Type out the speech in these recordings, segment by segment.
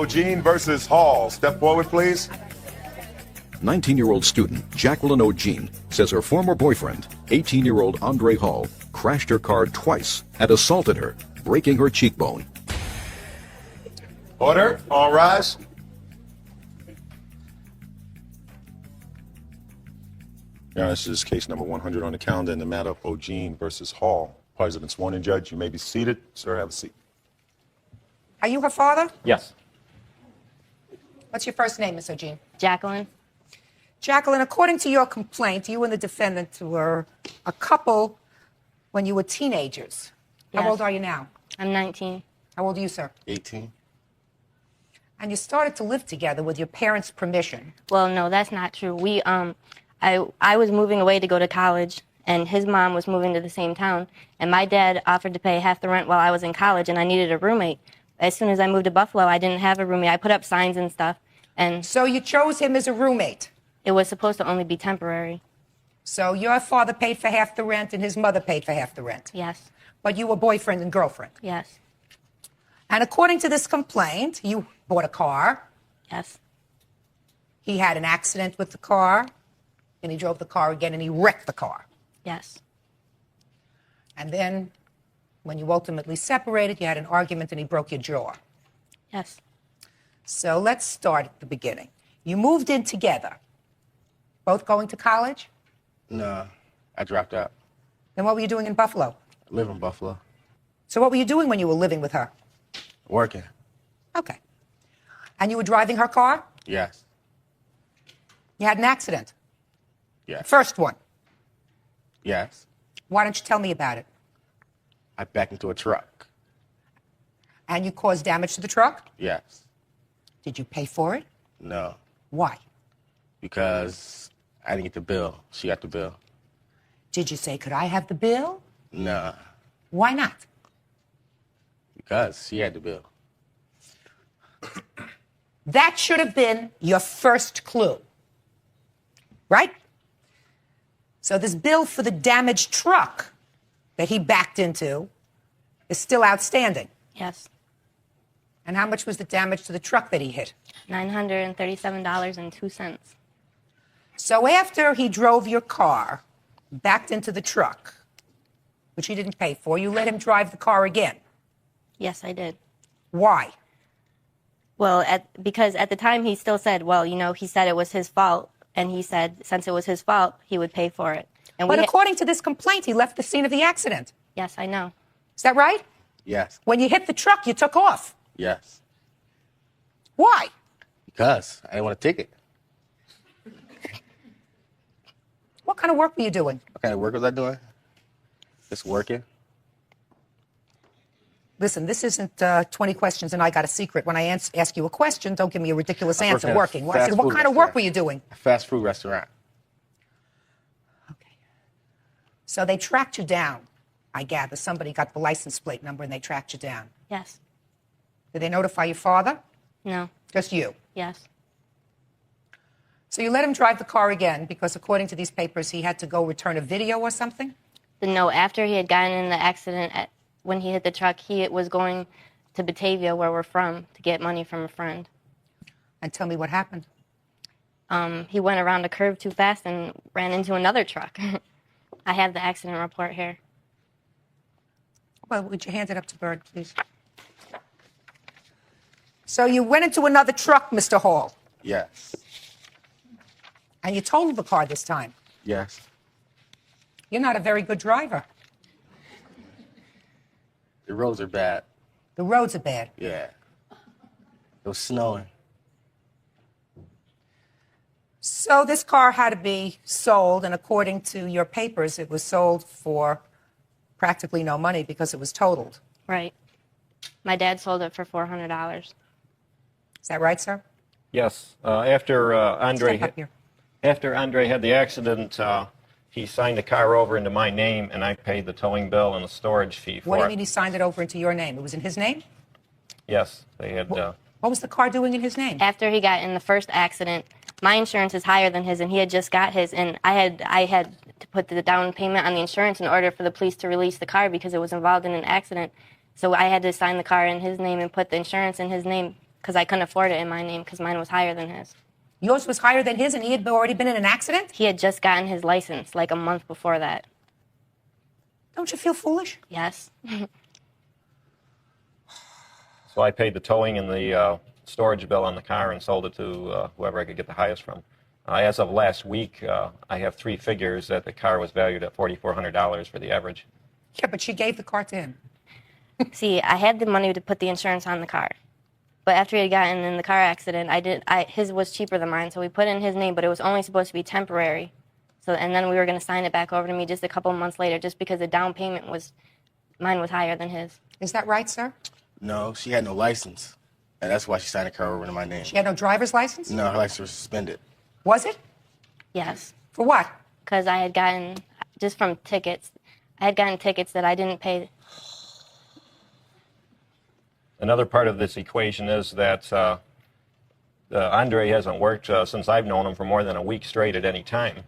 O'Gene versus Hall. Step forward, please. 19-year-old student Jacqueline O'Gene says her former boyfriend, 18-year-old Andre Hall, crashed her car twice and assaulted her, breaking her cheekbone. Order. All rise. Now, this is case number 100 on the calendar in the matter of O'Gene versus Hall. Parties have been sworn in, Judge. You may be seated. Sir, have a seat. Are you her father? Yes. What's your first name, Miss O'Gene? Jacqueline. Jacqueline, according to your complaint, you and the defendant were a couple when you were teenagers. Yes. How old are you now? I'm 19. How old are you, sir? 18. And you started to live together with your parents' permission. Well, no, that's not true. I was moving away to go to college, and his mom was moving to the same town, and my dad offered to pay half the rent while I was in college, and I needed a roommate. As soon as I moved to Buffalo, I didn't have a roommate. I put up signs and stuff, and So you chose him as a roommate. it was supposed to only be temporary. So your father paid for half the rent and his mother paid for half the rent. Yes, But you were boyfriend and girlfriend. yes, And according to this complaint, you bought a car. yes, He had an accident with the car, and he drove the car again, and he wrecked the car. yes, And then, when you ultimately separated, you had an argument, and he broke your jaw. yes. So let's start at the beginning. You moved in together, both going to college? No, I dropped out. Then what were you doing in Buffalo? I live in Buffalo. So what were you doing when you were living with her? Working. Okay. And you were driving her car? Yes. You had an accident. Yes. First one. Yes. Why don't you tell me about it? I backed into a truck. And you caused damage to the truck? Yes. Did you pay for it? No. Why? Because I didn't get the bill. She got the bill. Did you say, could I have the bill? Nah. Why not? Because she had the bill. That should have been your first clue. Right? So this bill for the damaged truck that he backed into is still outstanding. Yes. And how much was the damage to the truck that he hit? $937.02. So after he drove your car, backed into the truck, which he didn't pay for, you let him drive the car again. Yes, I did. Why? Well, because at the time he still said, well, he said it was his fault, and he said since it was his fault, he would pay for it. And But according to this complaint, he left the scene of the accident. Yes, I know. Is that right? Yes. When you hit the truck, you took off. Yes. Why? Because I didn't want a ticket. What kind of work were you doing? What kind of work was I doing? Just working. Listen, this isn't 20 questions and I got a secret. When I ask you a question, don't give me a ridiculous answer. Working. I said, what kind of work were you doing? A fast food restaurant. Okay. So they tracked you down, I gather. Somebody got the license plate number and they tracked you down. Yes. Did they notify your father? No. Just you? Yes. So you let him drive the car again because according to these papers, he had to go return a video or something? No, after he had gotten in the accident, when he hit the truck, he was going to Batavia, where we're from, to get money from a friend. And tell me what happened. He went around a curve too fast and ran into another truck. I have the accident report here. Well, would you hand it up to Bird, please? So you went into another truck, Mr. Hall, Yes. and you totaled the car this time. Yes. You're not a very good driver. The roads are bad. The roads are bad. Yeah. It was snowing. So this car had to be sold, and according to your papers, it was sold for practically no money because it was totaled. Right. My dad sold it for $400. Is that right, sir? Yes. After Step up here. Andre had the accident, he signed the car over into my name, and I paid the towing bill and the storage fee for What do you it. mean he signed it over into your name? It was in his name? Yes, they had. What was the car doing in his name? After he got in the first accident, my insurance is higher than his, and he had just got his, and I had to put the down payment on the insurance in order for the police to release the car because it was involved in an accident. So I had to sign the car in his name and put the insurance in his name because I couldn't afford it in my name because mine was higher than his. Yours was higher than his, and he had already been in an accident? He had just gotten his license like a month before that. Don't you feel foolish? Yes. So I paid the towing and the storage bill on the car and sold it to whoever I could get the highest from. As of last week, I have 3 figures that the car was valued at $4,400 for the average. Yeah, but she gave the car to him. See, I had the money to put the insurance on the car. But after he had gotten in the car accident, his was cheaper than mine, so we put in his name, but it was only supposed to be temporary. So, and then we were going to sign it back over to me just a couple months later, just because the down payment mine was higher than his. Is that right, sir? No, she had no license, and that's why she signed the car over to my name. She had no driver's license? No, her license was suspended. Was it? Yes. For what? Because I had gotten, just from tickets, I had gotten tickets that I didn't pay. Another part of this equation is that Andre hasn't worked since I've known him for more than a week straight at any time.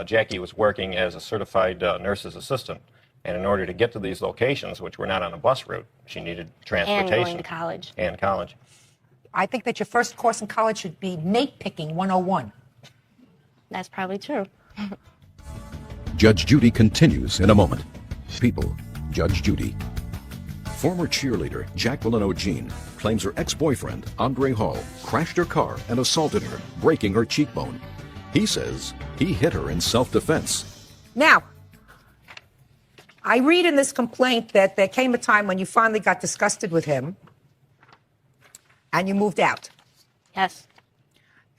Jackie was working as a certified nurse's assistant, and in order to get to these locations, which were not on a bus route, she needed transportation. And going to college. And college. I think that your first course in college should be mate picking 101. That's probably true. Judge Judy continues in a moment. People, Judge Judy. Former cheerleader Jacqueline O'Jean claims her ex-boyfriend, Andre Hall, crashed her car and assaulted her, breaking her cheekbone. He says he hit her in self-defense. Now, I read in this complaint that there came a time when you finally got disgusted with him and you moved out. Yes.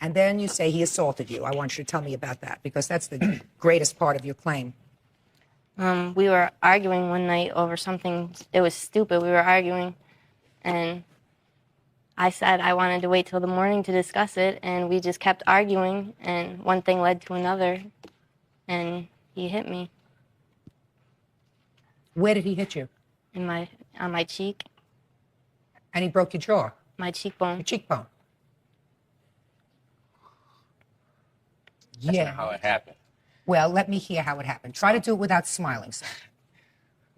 And then you say he assaulted you. I want you to tell me about that because that's the greatest part of your claim. We were arguing one night over something. It was stupid. We were arguing, and I said I wanted to wait till the morning to discuss it, and we just kept arguing, and one thing led to another, and he hit me. Where did he hit you? On my cheek, And he broke your jaw, my cheekbone. your cheekbone. That's not how it happened. Well, let me hear how it happened. Try to do it without smiling, sir.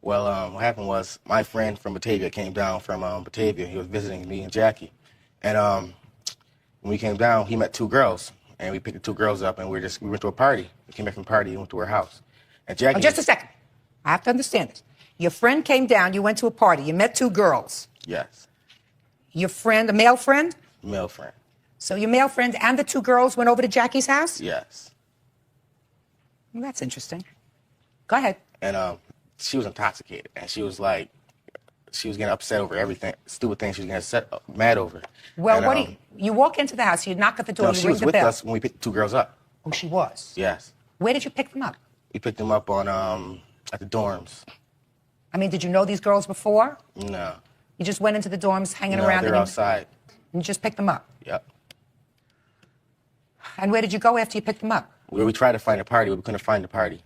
Well, what happened was my friend from Batavia came down from Batavia. He was visiting me and Jackie. And when we came down, he met 2 girls. And we picked the 2 girls up, and we went to a party. We came back from the party and went to her house. And Jackie... Oh, just a second. I have to understand this. Your friend came down, you went to a party, you met 2 girls. Yes. Your friend, a male friend? Male friend. So your male friend and the 2 girls went over to Jackie's house? Yes. Well, that's interesting. Go ahead. And she was intoxicated, and she was getting upset over everything, stupid things she was getting mad over. Well, And, you walk into the house, you knock at the door, No, you she ring was the with bell. us when we picked the 2 girls up. Oh, she was? Yes. Where did you pick them up? We picked them up on at the dorms. I mean, did you know these girls before? No. You just went into the dorms hanging No, around they're and outside. you just picked them up? Yep. And where did you go after you picked them up? We tried to find a party, but we couldn't find the party.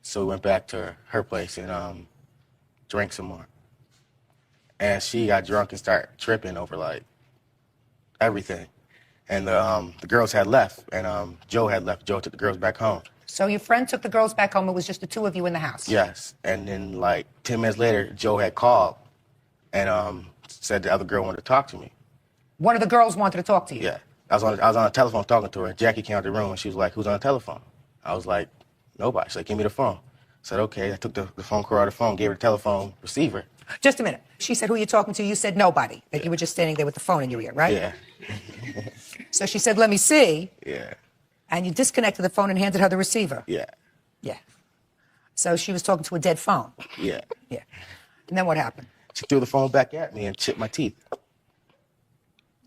So we went back to her place and drank some more. And she got drunk and started tripping over like everything. And the girls had left, and Joe had left. Joe took the girls back home. So your friend took the girls back home. It was just the 2 of you in the house? Yes. And then like 10 minutes later, Joe had called and said the other girl wanted to talk to me. One of the girls wanted to talk to you? Yeah. I was on the telephone talking to her. Jackie came out the room and she was like, "Who's on the telephone?" I was like, "Nobody." She's like, "Give me the phone." I said, "Okay." I took the phone cord out of the phone, gave her the telephone receiver. Just a minute. She said, who are you talking to? You said nobody. That you were just standing there with the phone in your ear, right? Yeah. So she said, let me see. Yeah. And you disconnected the phone and handed her the receiver? Yeah. Yeah. So she was talking to a dead phone? Yeah. Yeah. And then what happened? She threw the phone back at me and chipped my teeth.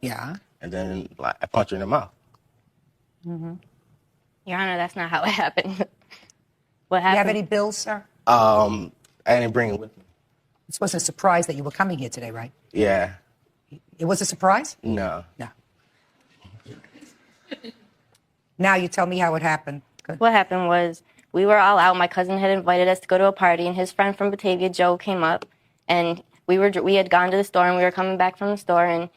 Yeah. And then like, I punched her in the mouth. Your Honor, that's not how it happened. What Do you have happened? any bills, sir? I didn't bring it with me. This wasn't a surprise that you were coming here today, right? Yeah. It was a surprise? No. No. Now you tell me how it happened. Good. What happened was we were all out. My cousin had invited us to go to a party, and his friend from Batavia, Joe, came up, and we had gone to the store, and we were coming back from the store, and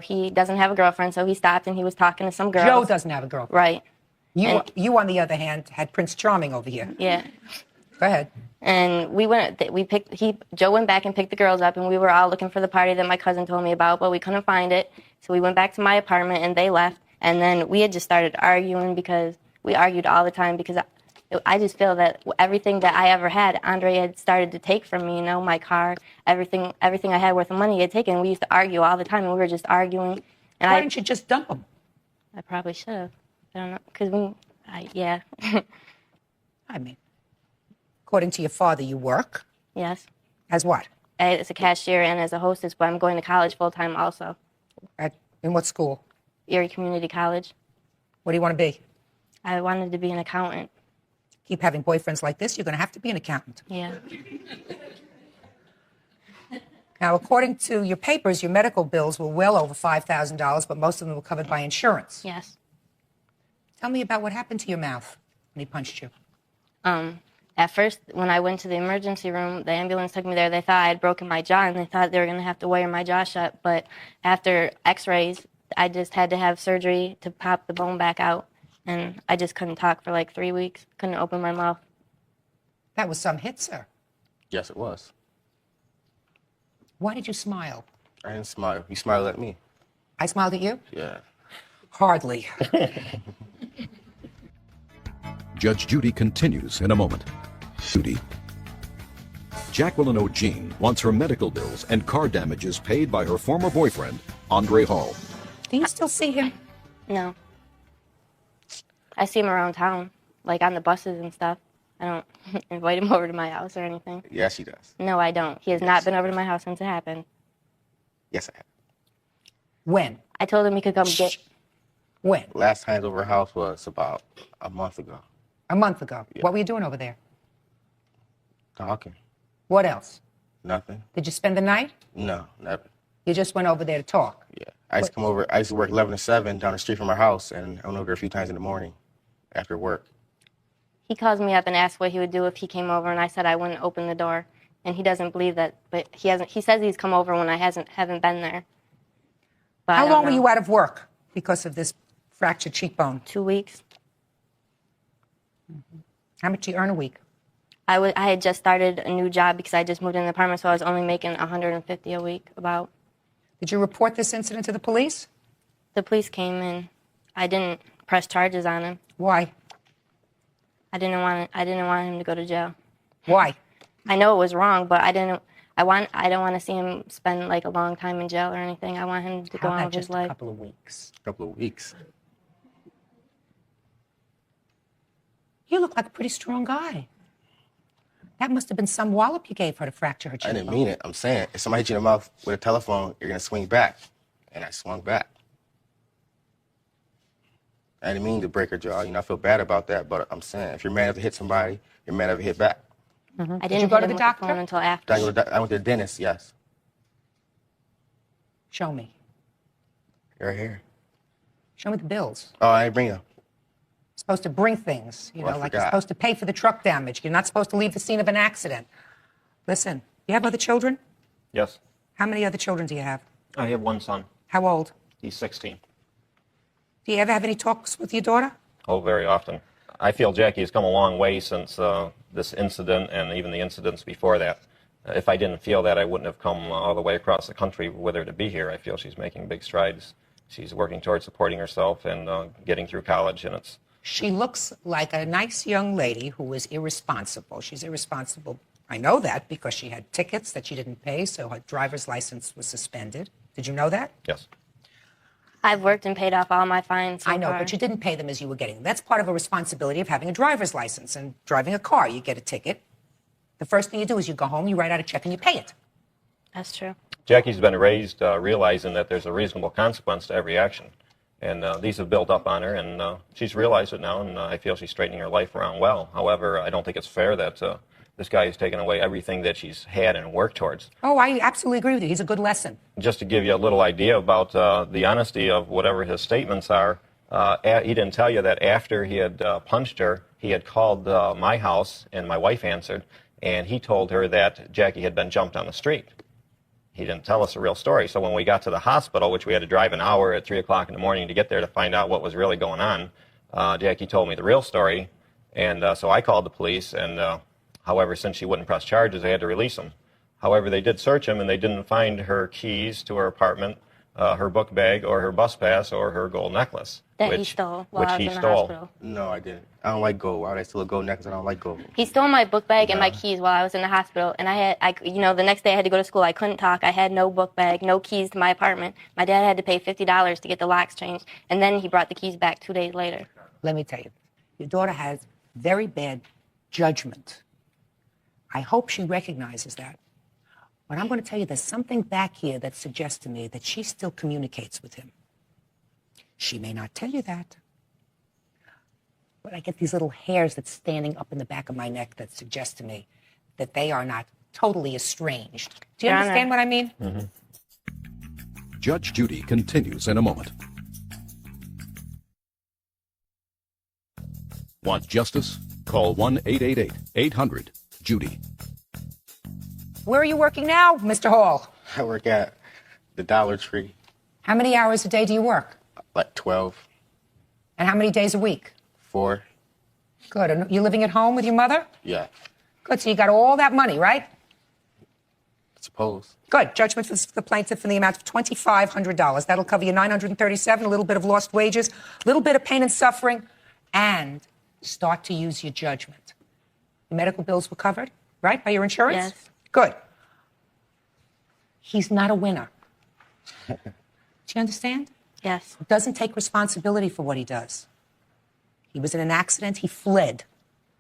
he doesn't have a girlfriend, so he stopped and he was talking to some girls. Joe doesn't have a girlfriend. Right. You, on the other hand, had Prince Charming over here. Yeah. Go ahead. And Joe went back and picked the girls up, and we were all looking for the party that my cousin told me about, but we couldn't find it. So we went back to my apartment, and they left. And then we had just started arguing because we argued all the time because I just feel that everything that I ever had, Andre had started to take from me, you know, my car, everything I had worth of money he had taken. We used to argue all the time, and we were just arguing. And Why didn't you just dump him? I probably should have. I don't know, because yeah. I mean, according to your father, you work. Yes. As what? As a cashier and as a hostess, but I'm going to college full-time also. In what school? Erie Community College. What do you want to be? I wanted to be an accountant. Keep having boyfriends like this, you're going to have to be an accountant. Yeah. Now, according to your papers, your medical bills were well over $5,000, but most of them were covered by insurance. Yes. Tell me about what happened to your mouth when he punched you. At first, when I went to the emergency room, the ambulance took me there. They thought I had broken my jaw, and they thought they were going to have to wire my jaw shut. But after x-rays, I just had to have surgery to pop the bone back out. And I just couldn't talk for like 3 weeks. Couldn't open my mouth. That was some hit, sir. Yes, it was. Why did you smile? I didn't smile. You smiled at me. I smiled at you? Yeah. Hardly. Judge Judy continues in a moment. Judy. Jacqueline O'Jean wants her medical bills and car damages paid by her former boyfriend, Andre Hall. Do you still see him? No. I see him around town, like on the buses and stuff. I don't invite him over to my house or anything. Yes, he does. No, I don't. He has not been over to my house since it happened. Yes, I have. When? I told him he could come get... When? Last time over her house was about a month ago. A month ago. Yeah. What were you doing over there? Talking. What else? Nothing. Did you spend the night? No, never. You just went over there to talk? Yeah. I used to come over. I used to work 11 to 7 down the street from our house, and I went over there a few times in the morning after work. He calls me up and asks what he would do if he came over, and I said I wouldn't open the door. And he doesn't believe that, but he hasn't. He says he's come over when I haven't been there. But How long were you out of work because of this fractured cheekbone? 2 weeks. How much do you earn a week? I had just started a new job because I just moved in the apartment, so I was only making $150 a week, about. Did you report this incident to the police? The police came and I didn't press charges on him. Why? I didn't want him to go to jail. Why? I know it was wrong, but I don't want to see him spend like a long time in jail or anything. I want him to go How on about with his just a life. couple of weeks? A couple of weeks. You look like a pretty strong guy. That must have been some wallop you gave her to fracture her I cheekbone. didn't mean it. I'm saying, if somebody hit you in the mouth with a telephone, you're going to swing back. And I swung back. I didn't mean to break her jaw. You know, I feel bad about that, but I'm saying, if you're mad enough to hit somebody, you're mad enough to hit back. I didn't you go hit to him the with the doctor? phone until after. I went to the dentist, yes. Show me. Right here. Show me the bills. Oh, I didn't bring them. Supposed to bring things, you Well, know, I like you're forgot. supposed to pay for the truck damage. You're not supposed to leave the scene of an accident. Listen, you have other children? Yes. How many other children do you have? I have one son. How old? He's 16. Do you ever have any talks with your daughter? Oh, very often. I feel Jackie has come a long way since this incident and even the incidents before that. If I didn't feel that, I wouldn't have come all the way across the country with her to be here. I feel she's making big strides. She's working towards supporting herself and getting through college, and it's... She looks like a nice young lady who is irresponsible. She's irresponsible. I know that because she had tickets that she didn't pay, so her driver's license was suspended. Did you know that? Yes. I've worked and paid off all my fines so I know, far. but you didn't pay them as you were getting them. That's part of a responsibility of having a driver's license and driving a car. You get a ticket. The first thing you do is you go home, you write out a check, and you pay it. That's true. Jackie's been raised realizing that there's a reasonable consequence to every action. And these have built up on her, and she's realized it now, and I feel she's straightening her life around well. However, I don't think it's fair that this guy has taken away everything that she's had and worked towards. Oh, I absolutely agree with you. He's a good lesson. Just to give you a little idea about the honesty of whatever his statements are, he didn't tell you that after he had punched her, he had called my house, and my wife answered, and he told her that Jackie had been jumped on the street. He didn't tell us the real story. So when we got to the hospital, which we had to drive an hour at 3 o'clock in the morning to get there to find out what was really going on, Jackie told me the real story. And so I called the police, and However, since she wouldn't press charges, they had to release him. However, they did search him, and they didn't find her keys to her apartment, her book bag, or her bus pass, or her gold necklace. That he stole while I was in the hospital. No, I didn't. I don't like gold. Why would I steal a gold necklace? I don't like gold. He stole my book bag and my keys while I was in the hospital. And the next day I had to go to school. I couldn't talk. I had no book bag, no keys to my apartment. My dad had to pay $50 to get the locks changed. And then he brought the keys back 2 days later. Let me tell you, your daughter has very bad judgment. I hope she recognizes that. But I'm going to tell you, there's something back here that suggests to me that she still communicates with him. She may not tell you that. But I get these little hairs that's standing up in the back of my neck that suggest to me that they are not totally estranged. Do you understand what I mean? Mm-hmm. Judge Judy continues in a moment. Want justice? Call 1-888-800-JUDY. Where are you working now, Mr. Hall? I work at the Dollar Tree, How many hours a day do you work? like 12, And how many days a week? 4. Good. And you living at home with your mother? Yeah, Good. So you got all that money, right? I suppose. Good. Judgment for the plaintiff in the amount of $2,500. That'll cover you $937, a little bit of lost wages, a little bit of pain and suffering, and start to use your judgment. Your medical bills were covered, right, by your insurance? Yes. Good. He's not a winner. Do you understand? Yes. He doesn't take responsibility for what he does. He was in an accident. He fled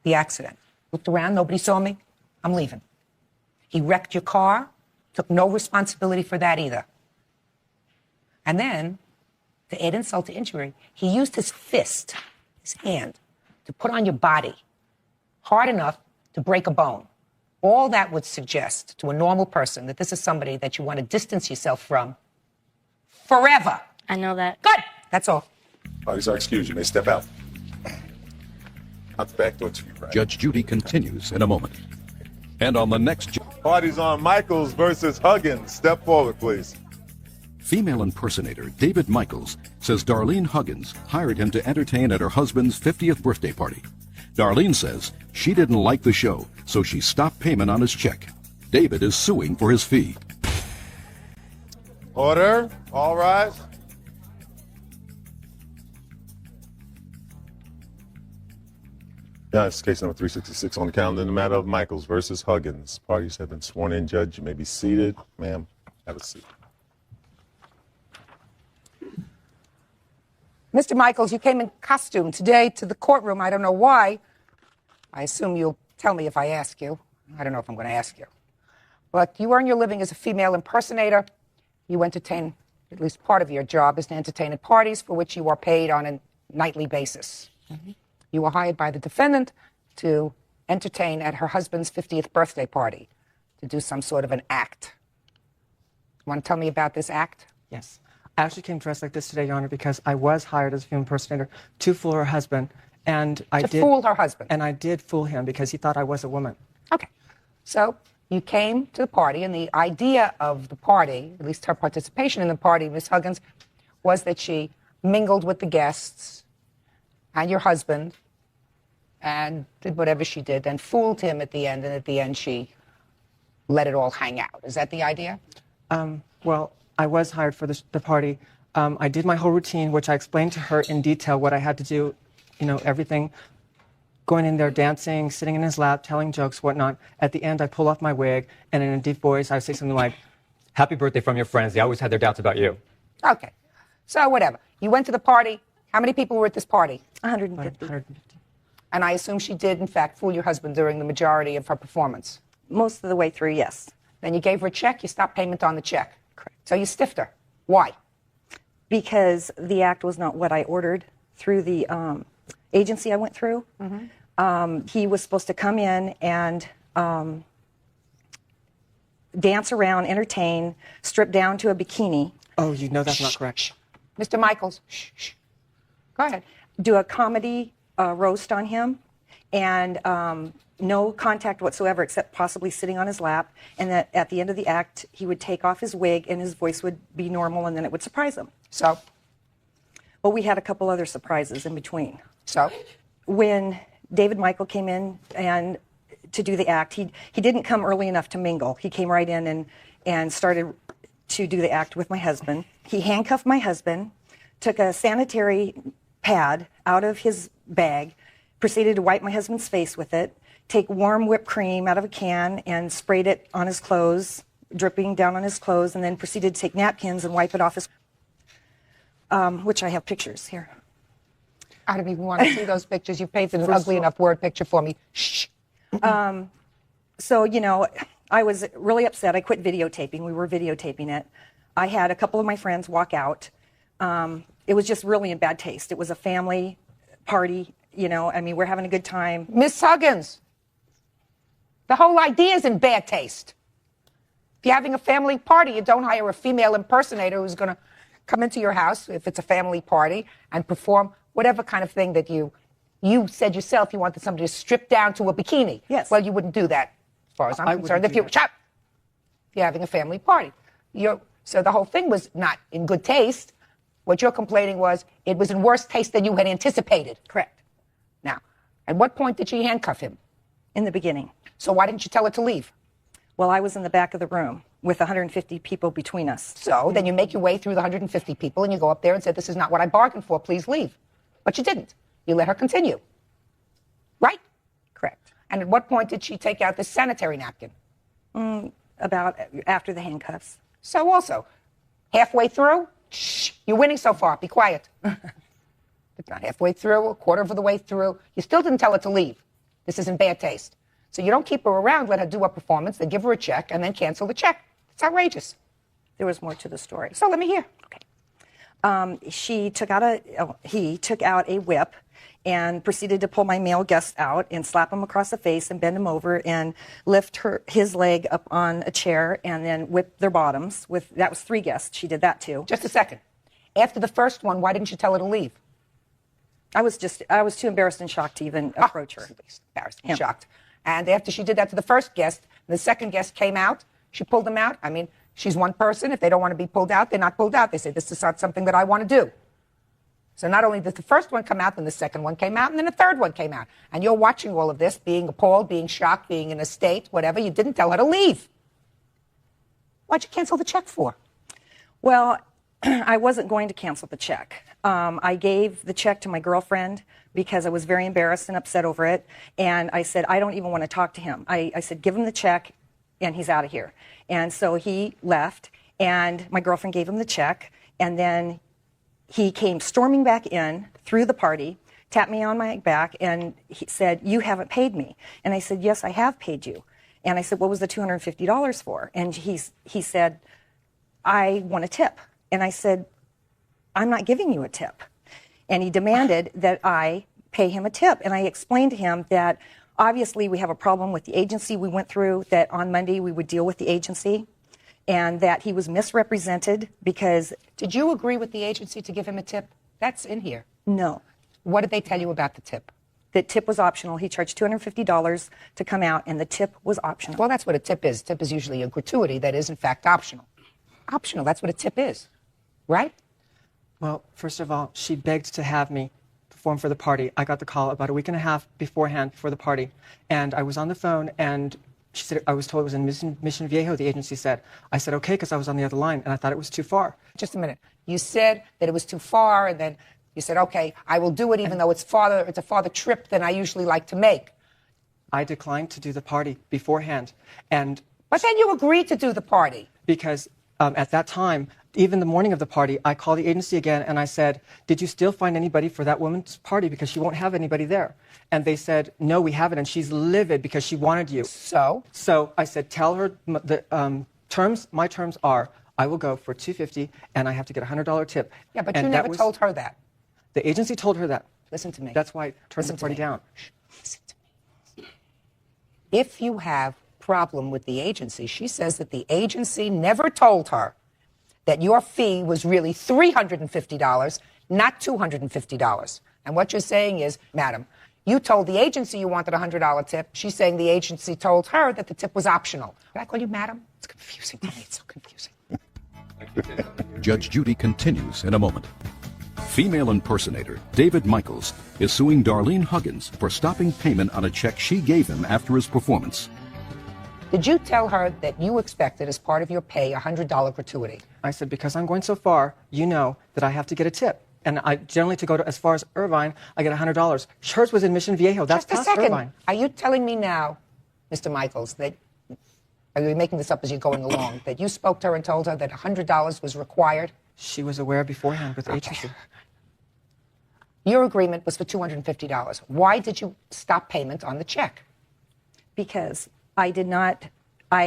the accident. Looked around. Nobody saw me. I'm leaving. He wrecked your car. Took no responsibility for that either. And then, to add insult to injury, he used his fist, his hand, to put on your body hard enough to break a bone. All that would suggest to a normal person that this is somebody that you want to distance yourself from forever. I know that. Good. That's all. Parties are excused. You may step out. Out the back door to your right. Judge Judy continues in a moment. And on the next Parties on Michaels versus Huggins. Step forward, please. female impersonator David Michaels says Darlene Huggins hired him to entertain at her husband's 50th birthday party. Darlene says she didn't like the show, so she stopped payment on his check. David is suing for his fee. Order. All rise. Yeah, it's case number 366 on the calendar in the matter of Michaels versus Huggins. Parties have been sworn in. Judge, you may be seated. Ma'am, have a seat. Mr. Michaels, you came in costume today to the courtroom. I don't know why. I assume you'll tell me if I ask you. I don't know if I'm going to ask you. But you earn your living as a female impersonator. You entertain, at least part of your job is to entertain at parties for which you are paid on a nightly basis. Mm-hmm. You were hired by the defendant to entertain at her husband's 50th birthday party, to do some sort of an act. Want to tell me about this act? Yes. I actually came dressed like this today, Your Honor, because I was hired as a film impersonator to fool her husband. And I did fool her husband? And I did fool him because he thought I was a woman. Okay. So you came to the party, and the idea of the party, at least her participation in the party, Ms. Huggins, was that she mingled with the guests and your husband and did whatever she did and fooled him at the end, and at the end she let it all hang out. Is that the idea? Well, I was hired for the party. I did my whole routine, which I explained to her in detail what I had to do, you know, everything. Going in there, dancing, sitting in his lap, telling jokes, whatnot. At the end, I pull off my wig, and in a deep voice, I would say something like, "Happy birthday from your friends. They always had their doubts about you." Okay. So whatever. You went to the party. How many people were at this party? 150. 150. And I assume she did, in fact, fool your husband during the majority of her performance. Most of the way through, yes. Then you gave her a check, you stopped payment on the check. Correct. So you stiffed her. Why? Because the act was not what I ordered through the agency I went through. Mm-hmm. He was supposed to come in and dance around, entertain, strip down to a bikini. Oh, you know that's not correct. Mr. Michaels, shh. Go ahead. Do a comedy roast on him, and no contact whatsoever except possibly sitting on his lap, and that at the end of the act he would take off his wig and his voice would be normal, and then it would surprise him. So? Well, we had a couple other surprises in between. So? When David Michael came in and to do the act. He didn't come early enough to mingle. He came right in and started to do the act with my husband. He handcuffed my husband, took a sanitary pad out of his bag, proceeded to wipe my husband's face with it, take warm whipped cream out of a can and sprayed it on his clothes, dripping down on his clothes, and then proceeded to take napkins and wipe it off his, which I have pictures here. I don't even want to see those pictures. You painted an ugly enough word picture for me. Shh. So, you know, I was really upset. I quit videotaping. We were videotaping it. I had a couple of my friends walk out. It was just really in bad taste. It was a family party, you know. I mean, we're having a good time. Miss Huggins, the whole idea is in bad taste. If you're having a family party, you don't hire a female impersonator who's going to come into your house, if it's a family party, and perform whatever kind of thing that you said yourself you wanted somebody to strip down to a bikini. Yes. Well, you wouldn't do that, as far as I'm concerned. If you're having a family party. So the whole thing was not in good taste. What you're complaining was it was in worse taste than you had anticipated. Correct. Now, at what point did she handcuff him? In the beginning. So why didn't you tell her to leave? Well, I was in the back of the room with 150 people between us. So then you make your way through the 150 people and you go up there and say, this is not what I bargained for, please leave. But you didn't. You let her continue. Right? Correct. And at what point did she take out the sanitary napkin? About after the handcuffs. So also, halfway through, shh, you're winning so far, be quiet. It's not halfway through, a quarter of the way through. You still didn't tell her to leave. This is in bad taste. So you don't keep her around, let her do a performance, then give her a check, and then cancel the check. It's outrageous. There was more to the story. So let me hear. Okay. He took out a whip and proceeded to pull my male guest out and slap him across the face and bend him over and lift his leg up on a chair and then whip their bottoms. That was 3 guests. She did that too. Just a second. After the first one, why didn't you tell her to leave? I was too embarrassed and shocked to even approach her. Embarrassed and shocked. And after she did that to the first guest, the second guest came out. She pulled him out. I mean, she's one person. If they don't want to be pulled out, they're not pulled out. They say, this is not something that I want to do. So not only did the first one come out, then the second one came out, and then the third one came out. And you're watching all of this, being appalled, being shocked, being in a state, whatever. You didn't tell her to leave. Why'd you cancel the check for? Well, I wasn't going to cancel the check. I gave the check to my girlfriend because I was very embarrassed and upset over it. And I said, I don't even want to talk to him. I said, give him the check, and he's out of here. And so he left, and my girlfriend gave him the check, and then he came storming back in through the party, tapped me on my back, and he said, you haven't paid me. And I said, yes, I have paid you. And I said, what was the $250 for? And he said, I want a tip. And I said, I'm not giving you a tip. And he demanded that I pay him a tip. And I explained to him that obviously we have a problem with the agency we went through, that on Monday we would deal with the agency, and that he was misrepresented because... Did you agree with the agency to give him a tip? That's in here. No. What did they tell you about the tip? The tip was optional. He charged $250 to come out, and the tip was optional. Well, that's what a tip is. Tip is usually a gratuity that is, in fact, optional. Optional, that's what a tip is, right? Well, first of all, she begged to have me perform for the party. I got the call about a week and a half beforehand for the party, and I was on the phone, and she said, I was told it was in Mission Viejo, the agency said. I said, okay, because I was on the other line, and I thought it was too far. Just a minute. You said that it was too far, and then you said, okay, I will do it even though it's a farther trip than I usually like to make. I declined to do the party beforehand. But then you agreed to do the party. Because at that time, even the morning of the party, I called the agency again, and I said, did you still find anybody for that woman's party? Because she won't have anybody there. And they said, no, we haven't, and she's livid because she wanted you. So? So I said, tell her the terms. My terms are, I will go for $250, and I have to get a $100 tip. Yeah, but you never told her that. The agency told her that. Listen to me. That's why I turned the party down. Listen to me. If you have a problem with the agency, she says that the agency never told her that your fee was really $350, not $250. And what you're saying is, madam, you told the agency you wanted a $100 tip. She's saying the agency told her that the tip was optional. Did I call you madam? It's confusing to me. It's so confusing. Judge Judy continues in a moment. Female impersonator David Michaels is suing Darlene Huggins for stopping payment on a check she gave him after his performance. Did you tell her that you expected, as part of your pay, a $100 gratuity? I said, because I'm going so far, you know that I have to get a tip. And I generally, to go to as far as Irvine, I get $100. Hers was in Mission Viejo. That's Just a past second. Irvine. Are you telling me now, Mr. Michaels, that, are you making this up as you're going along, that you spoke to her and told her that $100 was required? She was aware beforehand with the agency. Your agreement was for $250. Why did you stop payment on the check? Because I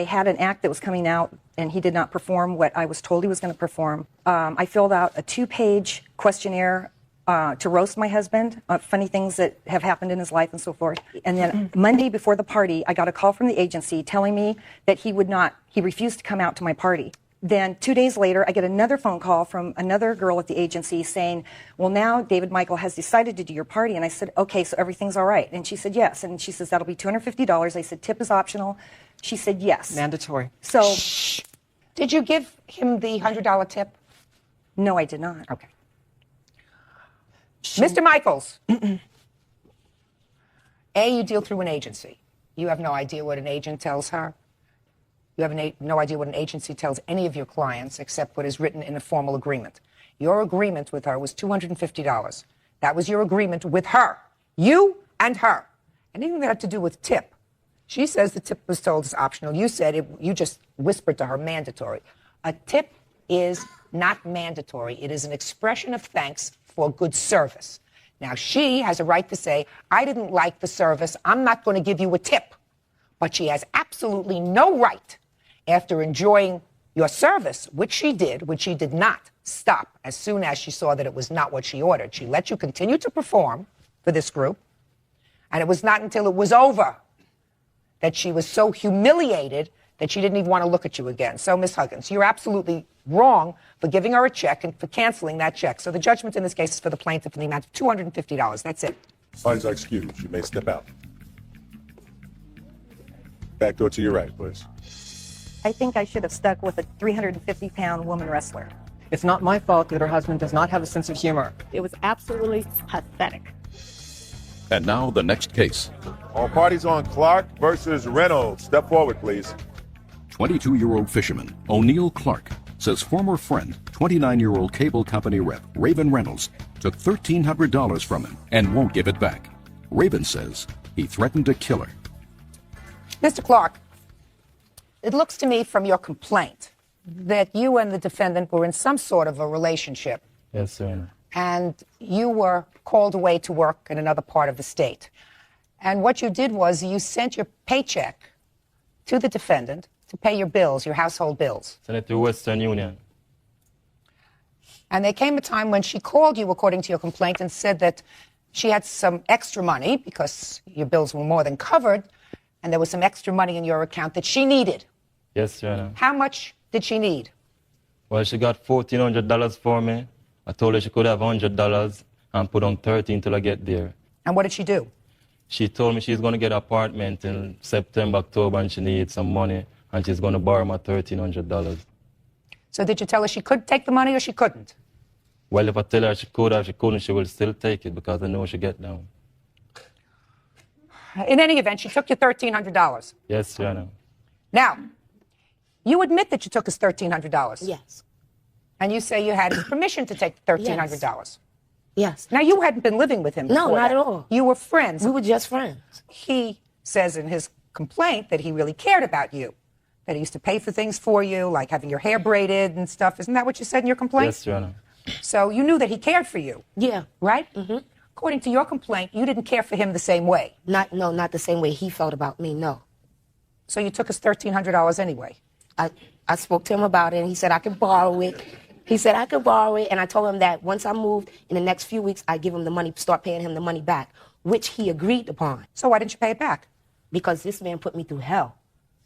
had an act that was coming out, and he did not perform what I was told he was going to perform. I filled out a 2-page questionnaire to roast my husband, funny things that have happened in his life and so forth. And then Monday before the party, I got a call from the agency telling me that he refused to come out to my party. Then 2 days later, I get another phone call from another girl at the agency saying, well, now David Michael has decided to do your party. And I said, okay, so everything's all right. And she said, yes. And she says, that'll be $250. I said, tip is optional. She said, yes. Mandatory. So, Did you give him the $100 tip? no, I did not. Okay. Mr. Michaels, A, you deal through an agency. You have no idea what an agent tells her. You have no idea what an agency tells any of your clients except what is written in a formal agreement. Your agreement with her was $250. That was your agreement with her. You and her. Anything that had to do with tip. She says the tip was told is optional. You said you just whispered to her mandatory. A tip is not mandatory. It is an expression of thanks for good service. Now, she has a right to say, I didn't like the service. I'm not going to give you a tip. But she has absolutely no right, after enjoying your service, which she did not stop as soon as she saw that it was not what she ordered. She let you continue to perform for this group. And it was not until it was over that she was so humiliated that she didn't even want to look at you again. So, Ms. Huggins, you're absolutely wrong for giving her a check and for canceling that check. So the judgment in this case is for the plaintiff in the amount of $250. That's it. Parties are excused. You may step out. Back door to your right, please. I think I should have stuck with a 350-pound woman wrestler. It's not my fault that her husband does not have a sense of humor. It was absolutely pathetic. And now the next case. All parties on Clark versus Reynolds. Step forward, please. 22-year-old fisherman O'Neill Clark says former friend, 29-year-old cable company rep Raven Reynolds, took $1,300 from him and won't give it back. Raven says he threatened to kill her. Mr. Clark, it looks to me from your complaint that you and the defendant were in some sort of a relationship. Yes, sir. And you were called away to work in another part of the state. And what you did was you sent your paycheck to the defendant to pay your bills, your household bills. Send it to Western Union. And there came a time when she called you, according to your complaint, and said that she had some extra money because your bills were more than covered, and there was some extra money in your account that she needed. Yes, Your Honor. How much did she need? Well, she got $1,400 for me. I told her she could have $100 and put on $13 till I get there. And what did she do? She told me she's going to get an apartment in September, October, and she needs some money, and she's going to borrow my $1,300. So did you tell her she could take the money or she couldn't? Well, if I tell her she could have, she couldn't, she will still take it because I know she'll get down. In any event, she took your $1,300. Yes, Your Honor. Now, you admit that you took his $1,300. Yes. And you say you had his permission to take the $1,300. Yes. Now, you hadn't been living with him No, before not that. at all. You were friends. We were just friends. He says in his complaint that he really cared about you, that he used to pay for things for you, like having your hair braided and stuff. Isn't that what you said in your complaint? Yes, Your Honor. So you knew that he cared for you, Yeah. right? Mm-hmm. According to your complaint, you didn't care for him the same way. Not the same way he felt about me, no. So you took his $1,300 anyway. I spoke to him about it, and he said I could borrow it. He said I could borrow it, and I told him that once I moved, in the next few weeks, I'd give him the money, start paying him the money back, which he agreed upon. So why didn't you pay it back? Because this man put me through hell.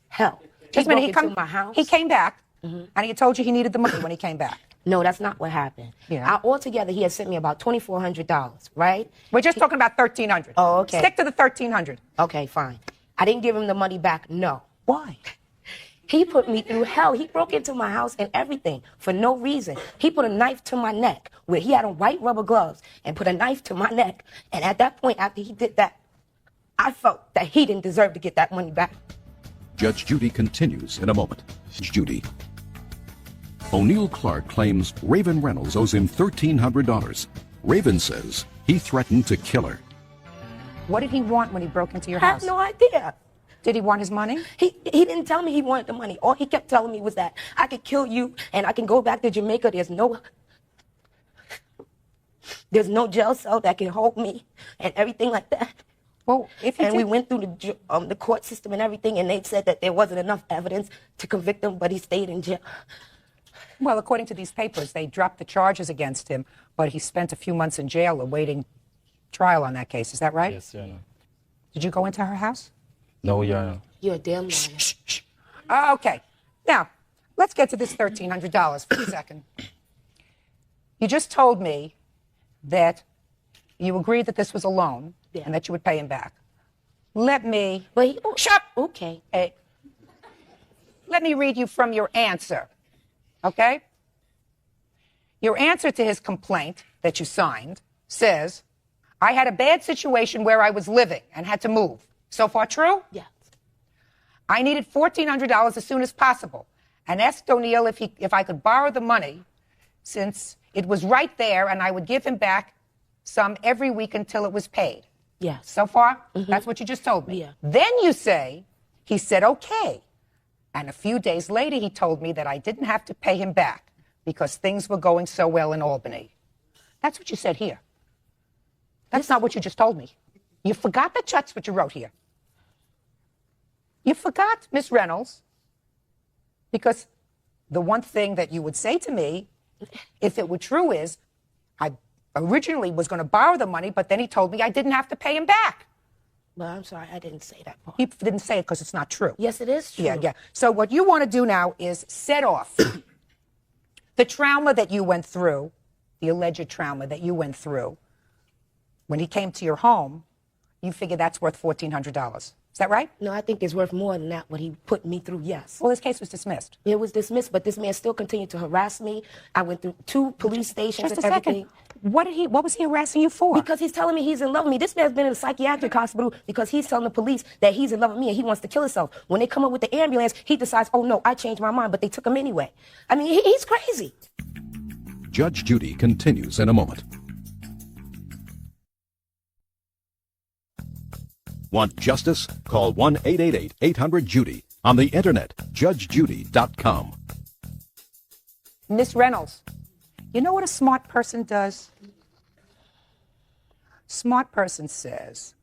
Hell. Just a minute, broke into my house. He came back, and he told you he needed the money when he came back. No, that's not what happened. Yeah. Altogether, he had sent me about $2,400, right? We're just talking about $1,300. Oh, okay. Stick to the $1,300. Okay, fine. I didn't give him the money back, no. Why? He put me through hell. He broke into my house and everything for no reason. He put a knife to my neck where he had on white rubber gloves and put a knife to my neck. And at that point, after he did that, I felt that he didn't deserve to get that money back. Judge Judy continues in a moment. Judy. O'Neill Clark claims Raven Reynolds owes him $1,300. Raven says he threatened to kill her. What did he want when he broke into your I house? have no idea. Did he want his money? He didn't tell me he wanted the money. All he kept telling me was that I could kill you and I can go back to Jamaica. There's no jail cell that can hold me and everything like that. Well, we went through the court system and everything, and they said that there wasn't enough evidence to convict him, but he stayed in jail. Well, according to these papers, they dropped the charges against him, but he spent a few months in jail awaiting trial on that case. Is that right? Yes, Your Honor. Did you go into her house? No, Your Honor. You're a damn liar. Okay. Now, let's get to this $1,300 for a second. You just told me that you agreed that this was a loan and that you would pay him back. Let me... Shut up! Okay. Hey. Let me read you from your answer, okay? Your answer to his complaint that you signed says, I had a bad situation where I was living and had to move. So far true? Yes. I needed $1,400 as soon as possible and asked O'Neill if I could borrow the money since it was right there and I would give him back some every week until it was paid. Yes. So far? Mm-hmm. That's what you just told me. Yeah. Then you say, he said, okay. And a few days later, he told me that I didn't have to pay him back because things were going so well in Albany. That's what you said here. That's not what you just told me. You forgot that that's what you wrote here. You forgot, Miss Reynolds, because the one thing that you would say to me, if it were true, is I originally was going to borrow the money, but then he told me I didn't have to pay him back. Well, I'm sorry, I didn't say that part. He didn't say it because it's not true. Yes, it is true. Yeah. So what you want to do now is set off the trauma that you went through, the alleged trauma that you went through. When he came to your home, you figure that's worth $1,400. Is that right? No, I think it's worth more than that, what he put me through, yes. Well, this case was dismissed. It was dismissed, but this man still continued to harass me. I went through 2 police stations Just and a everything. second. What was he harassing you for? Because he's telling me he's in love with me. This man's been in a psychiatric hospital because he's telling the police that he's in love with me and he wants to kill himself. When they come up with the ambulance, he decides, oh no, I changed my mind, but they took him anyway. I mean, he's crazy. Judge Judy continues in a moment. Want justice? Call 1-888-800-JUDY. On the internet, judgejudy.com. Miss Reynolds, you know what a smart person does? Smart person says,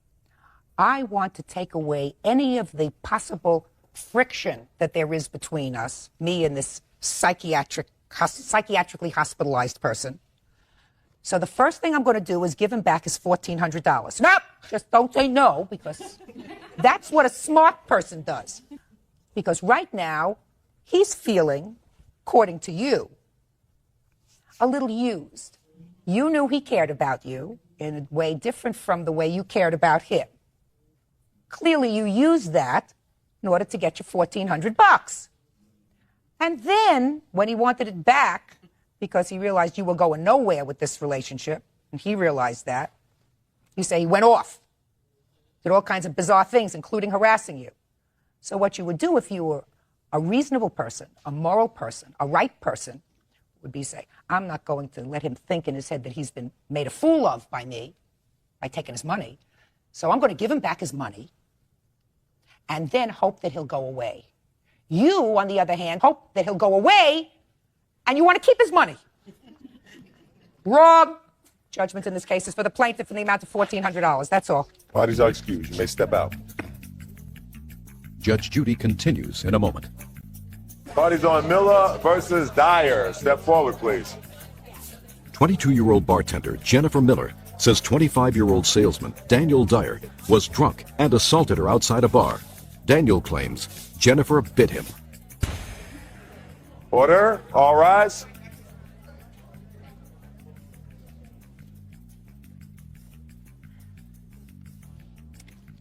I want to take away any of the possible friction that there is between us, me and this psychiatrically hospitalized person. So the first thing I'm going to do is give him back his $1,400. Nope, just don't say no, because that's what a smart person does. Because right now, he's feeling, according to you, a little used. You knew he cared about you in a way different from the way you cared about him. Clearly, you used that in order to get your $1,400. And then, when he wanted it back, because he realized you were going nowhere with this relationship, and he realized that, you say he went off, did all kinds of bizarre things, including harassing you. So what you would do if you were a reasonable person, a moral person, a right person, would be say, I'm not going to let him think in his head that he's been made a fool of by me, by taking his money. So I'm going to give him back his money, and then hope that he'll go away. You, on the other hand, hope that he'll go away, and you want to keep his money. Wrong. Judgment in this case is for the plaintiff in the amount of $1,400. That's all. Parties are excused. You may step out. Judge Judy continues in a moment. Parties on Miller versus Dyer. Step forward, please. 22-year-old bartender Jennifer Miller says 25-year-old salesman Daniel Dyer was drunk and assaulted her outside a bar. Daniel claims Jennifer bit him. Order. All rise.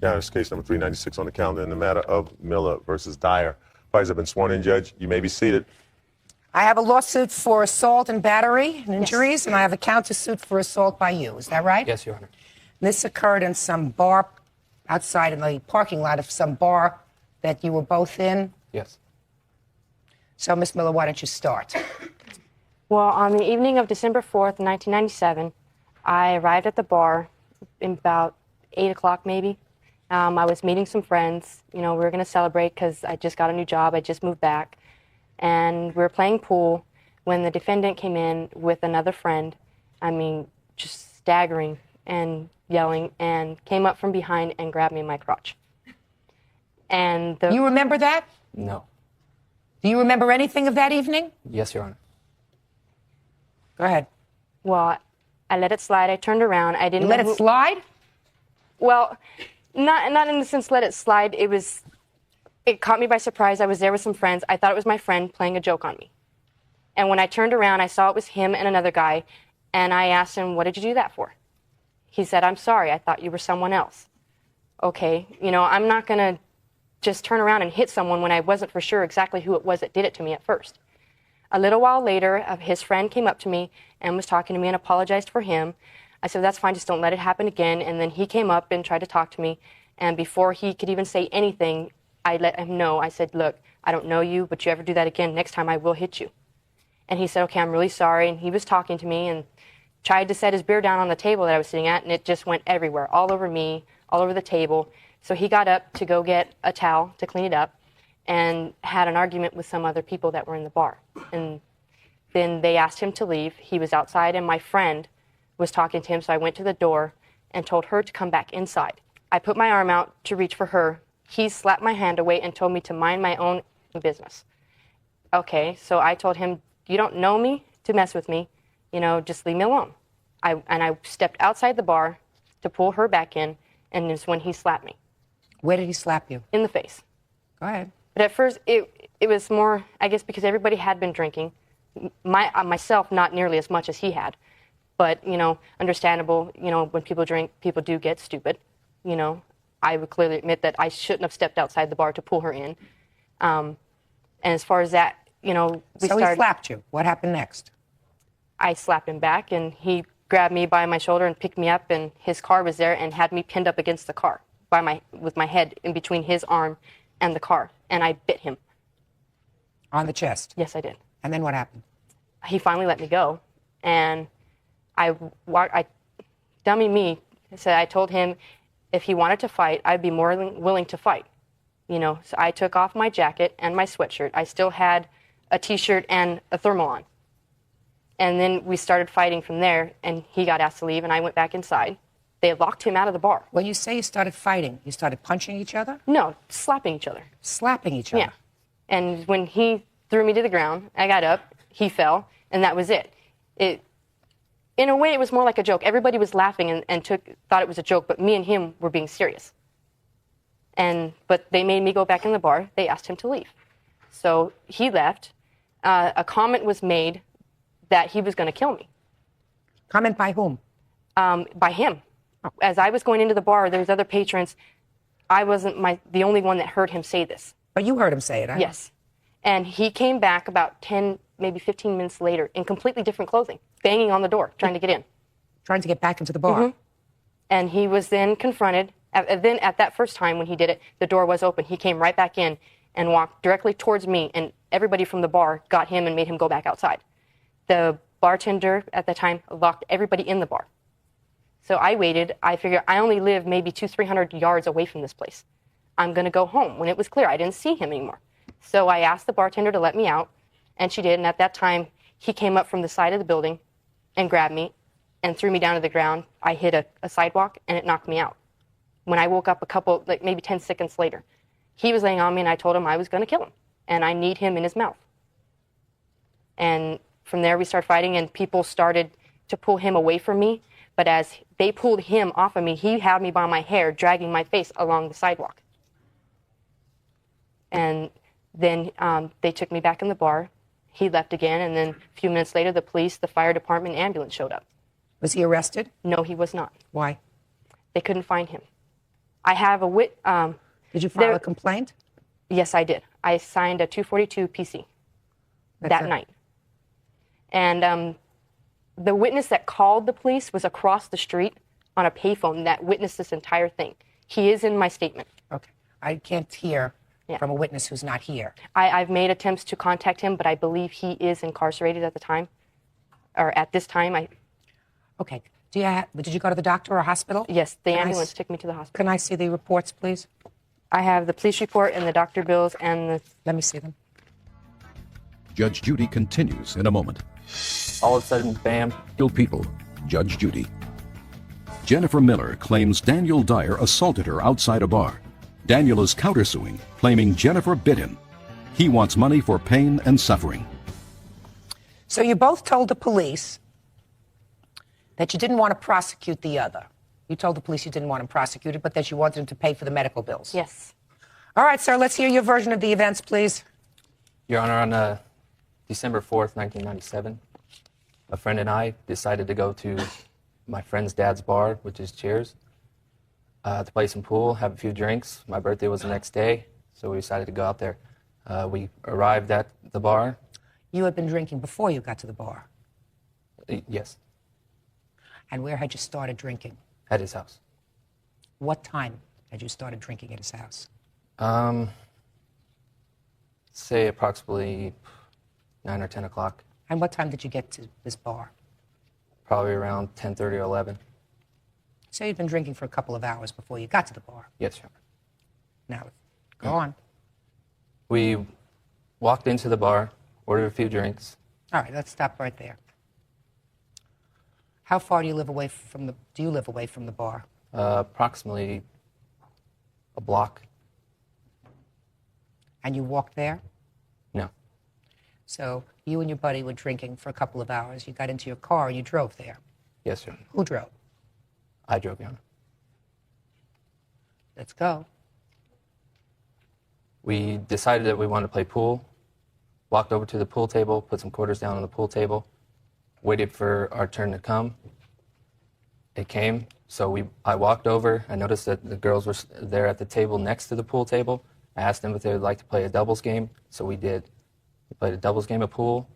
Yeah, it's case number 396 on the calendar in the matter of Miller versus Dyer. Parties have been sworn in, Judge. You may be seated. I have a lawsuit for assault and battery and injuries, and I have a countersuit for assault by you. Is that right? Yes, Your Honor. This occurred in some bar outside in the parking lot of some bar that you were both in. Yes. So, Ms. Miller, why don't you start? Well, on the evening of December 4th, 1997, I arrived at the bar in about 8 o'clock maybe. I was meeting some friends. You know, we were going to celebrate because I just got a new job. I just moved back. And we were playing pool when the defendant came in with another friend. I mean, just staggering and yelling, and came up from behind and grabbed me in my crotch. And You remember that? No. Do you remember anything of that evening? Yes, Your Honor. Go ahead. Well, I let it slide. I turned around. I didn't You let it slide? Well, not in the sense let it slide. It caught me by surprise. I was there with some friends. I thought it was my friend playing a joke on me. And when I turned around, I saw it was him and another guy. And I asked him, "What did you do that for?" He said, "I'm sorry. I thought you were someone else." Okay, you know, I'm not going to just turn around and hit someone when I wasn't for sure exactly who it was that did it to me at first. A little while later, his friend came up to me and was talking to me and apologized for him. I said, "That's fine, just don't let it happen again." And then he came up and tried to talk to me. And before he could even say anything, I let him know. I said, "Look, I don't know you, but you ever do that again, next time I will hit you." And he said, "Okay, I'm really sorry." And he was talking to me and tried to set his beer down on the table that I was sitting at, and it just went everywhere, all over me, all over the table. So he got up to go get a towel to clean it up and had an argument with some other people that were in the bar. And then they asked him to leave. He was outside, and my friend was talking to him, so I went to the door and told her to come back inside. I put my arm out to reach for her. He slapped my hand away and told me to mind my own business. Okay, so I told him, "You don't know me to mess with me. You know, just leave me alone." I stepped outside the bar to pull her back in, and it's when he slapped me. Where did he slap you? In the face. Go ahead. But at first, it was more, I guess, because everybody had been drinking. Myself, not nearly as much as he had. But, you know, understandable, you know, when people drink, people do get stupid. You know, I would clearly admit that I shouldn't have stepped outside the bar to pull her in. And as far as that, you know, he slapped you. What happened next? I slapped him back, and he grabbed me by my shoulder and picked me up, and his car was there and had me pinned up against the car with my head in between his arm and the car, and I bit him. On the chest? Yes, I did. And then what happened? He finally let me go, and dummy me, I told him if he wanted to fight, I'd be more than willing to fight. You know, so I took off my jacket and my sweatshirt. I still had a T-shirt and a thermal on. And then we started fighting from there, and he got asked to leave, and I went back inside. They locked him out of the bar. When you say you started fighting, you started punching each other? No, slapping each other. Slapping each other? Yeah. And when he threw me to the ground, I got up, he fell, and that was it. In a way, it was more like a joke. Everybody was laughing and thought it was a joke, but me and him were being serious. But they made me go back in the bar. They asked him to leave. So he left. A comment was made that he was going to kill me. Comment by whom? By him. As I was going into the bar, there was other patrons. I wasn't the only one that heard him say this. But you heard him say it, huh? Yes. And he came back about 10, maybe 15 minutes later in completely different clothing, banging on the door, trying to get in. Trying to get back into the bar. Mm-hmm. And he was then confronted. Then at that first time when he did it, the door was open. He came right back in and walked directly towards me, and everybody from the bar got him and made him go back outside. The bartender at the time locked everybody in the bar. So I waited. I figured I only live maybe 200-300 yards away from this place. I'm going to go home. When it was clear, I didn't see him anymore. So I asked the bartender to let me out, and she did. And at that time, he came up from the side of the building and grabbed me and threw me down to the ground. I hit a sidewalk, and it knocked me out. When I woke up maybe 10 seconds later, he was laying on me, and I told him I was going to kill him, and I need him in his mouth. And from there, we started fighting, and people started to pull him away from me. But as they pulled him off of me, he had me by my hair, dragging my face along the sidewalk. And then they took me back in the bar. He left again, and then a few minutes later, the police, the fire department, ambulance showed up. Was he arrested? No, he was not. Why? They couldn't find him. I have a Did you file a complaint? Yes, I did. I signed a 242 PC that night. And the witness that called the police was across the street on a payphone that witnessed this entire thing. He is in my statement. Okay. I can't hear from a witness who's not here. I've made attempts to contact him, but I believe he is incarcerated at the time, or at this time. Okay. Did you go to the doctor or hospital? Yes, the ambulance took me to the hospital. Can I see the reports, please? I have the police report and the doctor bills and the... Let me see them. Judge Judy continues in a moment. All of a sudden, bam. Real people, Judge Judy. Jennifer Miller claims Daniel Dyer assaulted her outside a bar. Daniel is countersuing, claiming Jennifer bit him. He wants money for pain and suffering. So you both told the police that you didn't want to prosecute the other. You told the police you didn't want him prosecuted, but that you wanted him to pay for the medical bills. Yes. All right, sir, let's hear your version of the events, please. Your Honor, on December 4th, 1997, a friend and I decided to go to my friend's dad's bar, which is Cheers, to play some pool, have a few drinks. My birthday was the next day, so we decided to go out there. We arrived at the bar. You had been drinking before you got to the bar? Yes. And where had you started drinking? At his house. What time had you started drinking at his house? Say approximately 9 or 10 o'clock. And what time did you get to this bar? Probably around 10:30 or 11. So you'd been drinking for a couple of hours before you got to the bar? Yes, Your Honor. Now, go on. We walked into the bar, ordered a few drinks. All right, let's stop right there. How far do you live away from the bar? Approximately a block. And you walked there? No. So you and your buddy were drinking for a couple of hours. You got into your car and you drove there? Yes, sir. Who drove? I drove, Your Honor. Let's go. We decided that we wanted to play pool, walked over to the pool table, put some quarters down on the pool table, waited for our turn to come. It came, so I walked over. I noticed that the girls were there at the table next to the pool table. I asked them if they would like to play a doubles game, so we did. We played a doubles game of pool.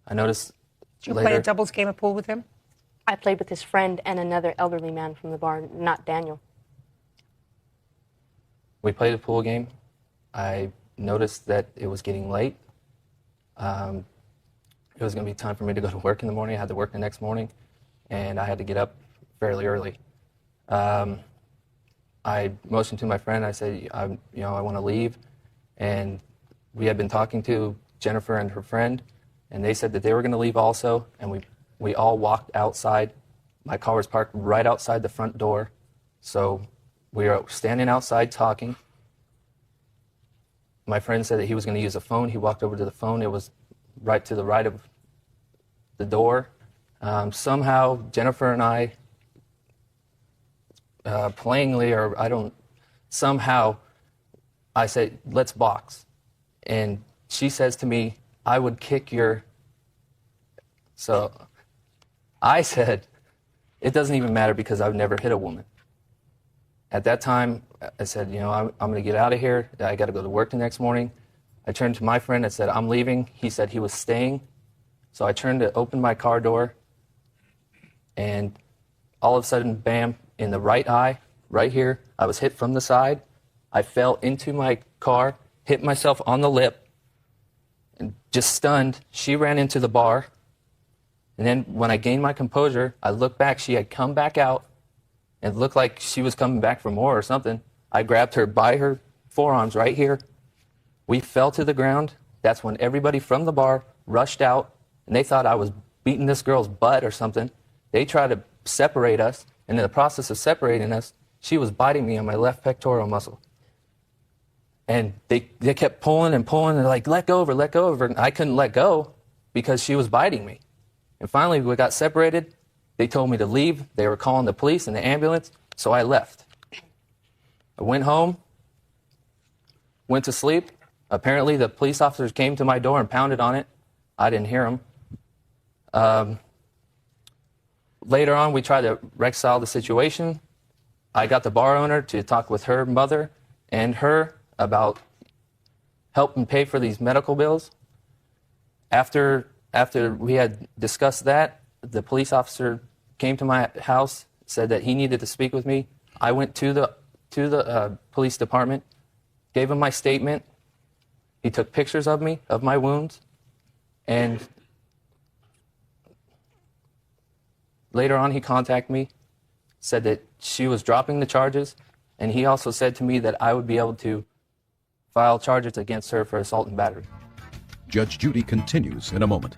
I noticed Did you later, play a doubles game of pool with him? I played with his friend and another elderly man from the bar, not Daniel. we played a pool game. I noticed that it was getting late. It was going to be time for me to go to work in the morning. I had to work the next morning, and I had to get up fairly early. I motioned to my friend. I said, I want to leave. And we had been talking to Jennifer and her friend, and they said that they were going to leave also. And we all walked outside. My car was parked right outside the front door. So we were standing outside talking. My friend said that he was going to use a phone. He walked over to the phone. It was right to the right of the door. Somehow Jennifer and I, playingly, somehow I said, let's box. And she says to me, I would kick your... So I said, it doesn't even matter because I've never hit a woman. At that time, I said, I'm going to get out of here. I got to go to work the next morning. I turned to my friend and said, I'm leaving. He said he was staying. So I turned to open my car door, and all of a sudden, bam, in the right eye, right here, I was hit from the side. I fell into my car, hit myself on the lip, and just stunned. She ran into the bar. And then when I gained my composure, I looked back. She had come back out and looked like she was coming back for more or something. I grabbed her by her forearms right here. We fell to the ground. That's when everybody from the bar rushed out, and they thought I was beating this girl's butt or something. They tried to separate us, and in the process of separating us, she was biting me on my left pectoral muscle. And they kept pulling and pulling, and they're like, let go of her, let go of her. And I couldn't let go because she was biting me. And finally, we got separated. They told me to leave. They were calling the police and the ambulance, so I left. I went home, went to sleep. Apparently, the police officers came to my door and pounded on it. I didn't hear them. Later on, we tried to reconcile the situation. I got the bar owner to talk with her mother and her about help him pay for these medical bills. After we had discussed that, the police officer came to my house, said that he needed to speak with me. I went to the police department, gave him my statement. He took pictures of me, of my wounds, and later on he contacted me, said that she was dropping the charges, and he also said to me that I would be able to file charges against her for assault and battery. Judge Judy continues in a moment.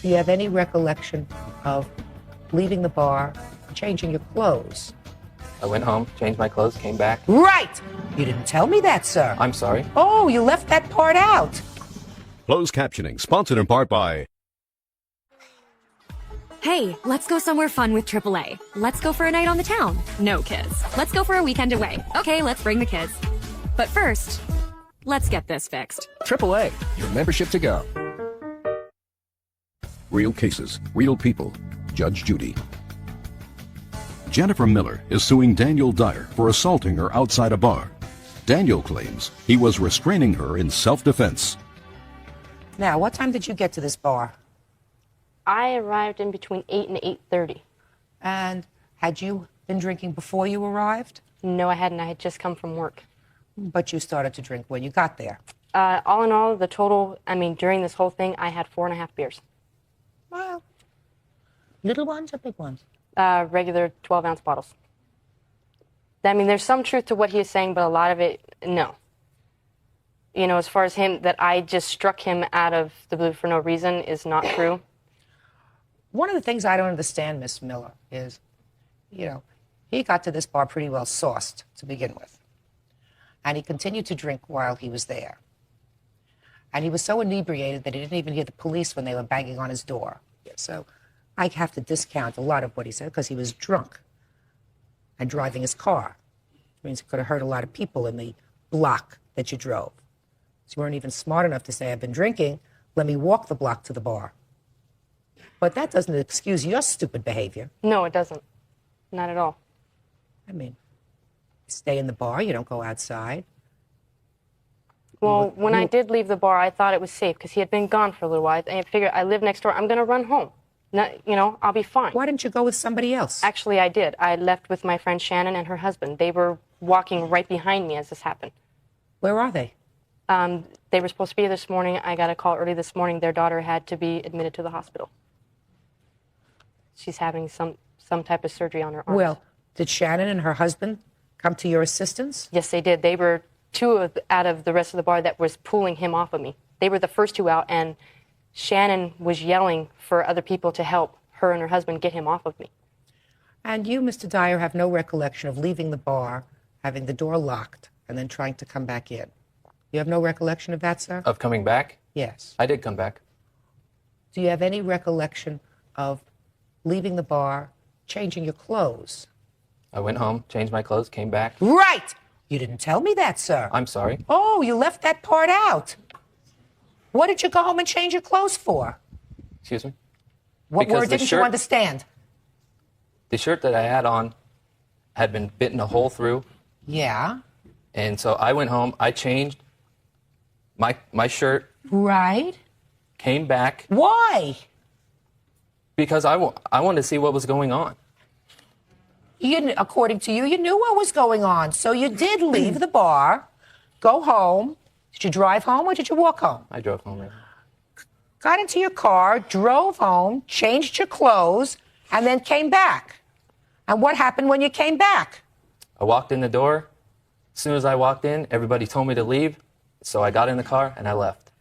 Do you have any recollection of leaving the bar, changing your clothes? I went home, changed my clothes, came back. Right! You didn't tell me that, sir. I'm sorry. Oh, you left that part out. Closed captioning, sponsored in part by... Hey, let's go somewhere fun with AAA. Let's go for a night on the town. No kids. Let's go for a weekend away. Okay, let's bring the kids. But first, let's get this fixed. AAA, your membership to go. Real cases, real people. Judge Judy. Jennifer Miller is suing Daniel Dyer for assaulting her outside a bar. Daniel claims he was restraining her in self-defense. Now, what time did you get to this bar? I arrived in between 8 and 8:30. And had you been drinking before you arrived? No, I hadn't. I had just come from work. But you started to drink when you got there. All in all, the total, during this whole thing, I had 4.5 beers. Well, little ones or big ones? Regular 12-ounce bottles. There's some truth to what he is saying, but a lot of it, no. As far as him, that I just struck him out of the blue for no reason is not true. One of the things I don't understand, Miss Miller, is, he got to this bar pretty well sauced to begin with. And he continued to drink while he was there. And he was so inebriated that he didn't even hear the police when they were banging on his door. So I have to discount a lot of what he said because he was drunk and driving his car. It means it could have hurt a lot of people in the block that you drove. So you weren't even smart enough to say, I've been drinking, let me walk the block to the bar. But that doesn't excuse your stupid behavior. No, it doesn't. Not at all. You stay in the bar, you don't go outside. Well, when I did leave the bar, I thought it was safe because he had been gone for a little while. I figured I live next door. I'm going to run home. I'll be fine. Why didn't you go with somebody else? Actually, I did. I left with my friend Shannon and her husband. They were walking right behind me as this happened. Where are they? They were supposed to be here this morning. I got a call early this morning. Their daughter had to be admitted to the hospital. She's having some type of surgery on her arm. Well, did Shannon and her husband come to your assistance? Yes, they did. They were two out of the rest of the bar that was pulling him off of me. They were the first two out, and Shannon was yelling for other people to help her and her husband get him off of me. And you, Mr. Dyer, have no recollection of leaving the bar, having the door locked, and then trying to come back in. You have no recollection of that, sir? Of coming back? Yes. I did come back. Do you have any recollection of leaving the bar, changing your clothes? I went home, changed my clothes, came back. Right! You didn't tell me that, sir. I'm sorry. Oh, you left that part out. What did you go home and change your clothes for? Excuse me? What Because word didn't you understand? The shirt that I had on had been bitten a hole through. Yeah. And so I went home, I changed my shirt. Right. Came back. Why? Because I wanted to see what was going on. According to you, you knew what was going on. So you did leave the bar, go home. Did you drive home or did you walk home? I drove home. Right? Got into your car, drove home, changed your clothes, and then came back. And what happened when you came back? I walked in the door. As soon as I walked in, everybody told me to leave. So I got in the car and I left.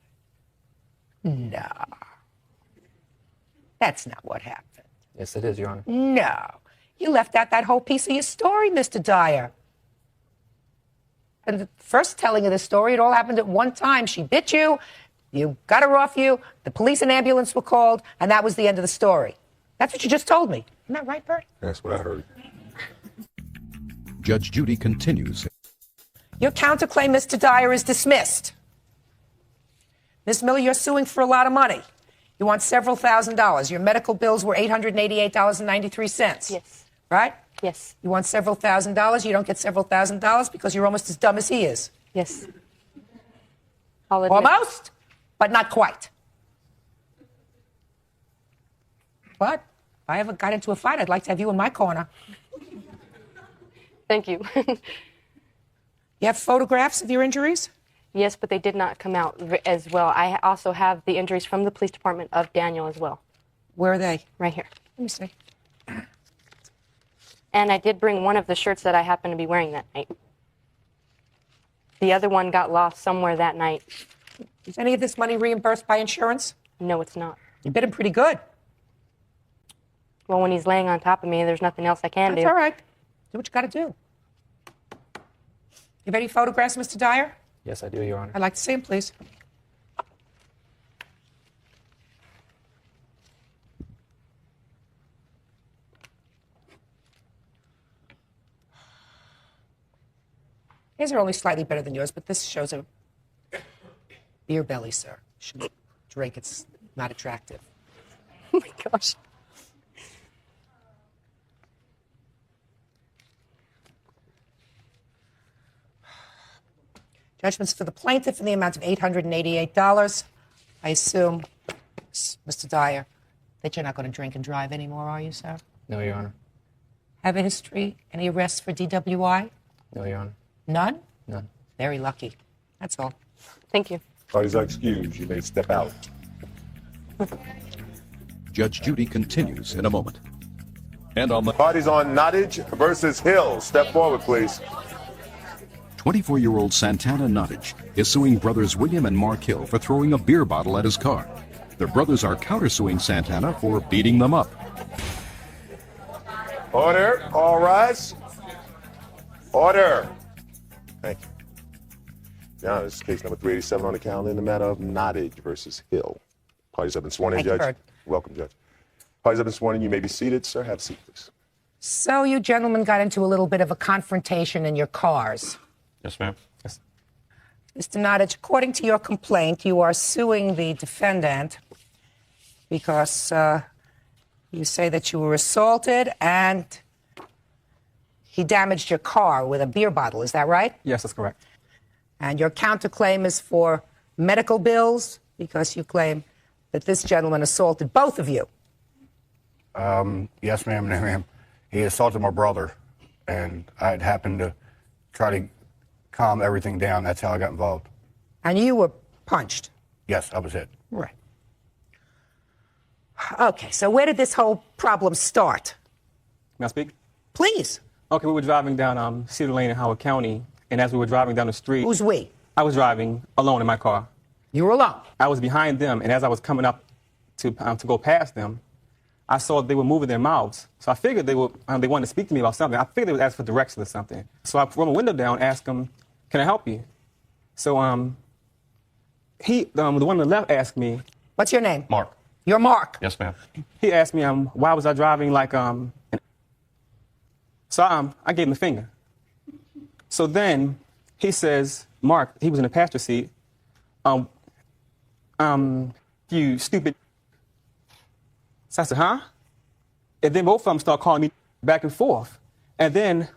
No. That's not what happened. Yes, it is, Your Honor. No. You left out that whole piece of your story, Mr. Dyer. And the first telling of the story, it all happened at one time. She bit you, you got her off you, the police and ambulance were called, and that was the end of the story. That's what you just told me. Isn't that right, Bert? That's what I heard. Judge Judy continues. Your counterclaim, Mr. Dyer, is dismissed. Ms. Miller, you're suing for a lot of money. You want several $1,000s. Your medical bills were $888.93. Yes. Right? Yes. You want several $1,000s. You don't get several $1,000s because you're almost as dumb as he is. Yes. I'll admit. Almost, but not quite. But if I ever got into a fight, I'd like to have you in my corner. Thank you. You have photographs of your injuries? Yes, but they did not come out as well. I also have the injuries from the police department of Daniel as well. Where are they? Right here. Let me see. And I did bring one of the shirts that I happened to be wearing that night. The other one got lost somewhere that night. Is any of this money reimbursed by insurance? No, it's not. You bid him pretty good. Well, when he's laying on top of me, there's nothing else I can do. That's all right. Do what you got to do. You have any photographs, Mr. Dyer? Yes, I do, Your Honor. I'd like to see them, please. His are only slightly better than yours, but this shows a beer belly, sir. You shouldn't drink. It's not attractive. Oh, my gosh. Judgments for the plaintiff in the amount of $888. I assume, Mr. Dyer, that you're not going to drink and drive anymore, are you, sir? No, Your Honor. Have a history? Any arrests for DWI? No, Your Honor. None? None. Very lucky. That's all. Thank you. Parties are excused. You may step out. Judge Judy continues in a moment. And on the Parties on Nottage versus Hill. Step forward, please. 24-year-old Santana Nottage is suing brothers William and Mark Hill for throwing a beer bottle at his car. The brothers are countersuing Santana for beating them up. Order. All rise. Order. Thank you. Now, this is case number 387 on the calendar in the matter of Nottage versus Hill. Parties have been sworn in, Thank you, Judge. Bird. Welcome, Judge. Parties have been sworn in. You may be seated, sir. Have a seat, please. So you gentlemen got into a little bit of a confrontation in your cars. Yes, ma'am. Yes. Mr. Nottage, according to your complaint, you are suing the defendant because you say that you were assaulted and he damaged your car with a beer bottle. Is that right? Yes, that's correct. And your counterclaim is for medical bills because you claim that this gentleman assaulted both of you. Yes, ma'am. No, ma'am. He assaulted my brother, and I had happened to try to calm everything down. That's how I got involved. And you were punched. Yes, I was hit. Right. Okay, so where did this whole problem start? May I speak? Please. Okay, we were driving down Cedar Lane in Howard County, and as we were driving down the street... Who's we? I was driving alone in my car. You were alone? I was behind them, and as I was coming up to go past them, I saw they were moving their mouths. So I figured they wanted to speak to me about something. I figured they would ask for directions or something. So I rolled my window down, asked them, "Can I help you?" So the one on the left asked me... What's your name? Mark. You're Mark. Yes, ma'am. He asked me why was I driving like So I gave him the finger. So then he says, Mark, he was in the passenger seat, you stupid. So I said, huh? And then both of them start calling me back and forth. And then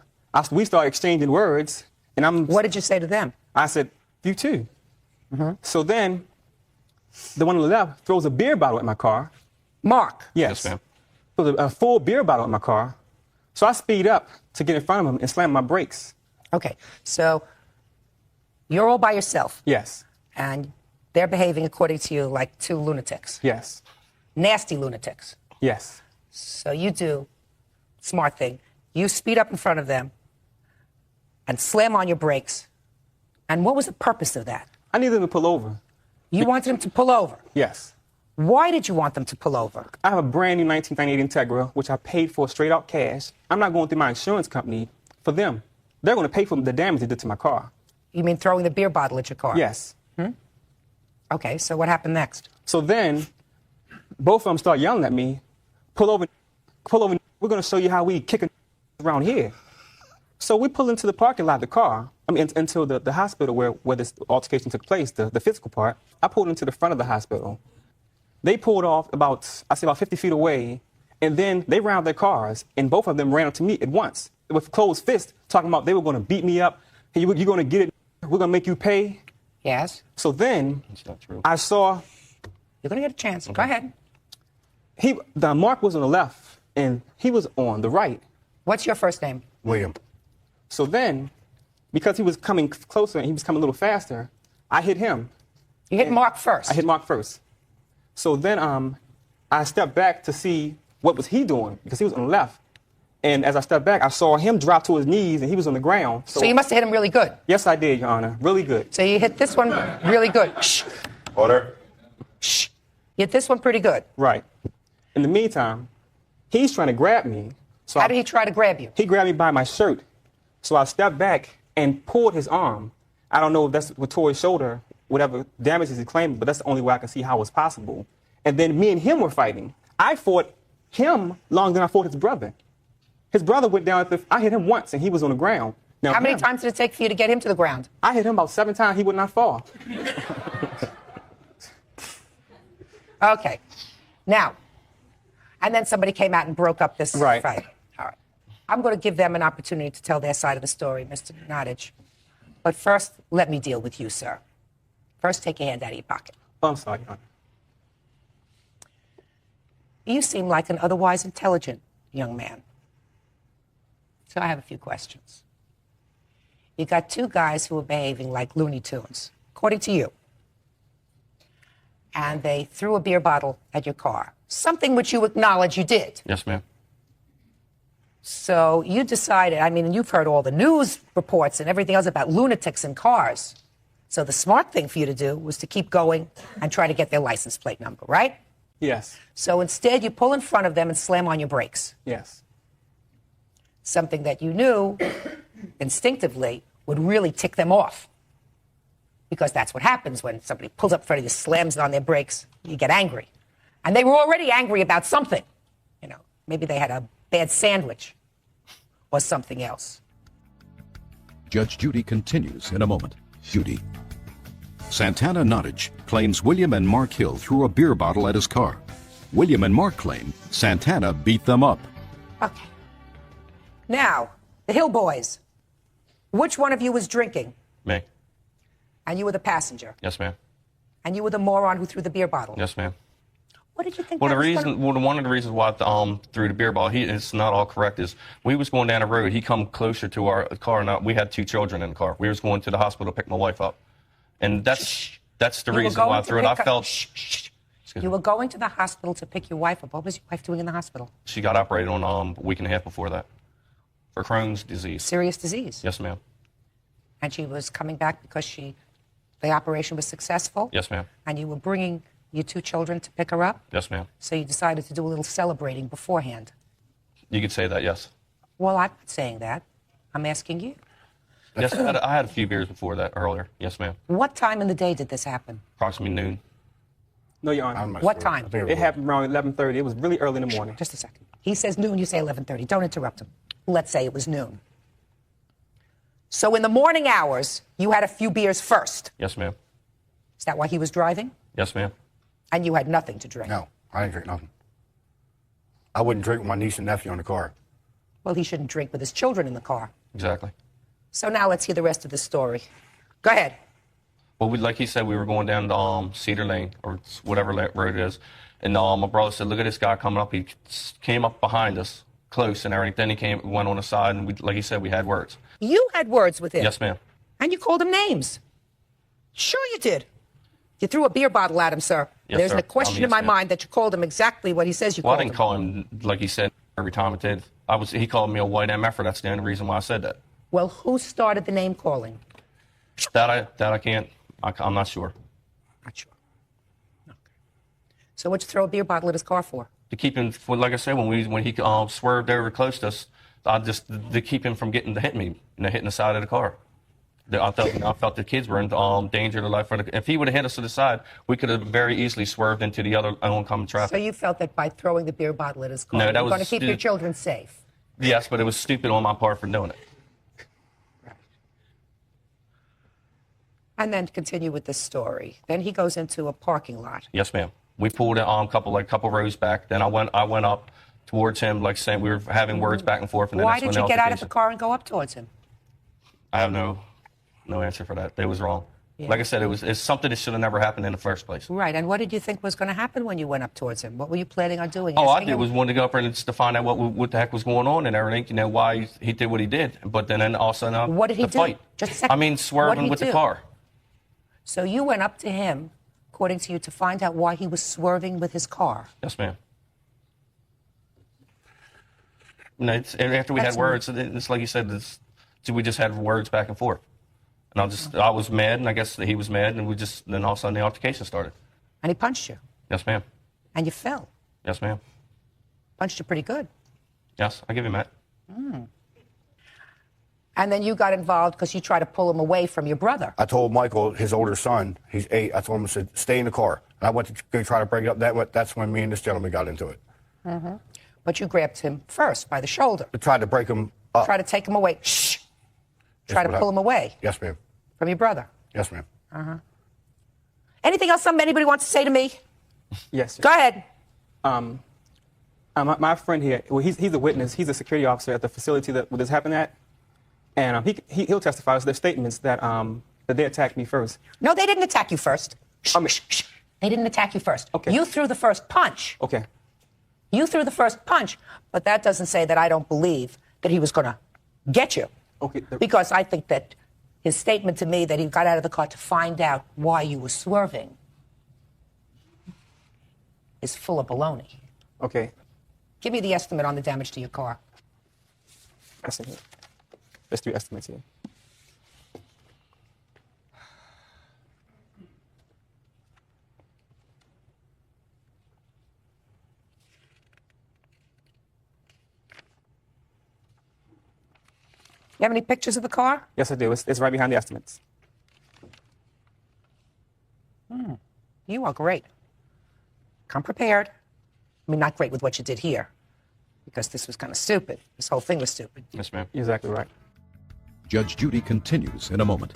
we start exchanging words, and What did you say to them? I said, you too. Mm-hmm. So then the one on the left throws a beer bottle at my car. Mark? Yes, ma'am. Throws a full beer bottle at my car. So I speed up to get in front of him and slam my brakes. Okay, so you're all by yourself. Yes. And they're behaving, according to you, like two lunatics. Yes. Nasty lunatics. Yes. So you do, smart thing, you speed up in front of them and slam on your brakes. And what was the purpose of that? I needed them to pull over. You wanted them to pull over? Yes. Why did you want them to pull over? I have a brand new 1998 Integra, which I paid for straight out cash. I'm not going through my insurance company for them. They're going to pay for the damage they did to my car. You mean throwing the beer bottle at your car? Yes. Okay, so what happened next? So then, both of them start yelling at me, pull over, we're going to show you how we kick around here. So we pull into the parking lot of the car, into the hospital where this altercation took place, the physical part. I pulled into the front of the hospital. They pulled off about 50 feet away, and then they rounded their cars, and both of them ran up to me at once with closed fists, talking about they were going to beat me up. Hey, you're going to get it. We're going to make you pay. Yes. So then That's not true. I saw You're going to get a chance. Go ahead. the mark was on the left and he was on the right. What's your first name? William. So then, because he was coming closer and he was coming a little faster, I hit him. You hit Mark first. I hit Mark first. So then I stepped back to see what was he doing because he was on the left. And as I stepped back, I saw him drop to his knees and he was on the ground. So you must have hit him really good. Yes, I did, Your Honor. Really good. So you hit this one really good. Shh. Order. Shh. You hit this one pretty good. Right. In the meantime, he's trying to grab me. So How did he try to grab you? He grabbed me by my shirt. So I stepped back and pulled his arm. I don't know if that's what tore his shoulder, whatever damages he claimed, but that's the only way I can see how it was possible. And then me and him were fighting. I fought him longer than I fought his brother. His brother went down I hit him once and he was on the ground. Now, How many times did it take for you to get him to the ground? I hit him about 7 times. He would not fall. Okay. Now, and then somebody came out and broke up this Right. fight. All right. I'm going to give them an opportunity to tell their side of the story, Mr. Nottage. But first, let me deal with you, sir. First, take your hand out of your pocket. Oh, I'm sorry, Your Honor. You seem like an otherwise intelligent young man. So I have a few questions. You got two guys who are behaving like Looney Tunes, according to you. And they threw a beer bottle at your car, something which you acknowledge you did. Yes, ma'am. So you decided, I mean, and you've heard all the news reports and everything else about lunatics in cars. So the smart thing for you to do was to keep going and try to get their license plate number, right? Yes. So instead, you pull in front of them and slam on your brakes. Yes. Something that you knew instinctively would really tick them off. Because that's what happens when somebody pulls up in front of you, slams on their brakes, you get angry. And they were already angry about something. You know, maybe they had a bad sandwich or something else. Judge Judy continues in a moment. Judy. Santana Nottage claims William and Mark Hill threw a beer bottle at his car. William and Mark claim Santana beat them up. Okay. Now, the Hill boys. Which one of you was drinking? Me. And you were the passenger. Yes, ma'am. And you were the moron who threw the beer bottle. Yes, ma'am. What did you think? Well, that the was reason, gonna... one of the reasons why I threw the beer ball, it's not all correct, is we was going down the road. He come closer to our car, and we had 2 children in the car. We was going to the hospital to pick my wife up, and that's the reason why I threw it. I felt. You were going to the hospital to pick your wife up. What was your wife doing in the hospital? She got operated on a week and a half before that for Crohn's disease. Serious disease. Yes, ma'am. And she was coming back because the operation was successful? Yes, ma'am. And you were bringing your 2 children to pick her up? Yes, ma'am. So you decided to do a little celebrating beforehand? You could say that, yes. Well, I'm not saying that. I'm asking you. Yes, I had a few beers before that earlier. Yes, ma'am. What time in the day did this happen? Approximately noon. No, Your Honor. What time? It happened around 11:30. It was really early in the morning. Just a second. He says noon, you say 11:30. Don't interrupt him. Let's say it was noon. So in the morning hours, you had a few beers first. Yes, ma'am. Is that why he was driving? Yes, ma'am. And you had nothing to drink? No, I didn't drink nothing. I wouldn't drink with my niece and nephew in the car. Well, he shouldn't drink with his children in the car. Exactly. So now let's hear the rest of the story. Go ahead. Well, like he said, we were going down the Cedar Lane, or whatever road it is. And my brother said, look at this guy coming up. He came up behind us, close and everything. Then he went on the side, and like he said, we had words. You had words with him? Yes, ma'am. And you called him names? Sure you did. You threw a beer bottle at him, sir. Yes, There's sir. no question in my mind that you called him exactly what he says you Well, I called didn't him. call him like he said every time it did. He called me a white MFer. That's the only reason why I said that. Well, who started the name calling? That I can't. I'm not sure. Not sure. Okay. So what'd you throw a beer bottle at his car for? To keep him, like I said, when he swerved over close to us, to keep him from getting to hit me, hitting the side of the car. I felt the kids were in danger of life. If he would have hit us to the side, we could have very easily swerved into the other oncoming traffic. So you felt that by throwing the beer bottle at his car, No, you that were was going to keep your children safe? Yes, but it was stupid on my part for doing it. And then continue with the story. Then he goes into a parking lot. Yes, ma'am. We pulled it a couple rows back. Then I went up towards him, like saying we were having words back and forth. And then Why that's when did you the get out of the altercation- car and go up towards him? I have no answer for that. They was wrong. Like I said, it's something that should have never happened in the first place. Right. And what did you think was going to happen when you went up towards him? What were you planning on doing? All I Asking did him? was wanted to go up there and just to find out what the heck was going on and everything, you know, why he did what he did. But then all of a sudden, What did he the do? fight. Just a second. I mean, What did swerving he with the do? car. So you went up to him, according to you, to find out why he was swerving with his car. Yes, ma'am. And after we That's had words, it's like you said, we just had words back and forth. And I was mad, and I guess he was mad, and then all of a sudden the altercation started. And he punched you. Yes, ma'am. And you fell. Yes, ma'am. Punched you pretty good. Yes, I give him that. And then you got involved because you tried to pull him away from your brother. I told Michael, his older son, he's 8, I told him, I said, stay in the car. And I went to go try to break it up. That's when me and this gentleman got into it. But you grabbed him first by the shoulder. I tried to break him up. Try to take him away. Shh. Try to pull him away Yes, ma'am. from your brother. Yes, ma'am. Anything else anybody wants to say to me? Yes. Sir. Go ahead. My friend here, well, he's a witness. He's a security officer at the facility that this happened at, and he'll testify to their statements that that they attacked me first. No, they didn't attack you first. Shh. They didn't attack you first. Okay. You threw the first punch. Okay. You threw the first punch, but that doesn't say that I don't believe that he was going to get you. Okay. Because I think that his statement to me that he got out of the car to find out why you were swerving is full of baloney. Okay. Give me the estimate on the damage to your car. Estimate. Let's do estimates here. You have any pictures of the car? Yes, I do. It's right behind the estimates. You are great. Come prepared. I mean, not great with what you did here, because this was kind of stupid. This whole thing was stupid. Yes, ma'am. You're exactly right. Judge Judy continues in a moment.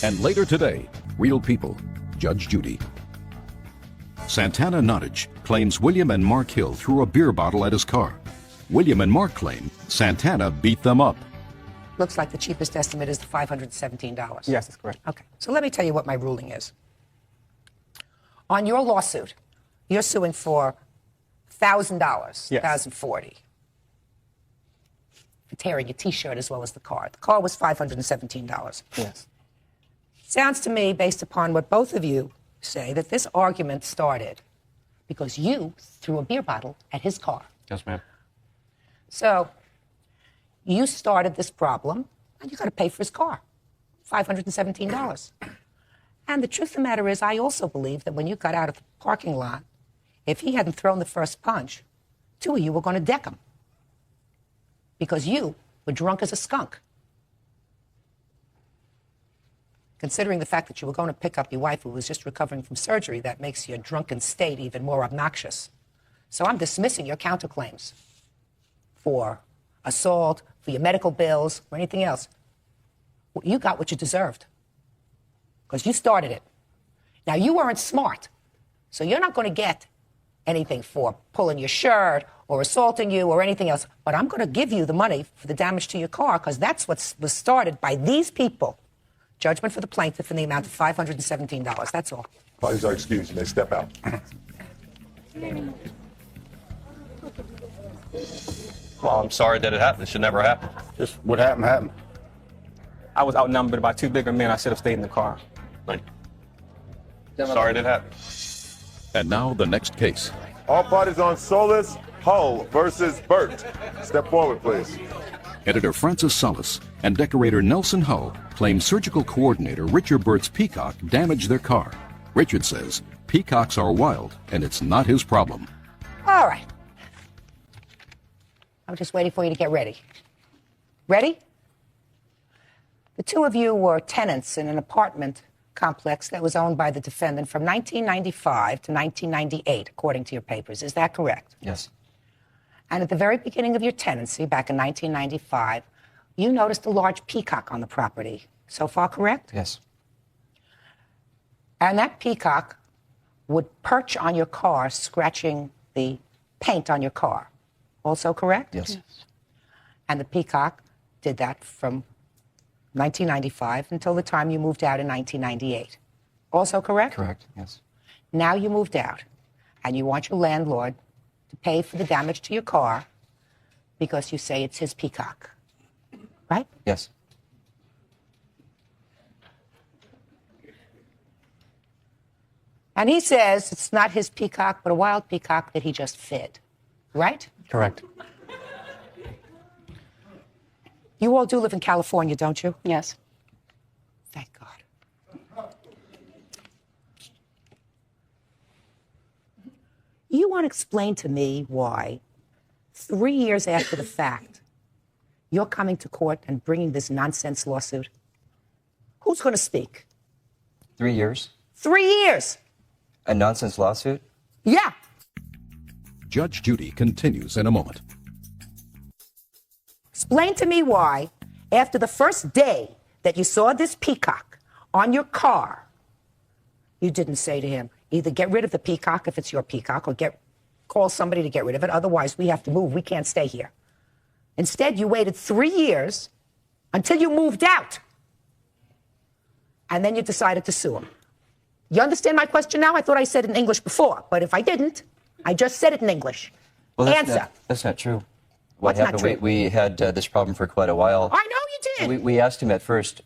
And later today, Real People, Judge Judy. Santana Nottage claims William and Mark Hill threw a beer bottle at his car. William and Mark claim Santana beat them up. Looks like the cheapest estimate is the $517. Yes, that's correct. Okay, so let me tell you what my ruling is. On your lawsuit, you're suing for $1,000, Yes. $1,040, for tearing your T-shirt as well as the car. The car was $517. Yes. Sounds to me, based upon what both of you say, that this argument started because you threw a beer bottle at his car. Yes, ma'am. So you started this problem, and you got to pay for his car, $517. And the truth of the matter is, I also believe that when you got out of the parking lot, if he hadn't thrown the first punch, two of you were going to deck him because you were drunk as a skunk. Considering the fact that you were going to pick up your wife who was just recovering from surgery, that makes your drunken state even more obnoxious. So I'm dismissing your counterclaims for assault, for your medical bills, or anything else. You got what you deserved because you started it. Now, you weren't smart, so you're not going to get anything for pulling your shirt or assaulting you or anything else, but I'm going to give you the money for the damage to your car because that's what was started by these people. Judgment for the plaintiff in the amount of $517. That's all. Parties are excused. You may step out. Well, I'm sorry that it happened. It should never happen. Just what happened, happened. I was outnumbered by two bigger men. I should have stayed in the car. Sorry that happened. And now the next case. All parties on Solis, Hull versus Burt. Step forward, please. Editor Francis Solis and decorator Nelson Hull claim surgical coordinator Richard Burt's peacock damaged their car. Richard says peacocks are wild and it's not his problem. All right. I'm just waiting for you to get ready. Ready? The two of you were tenants in an apartment complex that was owned by the defendant from 1995 to 1998, according to your papers. Is that correct? Yes. And at the very beginning of your tenancy, back in 1995, you noticed a large peacock on the property. So far, correct? Yes. And that peacock would perch on your car, scratching the paint on your car. Also correct? Yes. And the peacock did that from 1995, until the time you moved out in 1998. Also correct? Correct, yes. Now you moved out, and you want your landlord to pay for the damage to your car because you say it's his peacock, right? Yes. And he says it's not his peacock, but a wild peacock that he just fed, right? Correct. You all do live in California, don't you? Yes. Thank God. You want to explain to me why 3 years after the fact, you're coming to court and bringing this nonsense lawsuit? Who's going to speak? 3 years? 3 years! A nonsense lawsuit? Yeah. Judge Judy continues in a moment. Explain to me why, after the first day that you saw this peacock on your car, you didn't say to him, either get rid of the peacock if it's your peacock, or call somebody to get rid of it. Otherwise, we have to move. We can't stay here. Instead, you waited 3 years until you moved out. And then you decided to sue him. You understand my question now? I thought I said it in English before, but if I didn't, I just said it in English. Well, Answer. That's not true. What's not true? We had this problem for quite a while. I know you did. We asked him at first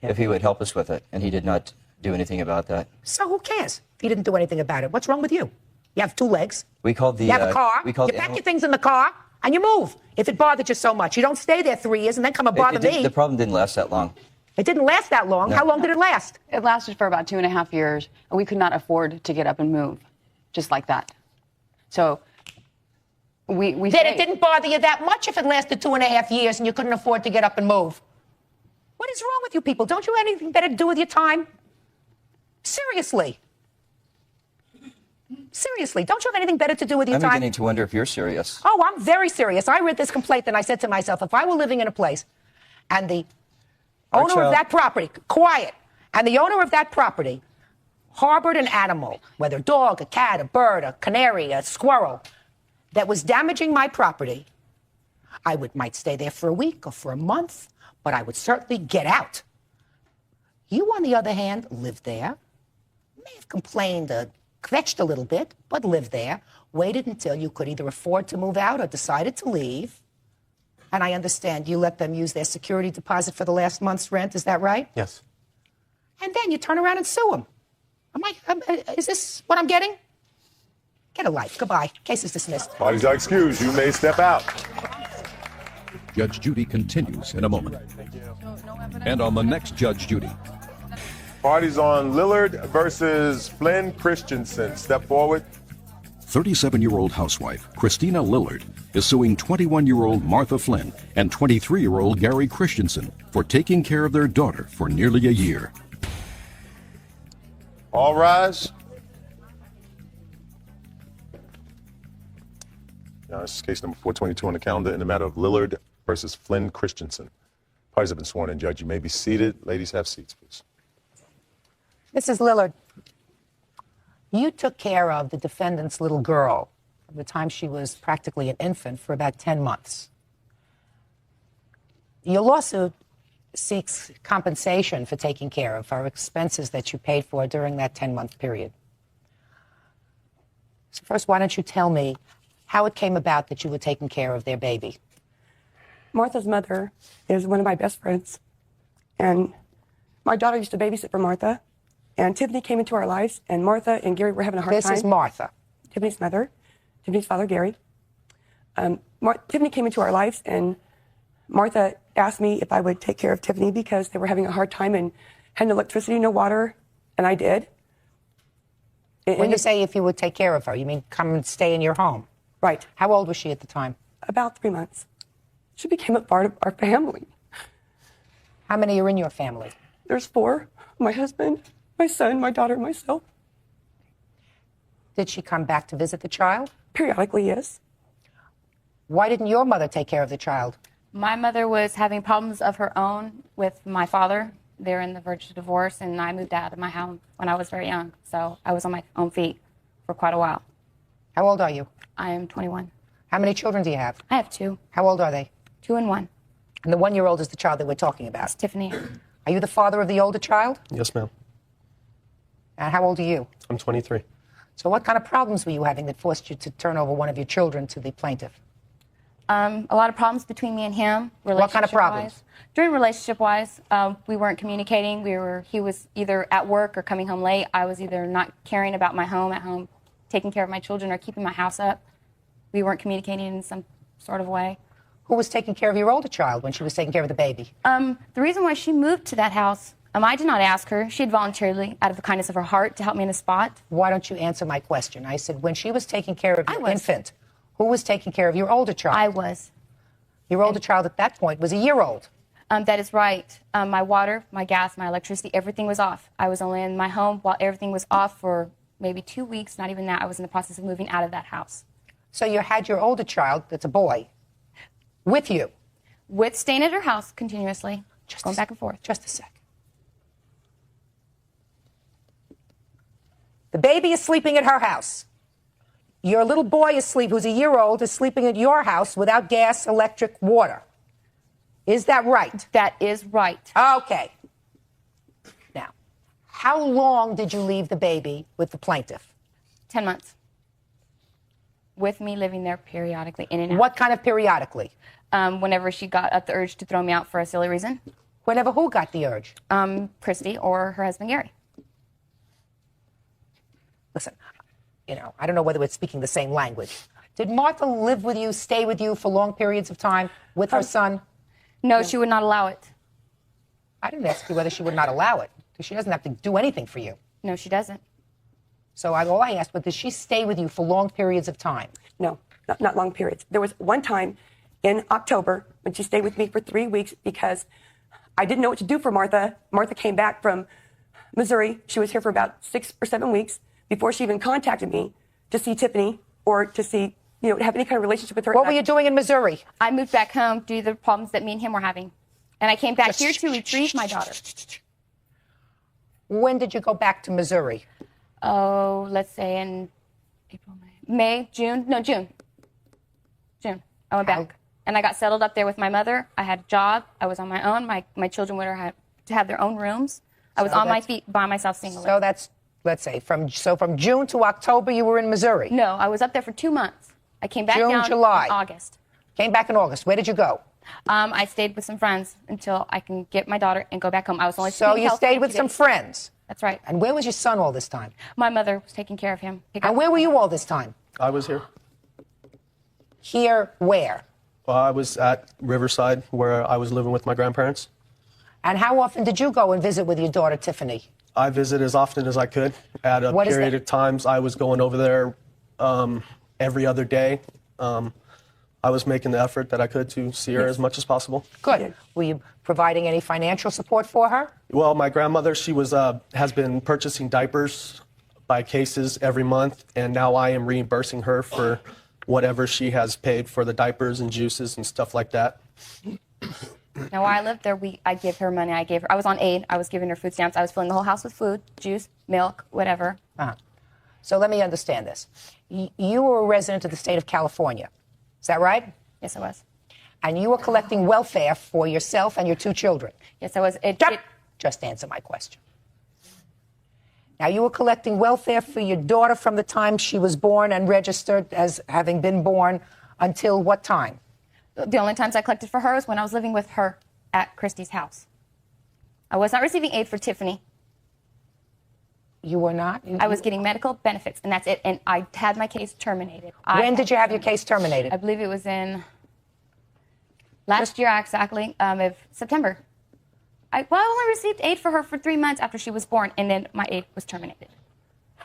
if he would help us with it, and he did not do anything about that. So who cares if he didn't do anything about it? What's wrong with you? You have 2 legs. We called the. You have a car. We called you pack your things in the car and you move. If it bothered you so much, you don't stay there 3 years and then come and bother me. The problem didn't last that long. It didn't last that long. No. How long did it last? It lasted for about 2.5 years, and we could not afford to get up and move just like that. So we Then it didn't bother you that much if it lasted 2.5 years and you couldn't afford to get up and move. What is wrong with you people? Don't you have anything better to do with your time? Seriously. Seriously, don't you have anything better to do with your I'm time? beginning to wonder if you're serious. Oh, I'm very serious. I read this complaint and I said to myself, if I were living in a place and the owner of that property, quiet, and the owner of that property harbored an animal, whether a dog, a cat, a bird, a canary, a squirrel, that was damaging my property, I might stay there for a week or for a month, but I would certainly get out. You, on the other hand, lived there, may have complained, kvetched a little bit, but lived there, waited until you could either afford to move out or decided to leave. And I understand you let them use their security deposit for the last month's rent. Is that right? Yes. And then you turn around and sue them. Is this what I'm getting? Get a life. Goodbye. Case is dismissed. Parties are excused. You may step out. Judge Judy continues in a moment. And on the next Judge Judy. Parties on Lillard versus Flynn Christensen. Step forward. 37-year-old housewife Christina Lillard is suing 21-year-old Martha Flynn and 23-year-old Gary Christensen for taking care of their daughter for nearly a year. All rise. Now, this is case number 422 on the calendar in the matter of Lillard versus Flynn Christensen. Parties have been sworn in, Judge. You may be seated. Ladies, have seats, please. Mrs. Lillard, you took care of the defendant's little girl from the time she was practically an infant for about 10 months. Your lawsuit seeks compensation for taking care of her expenses that you paid for during that 10-month period. So first, why don't you tell me how it came about that you were taking care of their baby? Martha's mother is one of my best friends, and my daughter used to babysit for Martha, and Tiffany came into our lives, and Martha and Gary were having a hard time. This is Martha. Tiffany's mother, Tiffany's father, Gary. Tiffany came into our lives, and Martha asked me if I would take care of Tiffany because they were having a hard time and had no electricity, no water, and I did. When you say if you would take care of her, you mean come and stay in your home? Right. How old was she at the time? About 3 months. She became a part of our family. How many are in your family? There's 4. My husband, my son, my daughter, and myself. Did she come back to visit the child? Periodically, yes. Why didn't your mother take care of the child? My mother was having problems of her own with my father. They're in the verge of divorce, and I moved out of my home when I was very young. So I was on my own feet for quite a while. How old are you? I am 21. How many children do you have? I have 2. How old are they? 2 and 1. And the 1-year-old is the child that we're talking about. It's Tiffany. Are you the father of the older child? Yes, ma'am. And how old are you? I'm 23. So what kind of problems were you having that forced you to turn over one of your children to the plaintiff? A lot of problems between me and him. What kind of problems? During relationship-wise, we weren't communicating. He was either at work or coming home late. I was either not caring about my home at home, taking care of my children, or keeping my house up. We weren't communicating in some sort of way. Who was taking care of your older child when she was taking care of the baby? The reason why she moved to that house, I did not ask her. She had voluntarily, out of the kindness of her heart, to help me in a spot. Why don't you answer my question? I said, when she was taking care of your infant, who was taking care of your older child? I was. Your older child at that point was a year old. That is right. My water, my gas, my electricity, everything was off. I was only in my home while everything was off for maybe 2 weeks, not even that. I was in the process of moving out of that house. So you had your older child, that's a boy, with you? Staying at her house continuously, going back and forth. Just a sec. The baby is sleeping at her house. Your little boy who's a year old, is sleeping at your house without gas, electric, water. Is that right? That is right. Okay. Now, how long did you leave the baby with the plaintiff? 10 months. With me living there periodically, in and out. What kind of periodically? Whenever she got up the urge to throw me out for a silly reason. Whenever who got the urge? Christy or her husband, Gary. Listen, I don't know whether we're speaking the same language. Did Martha live with you, stay with you for long periods of time with her son? No, she would not allow it. I didn't ask you whether she would not allow it, because she doesn't have to do anything for you. No, she doesn't. So all I asked was, did she stay with you for long periods of time? No, not long periods. There was one time in October when she stayed with me for 3 weeks because I didn't know what to do for Martha. Martha came back from Missouri. She was here for about 6 or 7 weeks before she even contacted me to see Tiffany or to see, have any kind of relationship with her. What were you doing in Missouri? I moved back home due to the problems that me and him were having. And I came back here to retrieve my daughter. When did you go back to Missouri? Oh, let's say in April, June. I went back. And I got settled up there with my mother. I had a job. I was on my own. My children would have to have their own rooms. I was on my feet by myself single. So that's, let's say, from June to October, you were in Missouri? No, I was up there for 2 months. I came back June, down July. in August. Came back in August. Where did you go? I stayed with some friends until I can get my daughter and go back home. I was only So you stayed with some friends? That's right. And where was your son all this time? My mother was taking care of him. And where were you all this time? I was here. Here where? Well, I was at Riverside, where I was living with my grandparents. And how often did you go and visit with your daughter, Tiffany? I visited as often as I could. At a period of times, I was going over there every other day. I was making the effort that I could to see her as much as possible. Good. Were you providing any financial support for her? Well, my grandmother, she has been purchasing diapers by cases every month, and now I am reimbursing her for whatever she has paid for the diapers and juices and stuff like that. Now, while I lived there, I give her money. I was on aid. I was giving her food stamps. I was filling the whole house with food, juice, milk, whatever. So let me understand this. You were a resident of the state of California. Is that right? Yes, I was. And you were collecting welfare for yourself and your 2 children? Yes, I was. Just answer my question. Now, you were collecting welfare for your daughter from the time she was born and registered as having been born until what time? The only times I collected for her was when I was living with her at Christy's house. I was not receiving aid for Tiffany. You were not? I was getting medical benefits, and that's it. And I had my case terminated. When did you have your case terminated? I believe it was in last year, exactly, of September. I only received aid for her for 3 months after she was born, and then my aid was terminated.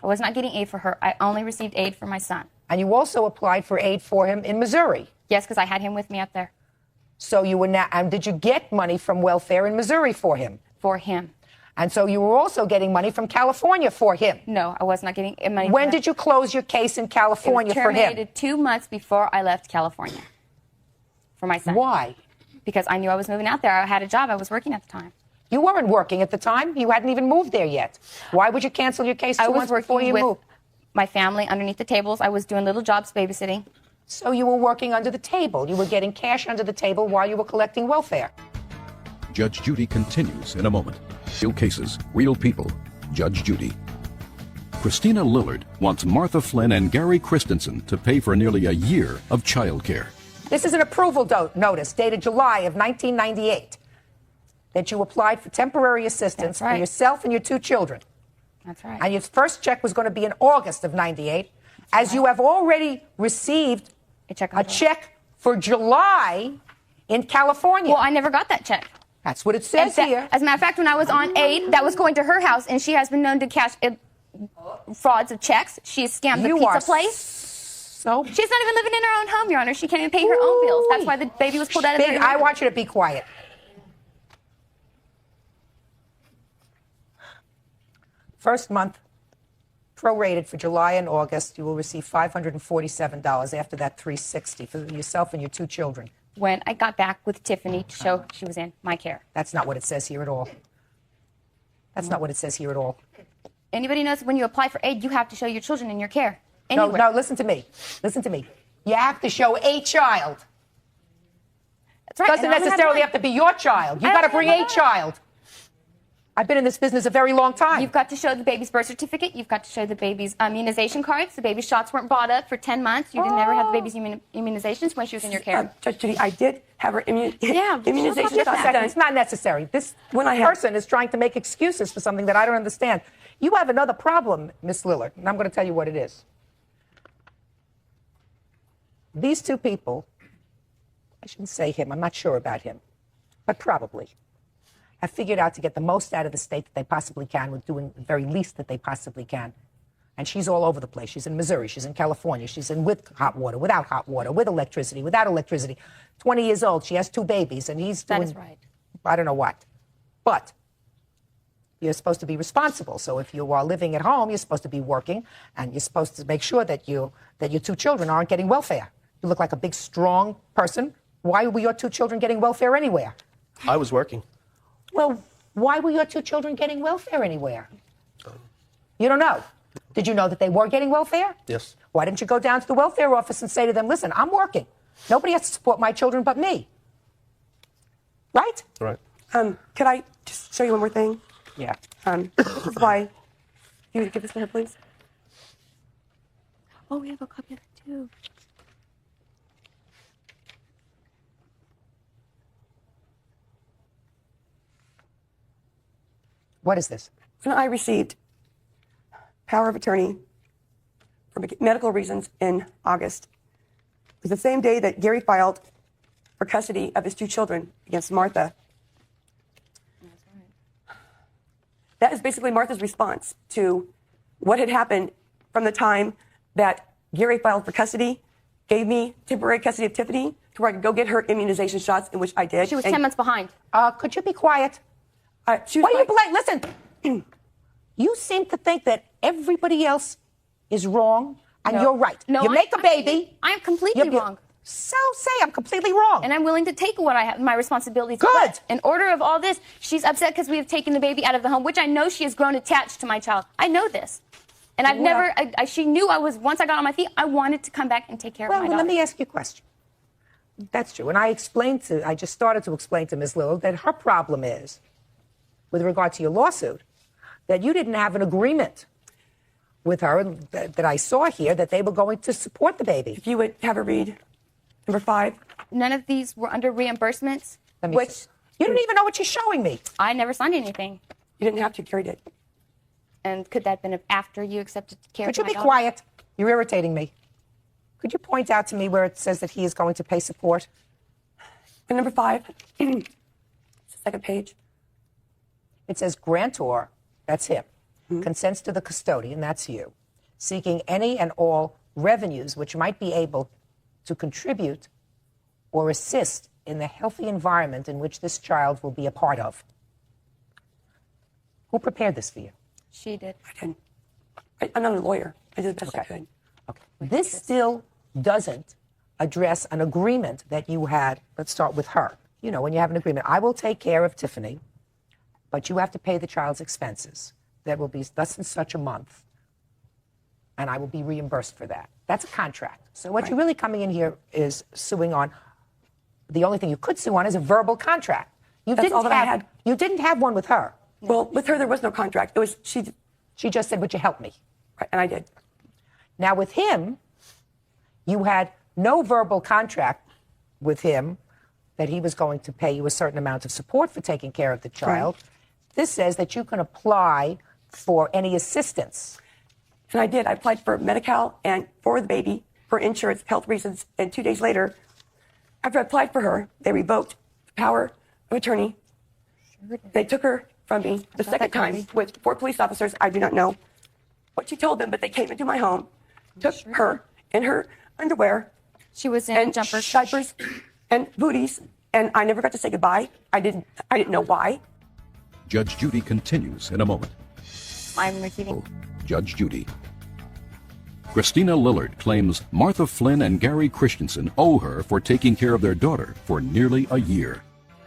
I was not getting aid for her. I only received aid for my son. And you also applied for aid for him in Missouri? Yes, because I had him with me up there. So you were now, and did you get money from welfare in Missouri for him? For him. And so you were also getting money from California for him? No, I was not getting money. When did you close your case in California for him? It was terminated 2 months before I left California for my son. Why? Because I knew I was moving out there. I had a job. I was working at the time. You weren't working at the time. You hadn't even moved there yet. Why would you cancel your case 2 months before you moved? My family underneath the tables. I was doing little jobs babysitting. So you were working under the table. You were getting cash under the table while you were collecting welfare. Judge Judy continues in a moment. Real cases, real people. Judge Judy. Christina Lillard wants Martha Flynn and Gary Christensen to pay for nearly a year of childcare. This is an approval notice dated July of 1998 that you applied for temporary assistance for yourself and your 2 children. That's right. And your first check was going to be in August of 98. As you have already received a check for July in California. Well, I never got that check. That's what it says here. As a matter of fact, when I was on aid, that was going to her house, and she has been known to cash frauds of checks. She has scammed the pizza place. So she's not even living in her own home, Your Honor. She can't even pay her own bills. That's why the baby was pulled out of her. I want you to be quiet. First month, prorated for July and August, you will receive $547. After that, $360 for yourself and your 2 children. When I got back with Tiffany to show she was in my care. That's not what it says here at all. That's not what it says here at all. Anybody knows when you apply for aid, you have to show your children in your care. No, listen to me. Listen to me. You have to show a child. That's right. Doesn't necessarily have to be your child. You got to bring a child. I've been in this business a very long time. You've got to show the baby's birth certificate. You've got to show the baby's immunization cards. The baby's shots weren't bought up for 10 months. You didn't ever have the baby's immunizations when she was in your care. Judge Judy, I did have her immunization shots done. It's not necessary. This person is trying to make excuses for something that I don't understand. You have another problem, Miss Lillard, and I'm going to tell you what it is. These 2 people, I shouldn't say him, I'm not sure about him, but probably, have figured out to get the most out of the state that they possibly can with doing the very least that they possibly can. And she's all over the place. She's in Missouri. She's in California. She's in with hot water, without hot water, with electricity, without electricity. 20 years old. She has 2 babies, and he's doing, that is right. I don't know what. But you're supposed to be responsible. So if you are living at home, you're supposed to be working, and you're supposed to make sure that your 2 children aren't getting welfare. You look like a big, strong person. Why were your 2 children getting welfare anywhere? I was working. Well, why were your 2 children getting welfare anywhere? You don't know. Did you know that they were getting welfare? Yes. Why didn't you go down to the welfare office and say to them, listen, I'm working. Nobody has to support my children but me. Right? Right. Could I just show you one more thing? Yeah. This is why. You would give this to her, please? Oh, we have a copy of it, too. What is this? When I received power of attorney for medical reasons in August, it was the same day that Gary filed for custody of his 2 children against Martha. That is basically Martha's response to what had happened from the time that Gary filed for custody, gave me temporary custody of Tiffany to where I could go get her immunization shots, in which I did. She was 10 months behind. Could you be quiet? What do you blame? Listen, you seem to think that everybody else is wrong and you're right. No, you make a baby. I'm completely wrong. So say I'm completely wrong. And I'm willing to take what I have, my responsibilities. Good. But in order of all this, she's upset because we have taken the baby out of the home, which I know she has grown attached to my child. I know this. And I've never, she knew once I got on my feet, I wanted to come back and take care of my daughter. Well, let me ask you a question. That's true. And I just started to explain to Ms. Lillard that her problem is, with regard to your lawsuit, that you didn't have an agreement with her that I saw here that they were going to support the baby. If you would have her read number 5. None of these were under reimbursements, which you don't even know what you're showing me. I never signed anything. You didn't have to, Gary did. And could that have been after you accepted care Could of you my be daughter? quiet? You're irritating me. Could you point out to me where it says that he is going to pay support? And number 5, it's the second page. It says grantor, that's him, consents to the custodian, that's you, seeking any and all revenues which might be able to contribute or assist in the healthy environment in which this child will be a part of. Who prepared this for you? She did. I didn't. I'm not a lawyer. I did the best I could. Okay. This still doesn't address an agreement that you had. Let's start with her. You know, when you have an agreement, I will take care of Tiffany, but you have to pay the child's expenses. That will be less than such a month, and I will be reimbursed for that. That's a contract. So what you're really coming in here is suing on, the only thing you could sue on is a verbal contract. That's all that I had. You didn't have one with her. Well, with her, there was no contract. It was, She just said, would you help me? Right, and I did. Now with him, you had no verbal contract with him that he was going to pay you a certain amount of support for taking care of the child. This says that you can apply for any assistance. And I did. I applied for Medi-Cal and for the baby, for insurance, health reasons. And 2 days later, after I applied for her, they revoked the power of attorney. They took her from me the second time with 4 police officers. I do not know what she told them, but they came into my home, took her in her underwear. She was in jumpers, diapers, and booties, and I never got to say goodbye. I didn't know why. Judge Judy continues in a moment. I'm receiving. Judge Judy. Christina Lillard claims Martha Flynn and Gary Christensen owe her for taking care of their daughter for nearly a year.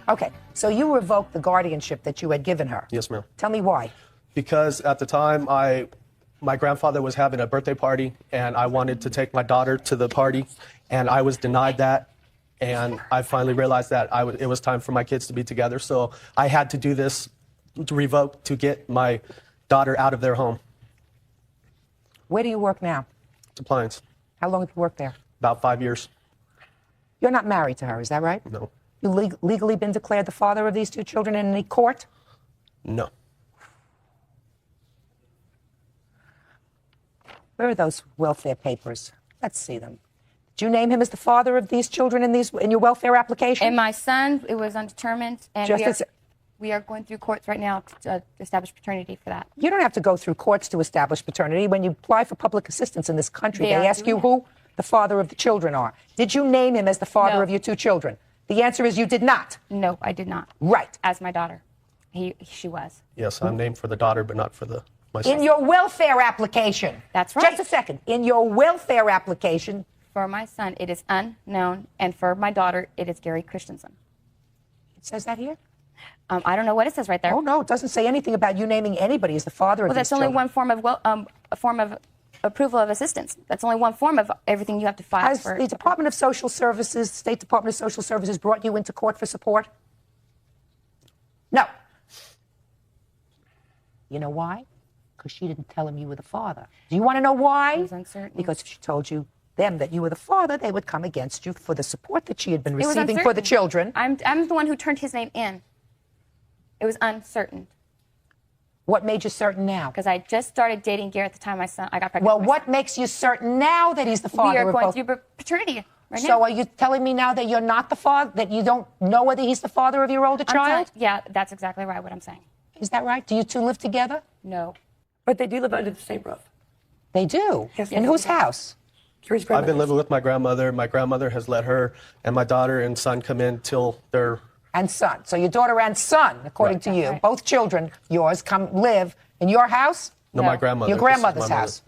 Okay, so you revoked the guardianship that you had given her. Yes, ma'am. Tell me why. Because at the time, my grandfather was having a birthday party, and I wanted to take my daughter to the party, and I was denied that. And I finally realized that it was time for my kids to be together. So I had to do this to revoke to get my daughter out of their home. Where do you work now? Appliance. How long have you worked there? About 5 years. You're not married to her, is that right? No. You legally been declared the father of these 2 children in any court? No. Where are those welfare papers? Let's see them. Did you name him as the father of these children in your welfare application? And my son, it was undetermined. And we are going through courts right now to establish paternity for that. You don't have to go through courts to establish paternity. When you apply for public assistance in this country, they ask you who the father of the children are. Did you name him as the father of your 2 children? The answer is you did not. No, I did not. Right. As my daughter. She was. Yes, I'm named for the daughter, but not for my son. In your welfare application. That's right. Just a second. In your welfare application. For my son, it is unknown, and for my daughter, it is Gary Christensen. It says that here? I don't know what it says right there. Oh, no, it doesn't say anything about you naming anybody as the father of these that's only children. one form of, a form of approval of assistance. That's only one form of everything you have to file Has for. the Department of Social Services, State Department of Social Services, brought you into court for support? No. You know why? Because she didn't tell him you were the father. Do you want to know why? I was uncertain. Because if she told them that you were the father, they would come against you for the support that she had been receiving for the children. I'm the one who turned his name in. It was uncertain. What made you certain now? Because I just started dating Gary at the time I got pregnant. Well, what makes you certain now that he's the father? We are of going both? through paternity right now. So are you telling me now that you're not the father, that you don't know whether he's the father of your older child? Yeah, that's exactly right what I'm saying. Is that right? Do you 2 live together? No. But they do live under the same roof. They do? Yes. In whose house? I've been living with my grandmother. My grandmother has let her and my daughter and son come in till they're... And son. So your daughter and son, according to you, both children, yours, come live in your house? No, my grandmother. Your grandmother's This is my house.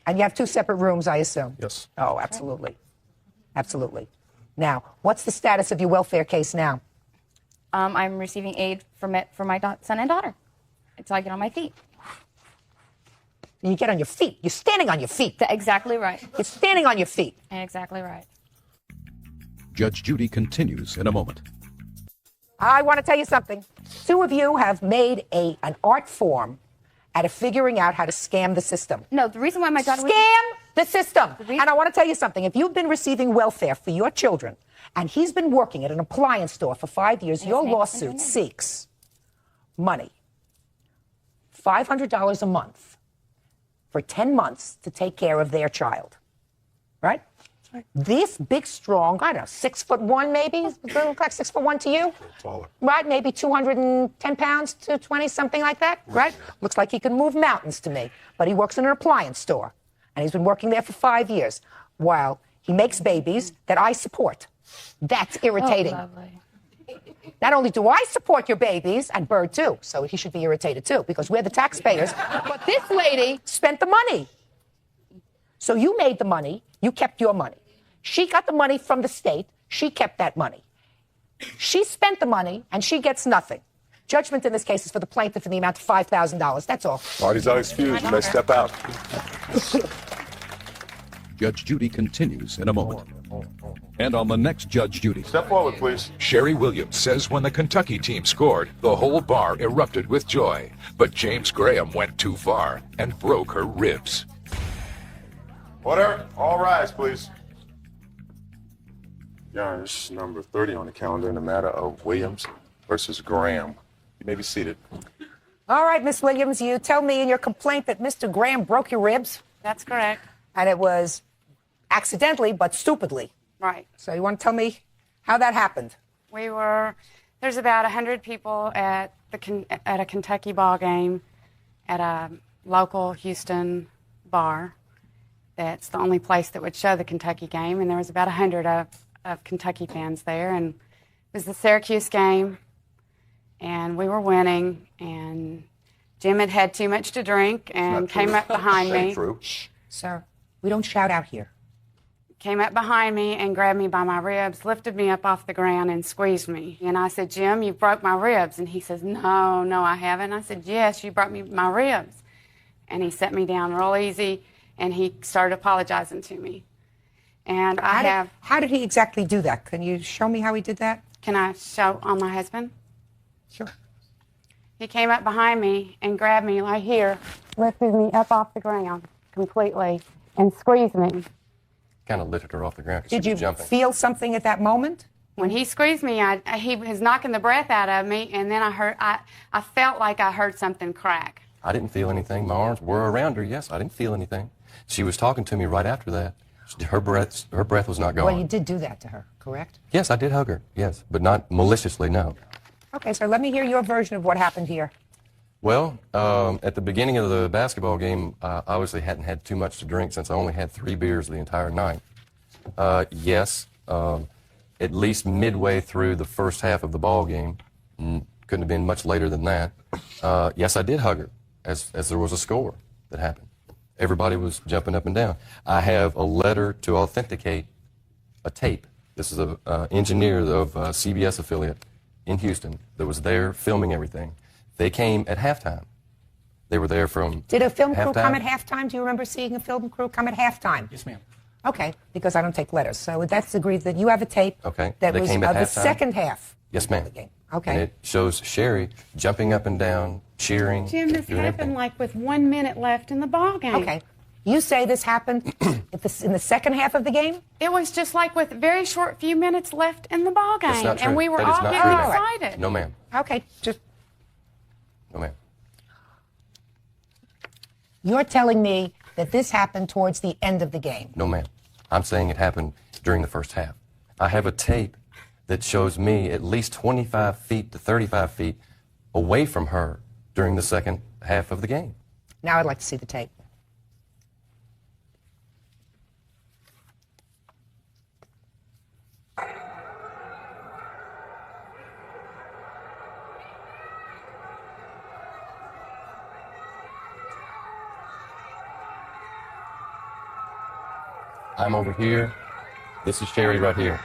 And you have 2 separate rooms, I assume? Yes. Oh, absolutely. Absolutely. Now, what's the status of your welfare case now? I'm receiving aid for my son and daughter until I get on my feet. You get on your feet. You're standing on your feet. Exactly right. You're standing on your feet. Exactly right. Judge Judy continues in a moment. I want to tell you something. 2 of you have made an art form out of figuring out how to scam the system. No, the reason why my daughter the system. And I want to tell you something. If you've been receiving welfare for your children, and he's been working at an appliance store for 5 years, your lawsuit seeks money. $500 a month for 10 months to take care of their child. Right? This big, strong, I don't know, 6'1" maybe? Does it look like 6'1" to you? Taller. Right? Maybe 210 pounds, 220, something like that, right? Looks like he can move mountains to me. But he works in an appliance store. And he's been working there for 5 years while he makes babies that I support. That's irritating. Oh, lovely. Not only do I support your babies, and Bird too, so he should be irritated too, because we're the taxpayers, but this lady spent the money. So you made the money, you kept your money. She got the money from the state, she kept that money. She spent the money, and she gets nothing. Judgment in this case is for the plaintiff in the amount of $5,000. That's all. Parties are excused. You may step out. Judge Judy continues in a moment. And on the next Judge Judy. Step forward, please. Sherry Williams says when the Kentucky team scored, the whole bar erupted with joy. But James Graham went too far and broke her ribs. Order. All rise, please. Your Honor, this is number 30 on the calendar in the matter of Williams versus Graham. You may be seated. All right, Miss Williams, you tell me in your complaint that Mr. Graham broke your ribs. That's correct. And it was accidentally, but stupidly. Right. So you want to tell me how that happened? There's about 100 people at a Kentucky ball game at a local Houston bar. That's the only place that would show the Kentucky game, and there was about 100 of Kentucky fans there, and it was the Syracuse game, and we were winning, and Jim had had too much to drink and came up behind me. Shh, sir, we don't shout out here. Came up behind me and grabbed me by my ribs, lifted me up off the ground and squeezed me. And I said, Jim, you broke my ribs. And he says, no, I haven't. I said, yes, you broke my ribs. And he set me down real easy, and he started apologizing to me. And How did he exactly do that? Can you show me how he did that? Can I show on my husband? Sure. He came up behind me and grabbed me right here, lifted me up off the ground completely, and squeezed me. Kind of lifted her off the ground. Did she you was jumping. feel something at that moment? When he squeezed me, he was knocking the breath out of me, and then I felt like I heard something crack. I didn't feel anything. My arms were around her. Yes, I didn't feel anything. She was talking to me right after that. Her breath was not gone. Well, you did do that to her, correct? Yes, I did hug her. Yes, but not maliciously. No. Okay, so let me hear your version of what happened here. Well, at the beginning of the basketball game, I obviously hadn't had too much to drink since I only had 3 beers the entire night. Yes, at least midway through the first half of the ball game, couldn't have been much later than that. Yes, I did hug her as there was a score that happened. Everybody was jumping up and down. I have a letter to authenticate a tape. This is an engineer of a CBS affiliate in Houston that was there filming everything. They came at halftime. They were there from Did a film crew halftime. come at halftime? Do you remember seeing a film crew come at halftime? Yes, ma'am. Okay, because I don't take letters. So that's agreed that you have a tape Okay. that They was came of at the halftime? second half. Yes, ma'am. Okay. And it shows Sherry jumping up and down, cheering, Jim, this doing happened everything. like with 1 minute left in the ball game. Okay. You say this happened in the second half of the game? It was just like with very short few minutes left in the ball game, That's not true. and we were That is all not getting true, ma'am. excited. No, ma'am. Okay, just No, ma'am. you're telling me that this happened towards the end of the game. No, ma'am. I'm saying it happened during the first half. I have a tape that shows me at least 25 feet to 35 feet away from her during the second half of the game. Now I'd like to see the tape. I'm over here. This is Sherry right here.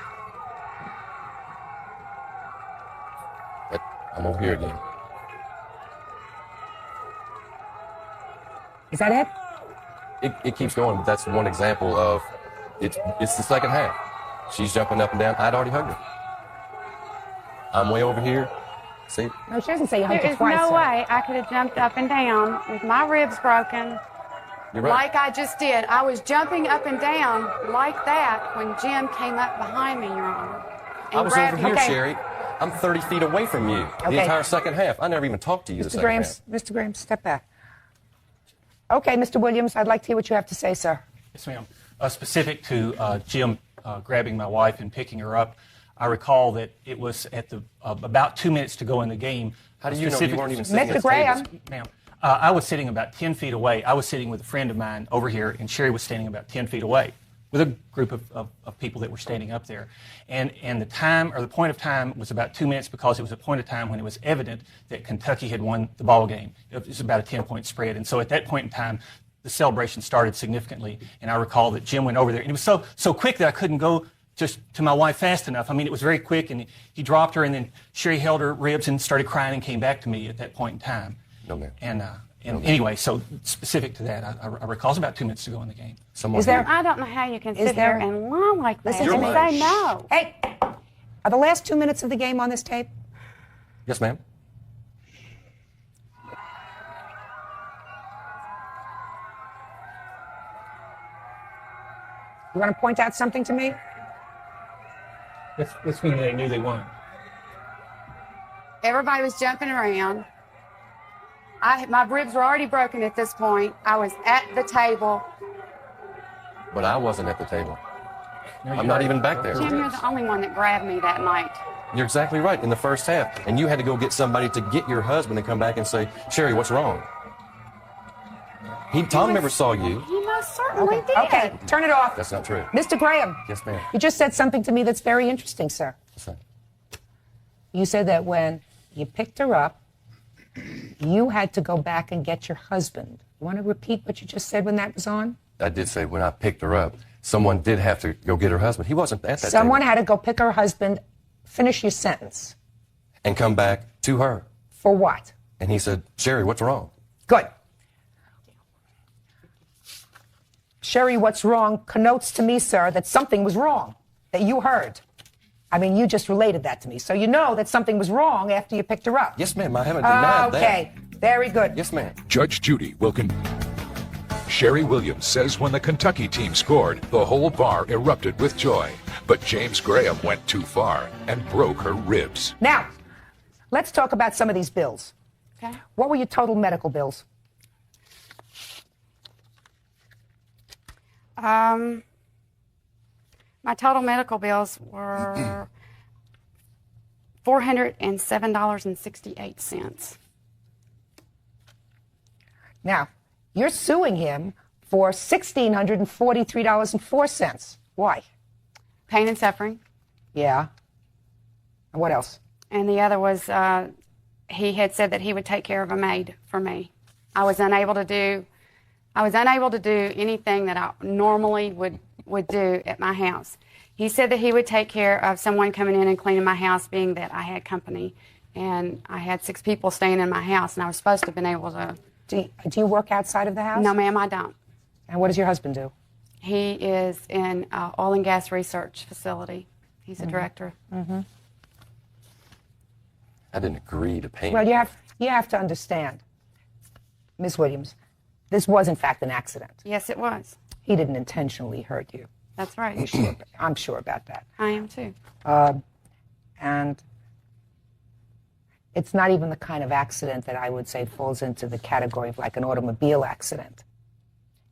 I'm over here again. Is that it? It keeps going, but that's one example of it's the second half. She's jumping up and down. I'd already hugged her. I'm way over here. See? No, she doesn't say you hugged There her is twice. no sir. way I could have jumped up and down with my ribs broken You're right. like I just did. I was jumping up and down like that when Jim came up behind me, Your Honor. I was grabbed over me. here, Sherry. I'm 30 feet away from you the Okay. entire second half. I never even talked to you the Mr. second Graham, half. Mr. Graham, step back. Okay, Mr. Williams, I'd like to hear what you have to say, sir. Yes, ma'am. Specific to Jim grabbing my wife and picking her up, I recall that it was at the about 2 minutes to go in the game. How do you know you weren't even sitting Mr. at Graham. tables? Ma'am, I was sitting about 10 feet away. I was sitting with a friend of mine over here, and Sherry was standing about 10 feet away with a group of people that were standing up there. And the time, or the point of time, was about 2 minutes because it was a point of time when it was evident that Kentucky had won the ball game. It was about a 10-point spread. And so at that point in time, the celebration started significantly. And I recall that Jim went over there. And it was so quick that I couldn't go just to my wife fast enough. I mean, it was very quick, and he dropped her, and then Sherry held her ribs and started crying and came back to me at that point in time. No, ma'am. And And anyway, so specific to that, I recall it's about 2 minutes to go in the game. Is there? I don't know how you can sit here and lie like that Listen and to me. say no. Hey, are the last 2 minutes of the game on this tape? Yes, ma'am. You want to point out something to me? This means they knew they won. Everybody was jumping around. My ribs were already broken at this point. I was at the table. But I wasn't at the table. I'm not even back there. Jim, you're the only one that grabbed me that night. You're exactly right, in the first half. And you had to go get somebody to get your husband and come back and say, Sherry, what's wrong? Tom never saw you. He most certainly did. Okay, turn it off. That's not true. Mr. Graham. Yes, ma'am. You just said something to me that's very interesting, sir. What's that? You said that when you picked her up, you had to go back and get your husband. You want to repeat what you just said when that was on? I did say when I picked her up, someone did have to go get her husband. He wasn't at that Someone table. had to go pick her husband. Finish your sentence. And come back to her. For what? And he said, Sherry, what's wrong? Good. Sherry, what's wrong connotes to me, sir, that something was wrong, that you heard. I mean, you just related that to me. So you know that something was wrong after you picked her up. Yes, ma'am. I haven't denied that. Okay. Very good. Yes, ma'am. Judge Judy will Sherry Williams says when the Kentucky team scored, the whole bar erupted with joy. But James Graham went too far and broke her ribs. Now, let's talk about some of these bills. Okay. What were your total medical bills? My total medical bills were $407.68. Now, you're suing him for $1,643.04. Why? Pain and suffering. Yeah. And what else? And the other was he had said that he would take care of a maid for me. I was unable to do anything that I normally would do at my house. He said that he would take care of someone coming in and cleaning my house, being that I had company. And I had 6 people staying in my house, and I was supposed to have been able to. Do you work outside of the house? No, ma'am, I don't. And what does your husband do? He is in an oil and gas research facility. He's a director. Mm-hmm. I didn't agree to pay. Well, you have to understand, Ms. Williams, this was in fact an accident. Yes, it was. He didn't intentionally hurt you. That's right. You sure? I'm sure about that. I am too. And it's not even the kind of accident that I would say falls into the category of like an automobile accident.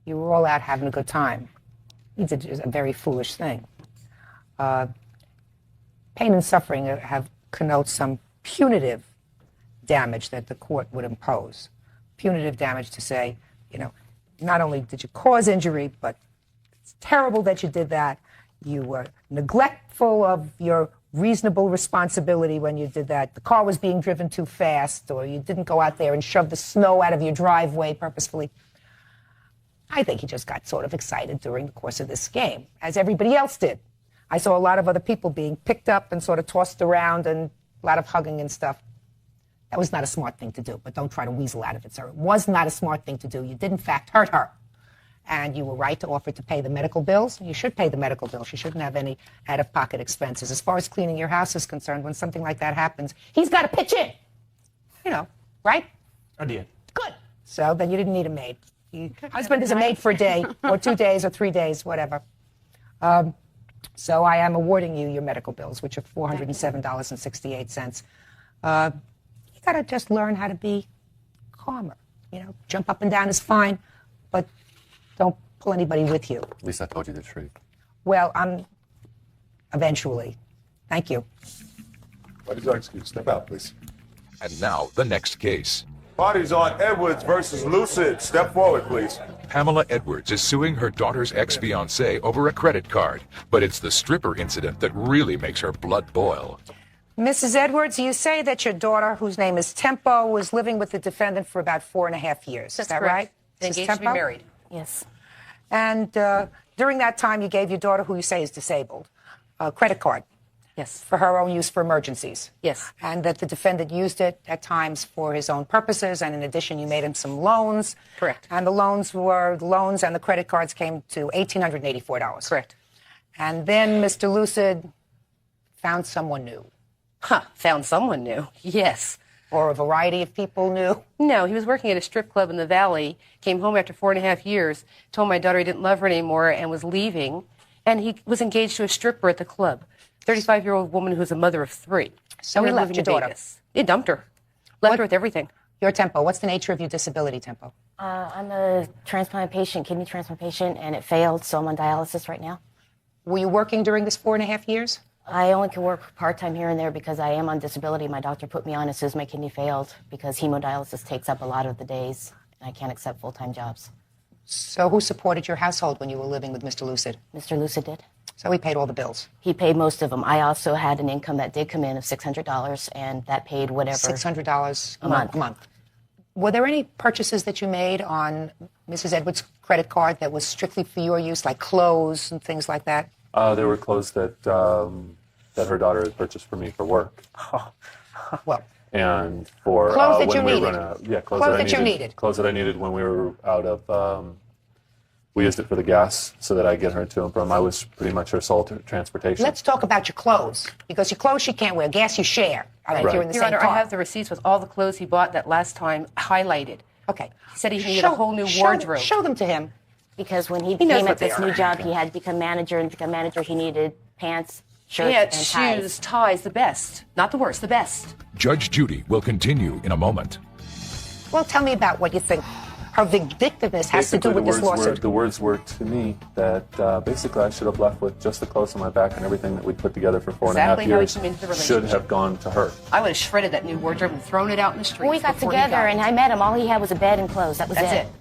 You were all out having a good time. He did a very foolish thing. Pain and suffering connotes some punitive damage that the court would impose. Punitive damage to say, not only did you cause injury, but it's terrible that you did that. You were neglectful of your reasonable responsibility when you did that. The car was being driven too fast, or you didn't go out there and shove the snow out of your driveway purposefully. I think he just got sort of excited during the course of this game, as everybody else did. I saw a lot of other people being picked up and sort of tossed around and a lot of hugging and stuff. That was not a smart thing to do, but don't try to weasel out of it, sir. It was not a smart thing to do. You did, in fact, hurt her. And you were right to offer to pay the medical bills. You should pay the medical bills. You shouldn't have any out-of-pocket expenses. As far as cleaning your house is concerned, when something like that happens, he's got to pitch in. Right? I did. Good. So then you didn't need a maid. Your husband is a maid for a day, or 2 days, or 3 days, whatever. So I am awarding you your medical bills, which are $407.68. You got to just learn how to be calmer. Jump up and down is fine, but don't pull anybody with you. At least I told you the truth. Well, eventually. Thank you. What is your excuse? Step out, please. And now, the next case. Party's on Edwards versus Lucid. Step forward, please. Pamela Edwards is suing her daughter's ex-fiancé over a credit card, but it's the stripper incident that really makes her blood boil. Mrs. Edwards, you say that your daughter, whose name is Tempo, was living with the defendant for about 4.5 years. Is that right? Engaged to be married. Yes. And during that time, you gave your daughter, who you say is disabled, a credit card. Yes. For her own use for emergencies. Yes. And that the defendant used it at times for his own purposes, and in addition, you made him some loans. Correct. And the loans and the credit cards came to $1,884. Correct. And then Mr. Lucid found someone new. Found someone new. Yes. Or a variety of people new? No, he was working at a strip club in the Valley, came home after 4.5 years, told my daughter he didn't love her anymore and was leaving, and he was engaged to a stripper at the club, 35-year-old woman who's a mother of 3. So he We're left moving your to daughter? Vegas. He dumped her. Left her with everything. Your Tempo, what's the nature of your disability, Tempo? I'm a transplant patient, kidney transplant patient, and it failed, so I'm on dialysis right now. Were you working during this 4.5 years? I only can work part-time here and there because I am on disability. My doctor put me on as soon as my kidney failed because hemodialysis takes up a lot of the days, and I can't accept full-time jobs. So who supported your household when you were living with Mr. Lucid? Mr. Lucid did. So he paid all the bills? He paid most of them. I also had an income that did come in of $600, and that paid whatever. $600 a month. Were there any purchases that you made on Mrs. Edwards' credit card that was strictly for your use, like clothes and things like that? There were clothes that that her daughter had purchased for me for work. Well, and for clothes that when you we needed. were running out. Yeah, Clothes that you needed. Clothes that I needed when we were out of. We used it for the gas so that I get her to and from. I was pretty much her sole transportation. Let's talk about your clothes, because your clothes she can't wear. Gas you share. I mean, if you're in the Your same Honor, car. I have the receipts with all the clothes he bought that last time highlighted. Okay. He said he needed a whole new wardrobe. Show them to him. Because when he He knows became what at this they new are. job, he had to become manager, and to become manager, he needed pants, shirts, He had and ties. shoes, ties, the best. Not the worst, the best. Judge Judy will continue in a moment. Well, tell me about what you think her vindictiveness has to do Basically, with this lawsuit. the words were to me that basically I should have left with just the clothes on my back and everything that we put together for 4.5 Exactly how he years came into the should relationship. have gone to her. I would have shredded that new wardrobe and thrown it out in the street. When we got together and I met him, all he had was a bed and clothes. That was That's it. it.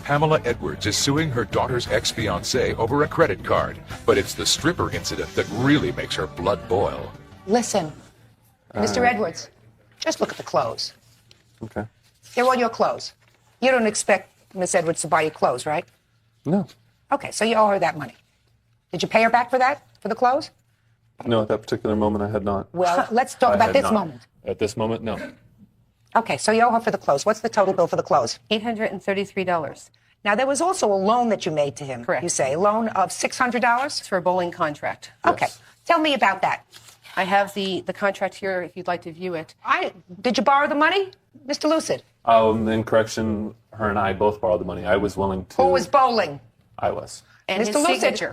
Pamela Edwards is suing her daughter's ex-fiancé over a credit card, but it's the stripper incident that really makes her blood boil. Listen, Mr. Edwards, just look at the clothes. Okay. They're all your clothes. You don't expect Miss Edwards to buy you clothes, right? No. Okay, so you owe her that money. Did you pay her back for that, for the clothes? No, at that particular moment I had not. Well, let's talk I about had this not. moment. At this moment, no. Okay, so you owe her for the clothes. What's the total bill for the clothes? $833. Now, there was also a loan that you made to him. Correct. You say, a loan of $600? It's for a bowling contract. Okay. Tell me about that. I have the contract here if you'd like to view it. Did you borrow the money, Mr. Lucid? In correction, her and I both borrowed the money. I was willing to. Who was bowling? I was. And Mr. his Lucid, signature.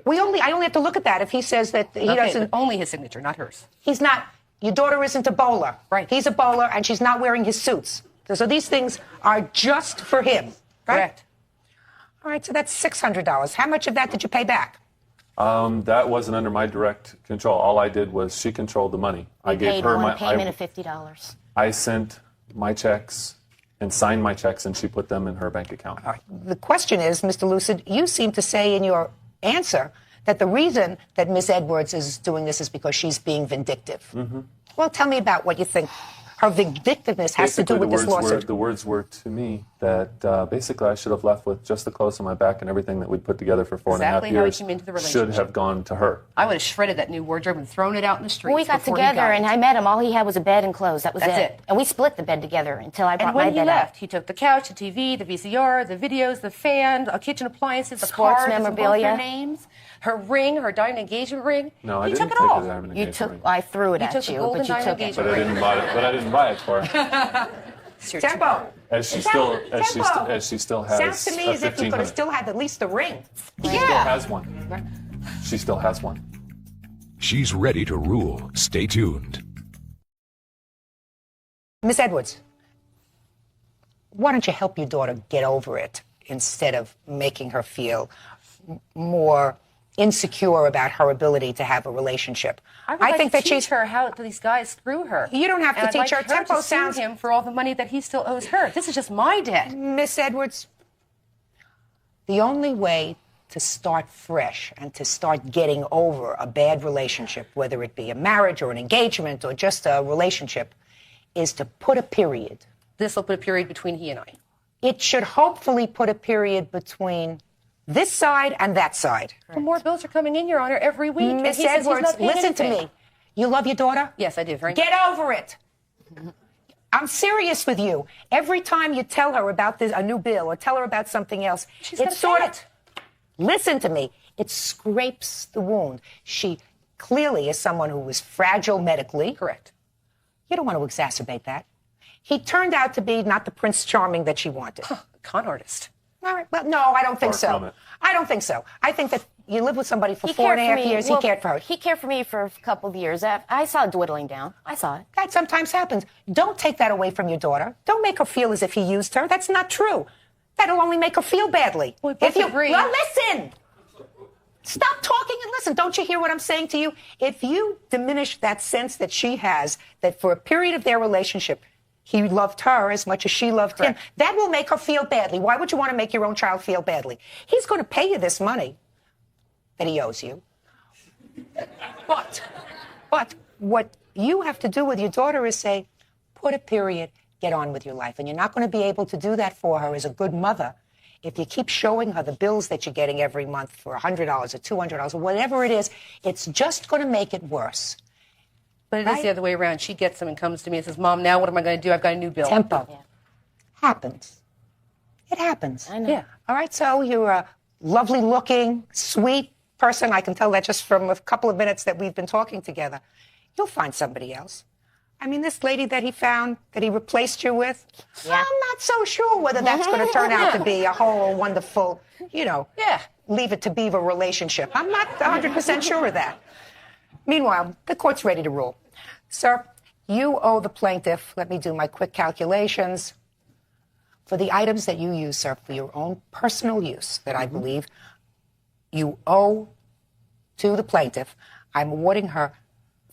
I only have to look at that if he says that he Okay, doesn't. but only his signature, not hers. He's not. Your daughter isn't a bowler. Right. He's a bowler, and she's not wearing his suits. So these things are just for him. Right? Correct. All right, so that's $600. How much of that did you pay back? That wasn't under my direct control. All I did was she controlled the money. I gave Paid her one my. payment of $50. I sent my checks and signed my checks, and she put them in her bank account. All right. The question is, Mr. Lucid, you seem to say in your answer that the reason that Miss Edwards is doing this is because she's being vindictive. Mm-hmm. Well, tell me about what you think her vindictiveness has to do Basically, with this lawsuit. the words were to me that basically I should have left with just the clothes on my back and everything that we'd put together for 4.5 Exactly how he years came into the should relationship. have gone to her. I would have shredded that new wardrobe and thrown it out in the street. When we got together and I met him, all he had was a bed and clothes. That was That's it. it. And we split the bed together until I brought And my when he bed left, out. he took the couch, the TV, the VCR, the videos, the fan, kitchen appliances, the Sports car, memorabilia. their names, her ring, her diamond engagement ring. No, I he didn't took it take all. the diamond You engagement took. ring. I threw it You at took the you, golden but you diamond took it. But I didn't buy it for her. Tempo. As she still has Sounds to me a as if you could have 1500. still had at least the ring. She still has one. She still has one. She's ready to rule. Stay tuned. Miss Edwards, why don't you help your daughter get over it instead of making her feel more insecure about her ability to have a relationship? I think that teach her how these guys screw her. You don't have to And I'd teach like her. Tempo to sue sounds- him for all the money that he still owes her. This is just my debt. Miss Edwards, the only way to start fresh and to start getting over a bad relationship, whether it be a marriage or an engagement or just a relationship, is to put a period. This will put a period between he and I. it should hopefully put a period between this side and that side. Well, more bills are coming in, Your Honor, every week. and Miss he says he's Edwards, not paying listen to anything. me. You love your daughter? Yes, I do. Very Get much. over it. I'm serious with you. Every time you tell her about a new bill or tell her about something else, gotta pay it. Listen to me, it scrapes the wound. She clearly is someone who was fragile medically. Correct. You don't want to exacerbate that. He turned out to be not the Prince Charming that she wanted. Con artist. All right. Well, no, I don't think Far from so. it. I don't think so. I think that you live with somebody for He 4.5 cared for me. years. Well, he cared for her. He cared for me for a couple of years. I saw it dwindling down. I saw it. That sometimes happens. Don't take that away from your daughter. Don't make her feel as if he used her. That's not true. That'll only make her feel badly. Well, we both agree. Well, listen. Stop talking and listen. Don't you hear what I'm saying to you? If you diminish that sense that she has, that for a period of their relationship, he loved her as much as she loved him, that will make her feel badly. Why would you want to make your own child feel badly? He's going to pay you this money that he owes you. But what you have to do with your daughter is say, put a period, get on with your life. And you're not going to be able to do that for her as a good mother if you keep showing her the bills that you're getting every month for $100 or $200 or whatever it is. It's just going to make it worse. But it is the other way around. She gets them and comes to me and says, Mom, now what am I going to do? I've got a new bill. Tempo. Happens. It happens. I know. Yeah. All right, so you're a lovely looking, sweet person. I can tell that just from a couple of minutes that we've been talking together. You'll find somebody else. I mean, this lady that he found, that he replaced you with, I'm not so sure whether that's going to turn out to be a whole wonderful, leave it to beaver relationship. I'm not 100% sure of that. Meanwhile, the court's ready to rule. Sir, you owe the plaintiff, let me do my quick calculations, for the items that you use, sir, for your own personal use, that I believe you owe to the plaintiff. I'm awarding her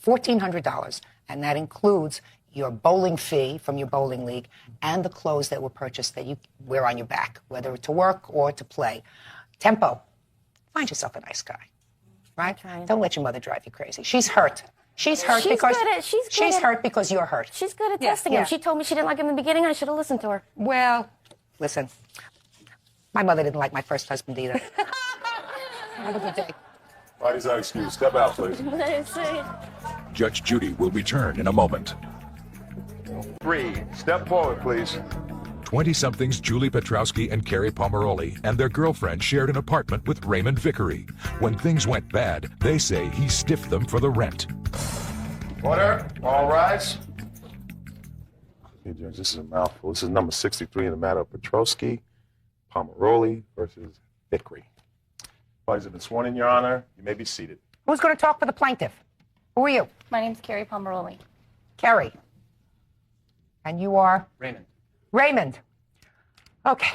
$1,400, and that includes your bowling fee from your bowling league and the clothes that were purchased that you wear on your back, whether to work or to play. Tempo, find yourself a nice guy, right? Don't let your mother drive you crazy. She's hurt. She's hurt because hurt because you're hurt. She's good at testing him. She told me she didn't like him in the beginning. I should have listened to her. Well, listen, my mother didn't like my first husband either. Have a good day. Party's our excuse. Step out, please. Judge Judy will return in a moment. 3, step forward, please. 20-somethings Julie Petrowski and Carrie Pomeroli and their girlfriend shared an apartment with Raymond Vickery. When things went bad, they say he stiffed them for the rent. Order. All rise. Hey, Judge, this is a mouthful. This is number 63 in the matter of Petrowski, Pomeroli versus Vickery. Parties have been sworn in, Your Honor. You may be seated. Who's going to talk for the plaintiff? Who are you? My name's Carrie Pomeroli. Carrie. And you are? Raymond. Raymond. Okay.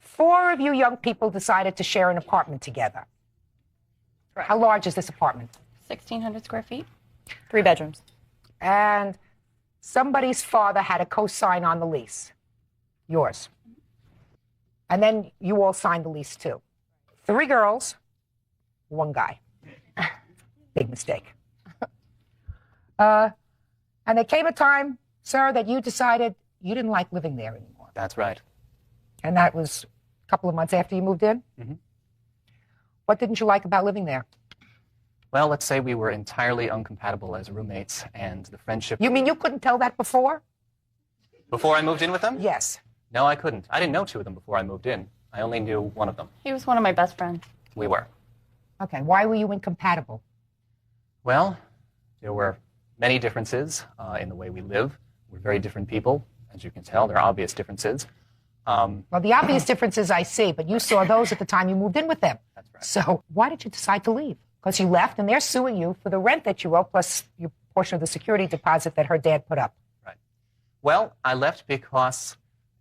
4 of you young people decided to share an apartment together. Correct. How large is this apartment? 1,600 square feet. 3 bedrooms. And somebody's father had a co-sign on the lease. Yours. And then you all signed the lease too. 3 girls, 1 guy. Big mistake. And there came a time, sir, that you decided you didn't like living there anymore. That's right. And that was a couple of months after you moved in? Mm-hmm. What didn't you like about living there? Well, let's say we were entirely uncompatible as roommates, and the friendship... You mean you couldn't tell that before? Before I moved in with them? Yes. No, I couldn't. I didn't know 2 of them before I moved in. I only knew 1 of them. He was one of my best friends. We were. Okay, why were you incompatible? Well, there were many differences in the way we live. We're very different people. As you can tell, there are obvious differences. Well, the obvious differences I see, but you saw those at the time you moved in with them. That's right. So why did you decide to leave? Because you left and they're suing you for the rent that you owe, plus your portion of the security deposit that her dad put up. Right. Well, I left because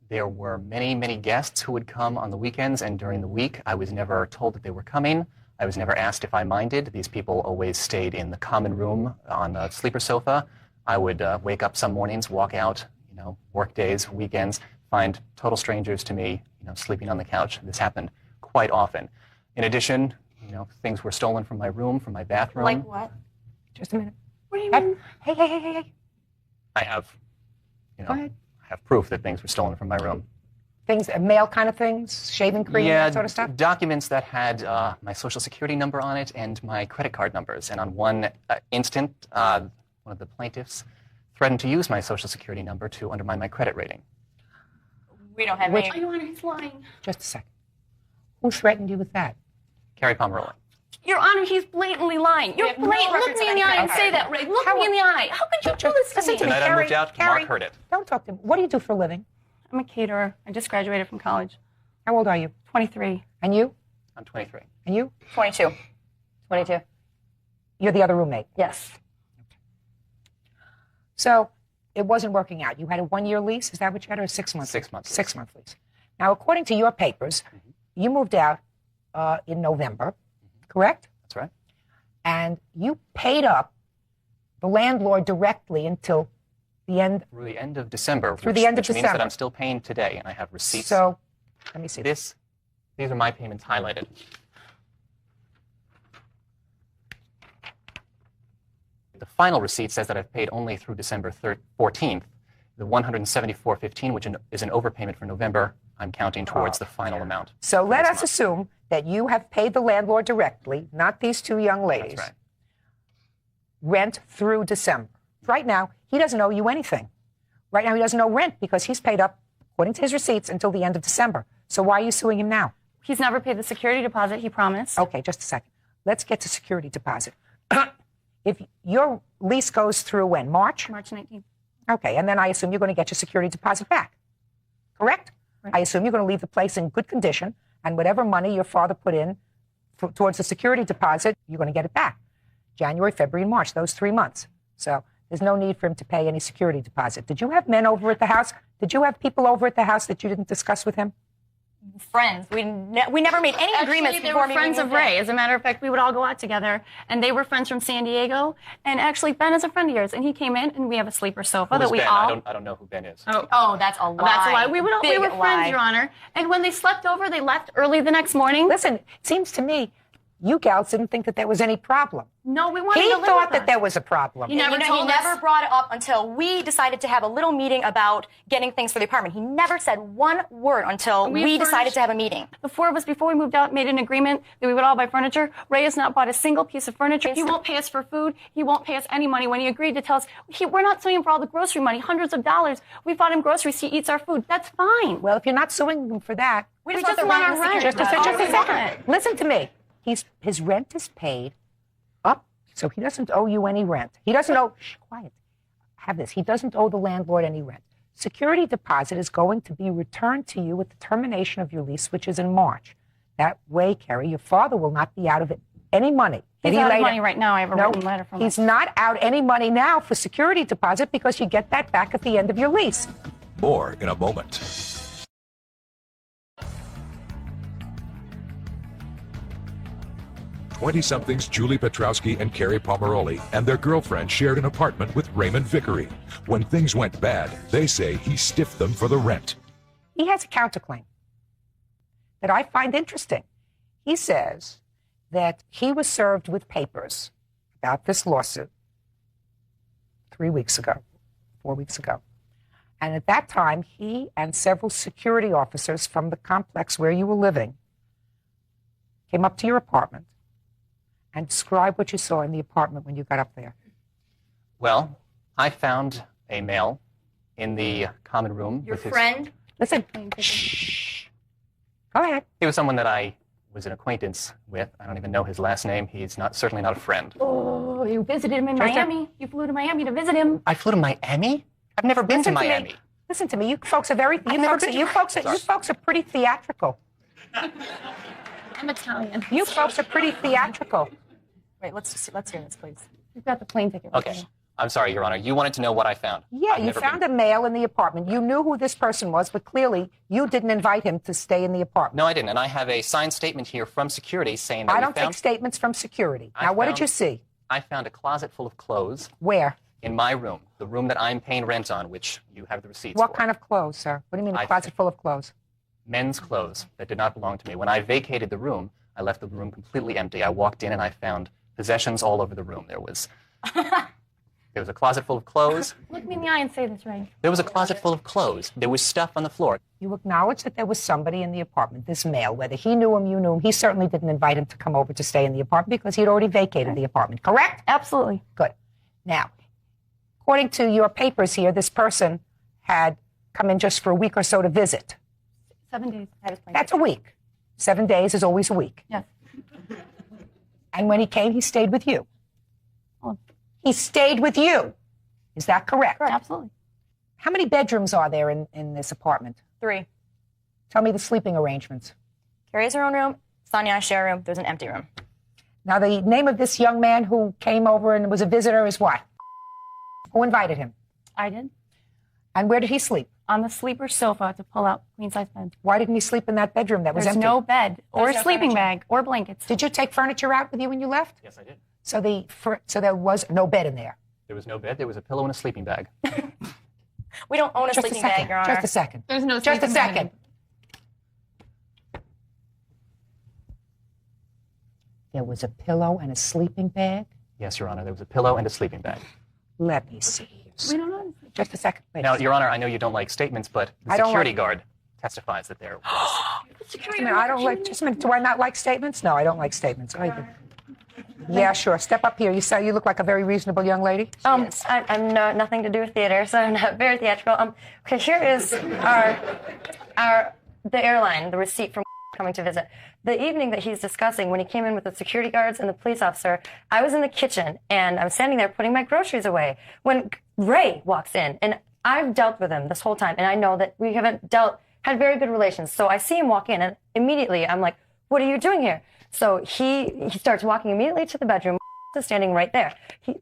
there were many, many guests who would come on the weekends and during the week. I was never told that they were coming. I was never asked if I minded. These people always stayed in the common room on a sleeper sofa. I would wake up some mornings, walk out, work days, weekends, find total strangers to me, sleeping on the couch. This happened quite often. In addition, things were stolen from my room, from my bathroom. Like what? Just a minute. What do you mean? Hey. I have, Go ahead. I have proof that things were stolen from my room. things, mail kind of things, shaving cream, Yeah, that sort of stuff? documents that had my social security number on it and my credit card numbers. And on one instant, one of the plaintiffs threatened to use my social security number to undermine my credit rating. We don't have Which- any. Your Honor, he's lying. Just a second. Who threatened you with that? Carrie Pomeroli. Your Honor, he's blatantly lying. You're no blatant. Look records me of in the eye and anything. say that, Ray. Look me in the eye. How could you do this to Listen me? to me, Tonight I Carrie. moved out. Carrie, Mark heard it. Don't talk to me. What do you do for a living? I'm a caterer. I just graduated from college. How old are you? 23. And you? I'm 23. And you? 22. 22. You're the other roommate. Yes. So it wasn't working out. You had a 1-year lease? Is that what you had, or a 6-month? 6 months. 6-month lease. Now, according to your papers, you moved out in November, correct? That's right. And you paid up the landlord directly until the end. Through the end of December. Through the end of which means December. that I'm still paying today, and I have receipts. So, let me see. These are my payments highlighted. The final receipt says that I've paid only through December 14th. The $174.15, which is an overpayment for November, I'm counting towards the final amount. So let us assume that you have paid the landlord directly, not these two young ladies, That's right. rent through December. Right now, he doesn't owe you anything. Right now, he doesn't owe rent because he's paid up, according to his receipts, until the end of December. So why are you suing him now? He's never paid the security deposit he promised. Okay, just a second. Let's get to security deposit. If your lease goes through when? March? March 19th. Okay, and then I assume you're going to get your security deposit back. Correct? Right. I assume you're going to leave the place in good condition, and whatever money your father put in towards the security deposit, you're going to get it back. January, February, and March, those 3 months. So there's no need for him to pay any security deposit. Did you have men over at the house? Did you have people over at the house that you didn't discuss with him? Friends. We never made any agreements They before were me friends moving of Ray. in. As a matter of fact, we would all go out together, and they were friends from San Diego. And actually, Ben is a friend of yours, and he came in, and we have a sleeper sofa Who that is we Ben? all. I don't know who Ben is. Oh, that's a lie. That's a lie. We were Big friends, lie. Your Honor. And when they slept over, they left early the next morning. Listen, it seems to me you gals didn't think that there was any problem. No, we wanted He to live thought with that us. there was a problem. He never he told never us. brought it up until we decided to have a little meeting about getting things for the apartment. He never said one word until we decided to have a meeting. The four of us, before we moved out, made an agreement that we would all buy furniture. Ray has not bought a single piece of furniture. He won't pay us for food. He won't pay us any money. When he agreed to tell us, we're not suing him for all the grocery money, hundreds of dollars. We bought him groceries. He eats our food. That's fine. Well, if you're not suing him for that, We We just want just the want rent our and rent. security just a deposit. second. Listen to me. His rent is paid up, so he doesn't owe you any rent. He doesn't owe. Shh, quiet. Have this. He doesn't owe the landlord any rent. Security deposit is going to be returned to you with the termination of your lease, which is in March. That way, Kerry, your father will not be out of any money. He's that he out of laid money right now. I have a No, written letter from he's him. not out any money now for security deposit because you get that back at the end of your lease. More in a moment. 20-somethings Julie Petrowski and Carrie Pomeroli and their girlfriend shared an apartment with Raymond Vickery. When things went bad, they say he stiffed them for the rent. He has a counterclaim that I find interesting. He says that he was served with papers about this lawsuit 3 weeks ago, 4 weeks ago. And at that time, he and several security officers from the complex where you were living came up to your apartment and described what you saw in the apartment when you got up there. Well, I found a male in the common room Your with his... friend? Listen. Shh. Go ahead. He was someone that I was an acquaintance with. I don't even know his last name. He's certainly not a friend. Oh, you visited him in Just a- Miami. You flew to Miami to visit him. I flew to Miami? I've never been to Listen to me. Miami. Listen to me. You folks are very. You folks are pretty theatrical. I'm Italian. You folks are pretty theatrical. Wait, let's hear this, please. You've got the plane ticket. Okay. I'm sorry, Your Honor. You wanted to know what I found. Yeah, I've you never found been- a male in the apartment. You knew who this person was, but clearly you didn't invite him to stay in the apartment. No, I didn't. And I have a signed statement here from security saying that I we don't found... take statements from security. I Now, what did found- you see? I found a closet full of clothes Where? in my room, the room that I'm paying rent on, which you have the receipts What for. kind of clothes, sir? What do you mean a I- closet full of clothes? Men's clothes that did not belong to me. When I vacated the room, I left the room completely empty. I walked in and I found possessions all over the room. There was There was a closet full of clothes. Look me in the eye and say this right. There was a closet full of clothes. There was stuff on the floor. You acknowledge that there was somebody in the apartment, this male, whether he knew him, you knew him. He certainly didn't invite him to come over to stay in the apartment because he'd already vacated the apartment, correct? Absolutely. Good. Now, according to your papers here, this person had come in just for a week or so to visit. 7 days. That's a week. 7 days is always a week. Yes. And when he came, he stayed with you. He stayed with you. Is that correct? Correct. Absolutely. How many bedrooms are there in this apartment? 3. Tell me the sleeping arrangements. Carrie has her own room. Sonia and I share a room. There's an empty room. Now, the name of this young man who came over and was a visitor is what? Who invited him? I did. And where did he sleep? On the sleeper sofa to pull out queen-size bed. Why didn't he sleep in that bedroom that was There's empty? no bed or There's a no sleeping furniture. bag or blankets. Did you take furniture out with you when you left? Yes, I did. So there was no bed in there. There was no bed. There was a pillow and a sleeping bag. We don't own a Just a sleeping second. bag, Your Honor. Just a second. There's no Just a sleeping bag. second. There was a pillow and a sleeping bag? Yes, Your Honor. There was a pillow and a sleeping bag. Let me see. We don't know. Just a second. Wait. Now, Your Honor, I know you don't like statements, but the I don't security like- guard testifies that there was. Just a minute, I don't like. Just a minute. Do I not like statements? No, I don't like statements. Yeah, sure. Step up here. You say you look like a very reasonable young lady. I'm nothing to do with theater, so I'm not very theatrical. Okay, here is the airline, the receipt from coming to visit. The evening that he's discussing, when he came in with the security guards and the police officer, I was in the kitchen and I was standing there putting my groceries away when Ray walks in, and I've dealt with him this whole time, and I know that we haven't had very good relations. So I see him walk in, and immediately I'm like, "What are you doing here?" So he starts walking immediately to the bedroom. Is standing right there.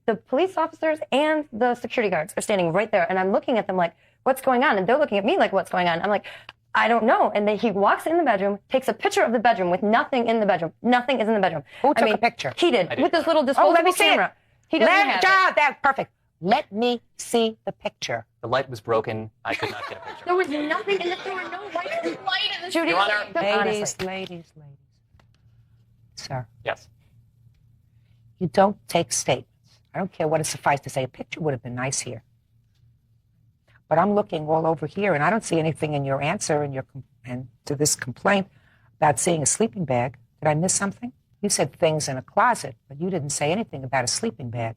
The police officers and the security guards are standing right there, and I'm looking at them like, "What's going on?" And they're looking at me like, "What's going on?" I'm like, "I don't know." And then he walks in the bedroom, takes a picture of the bedroom with nothing in the bedroom. Nothing is in the bedroom. Who took a picture? He did, with this little disposable let me see camera. it. He doesn't have it. That's perfect. Let me see the picture. The light was broken. I could not get a picture. There was nothing in the there were no light in the Judy, Your Honor. Ladies. Sir. Yes. You don't take statements. I don't care what it suffices to say. A picture would have been nice here. But I'm looking all over here, and I don't see anything in your answer and to this complaint about seeing a sleeping bag. Did I miss something? You said things in a closet, but you didn't say anything about a sleeping bag.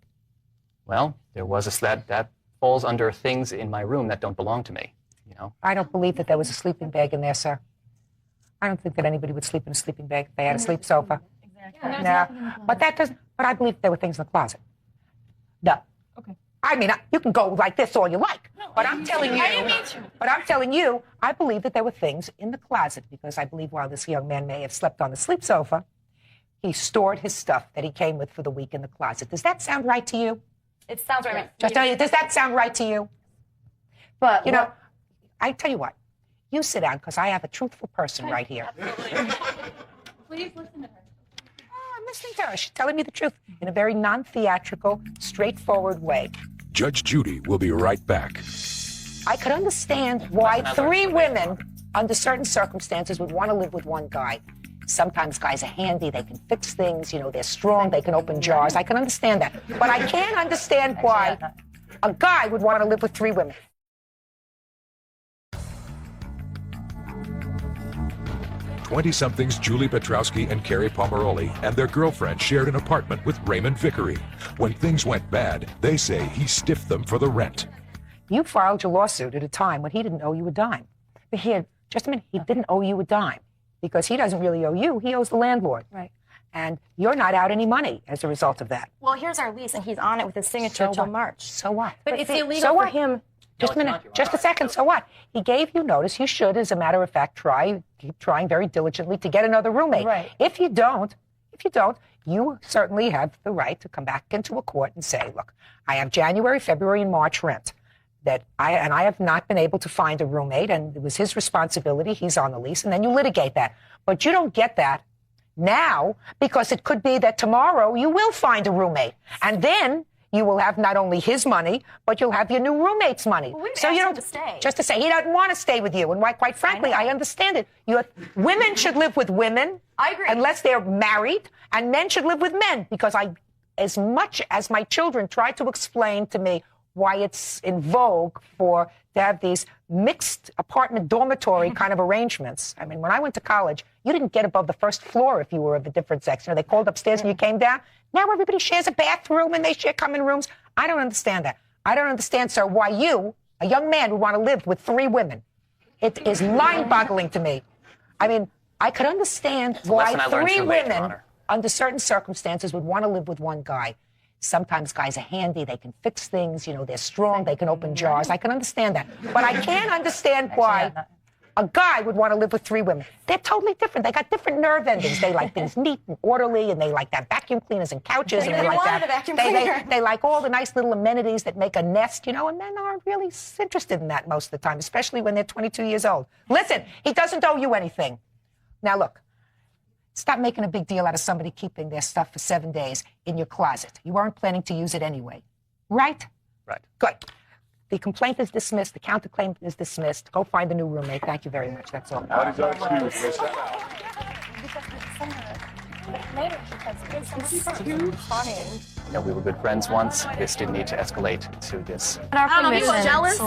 Well, there was that falls under things in my room that don't belong to me. You know. I don't believe that there was a sleeping bag in there, sir. I don't think that anybody would sleep in a sleeping bag if they had a sleep sofa. Exactly. No, but that doesn't. But I believe there were things in the closet. No. Okay. I mean, you can go like this all you like, but I'm telling you. I didn't mean to. But I'm telling you, I believe that there were things in the closet because I believe while this young man may have slept on the sleep sofa, he stored his stuff that he came with for the week in the closet. Does that sound right to you? It sounds right. Just tell you, does that sound right to you? But you know, I tell you what. You sit down because I have a truthful person right here. Please listen to her. I'm listening to her. She's telling me the truth in a very non-theatrical, straightforward way. Judge Judy will be right back. I could understand why 3 women, under certain circumstances, would want to live with one guy. Sometimes guys are handy. They can fix things. You know, they're strong. They can open jars. I can understand that. But I can't understand why a guy would want to live with 3 women. 20-somethings Julie Petrowski and Carrie Pomeroli and their girlfriend shared an apartment with Raymond Vickery. When things went bad, they say he stiffed them for the rent. You filed your lawsuit at a time when he didn't owe you a dime. But just a minute, he didn't owe you a dime because he doesn't really owe you. He owes the landlord. Right. And you're not out any money as a result of that. Well, here's our lease, and he's on it with his signature till March. So what? But it's see, illegal so for what? him. Just a minute, just a second. So what? He gave you notice. You should, as a matter of fact, keep trying very diligently to get another roommate. Right. If you don't, you certainly have the right to come back into a court and say, look, I have January, February, and March rent. I have not been able to find a roommate, and it was his responsibility. He's on the lease, and then you litigate that. But you don't get that now because it could be that tomorrow you will find a roommate, and then you will have not only his money, but you'll have your new roommate's money. Well, so you don't to stay. just to say he doesn't want to stay with you, and why? Quite frankly, I understand it. Women should live with women, I agree, unless they're married, and men should live with men because as much as my children try to explain to me why it's in vogue to have these mixed apartment dormitory kind of arrangements. I mean, when I went to college, you didn't get above the first floor if you were of a different sex. You know, they called upstairs and you came down. Now everybody shares a bathroom and they share common rooms. I don't understand that. I don't understand, sir, why you, a young man, would want to live with 3 women. It is mind-boggling to me. I mean, I could understand why lesson I learned 3 too late, Your women, Honor. under certain circumstances, would want to live with 1 guy. Sometimes guys are handy, they can fix things, you know, they're strong, they can open jars. I can understand that. But I can't understand why a guy would want to live with 3 women. They're totally different. They got different nerve endings. They like things neat and orderly, and they like that vacuum cleaners and couches. And they like wanted that. a vacuum cleaner. They like all the nice little amenities that make a nest, you know, and men aren't really interested in that most of the time, especially when they're 22 years old. Listen, he doesn't owe you anything. Now, look. Stop making a big deal out of somebody keeping their stuff for 7 days in your closet. You weren't planning to use it anyway, right? Right. Good. The complaint is dismissed. The counterclaim is dismissed. Go find a new roommate. Thank you very much. That's all. You know, we were good friends once. This didn't need to escalate to this. I don't know, people are jealous.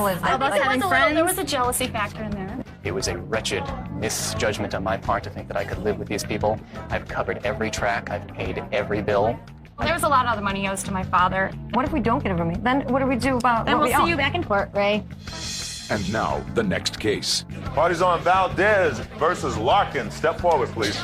There was a jealousy factor in there. It was a wretched misjudgment on my part to think that I could live with these people. I've covered every track. I've paid every bill. There was a lot of other money owes to my father. What if we don't get a roommate? Then what do we do about Then what we'll we see own? you back in court, Ray. And now, the next case. Party's on Valdez versus Larkin. Step forward, please.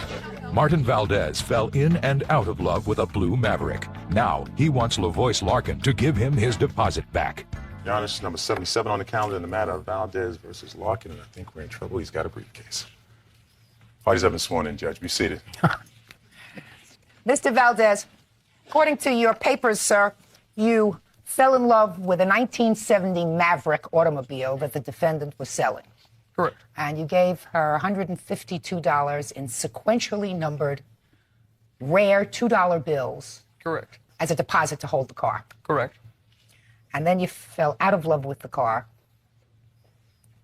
Martin Valdez fell in and out of love with a blue Maverick. Now, he wants LaVoice Larkin to give him his deposit back. Your Honor, this is number 77 on the calendar in the matter of Valdez versus Larkin, and I think we're in trouble. He's got a briefcase. Parties have been sworn in, Judge. Be seated. Mr. Valdez, according to your papers, sir, you fell in love with a 1970 Maverick automobile that the defendant was selling. Correct. And you gave her $152 in sequentially numbered, rare $2 bills. Correct. As a deposit to hold the car. Correct. And then you fell out of love with the car,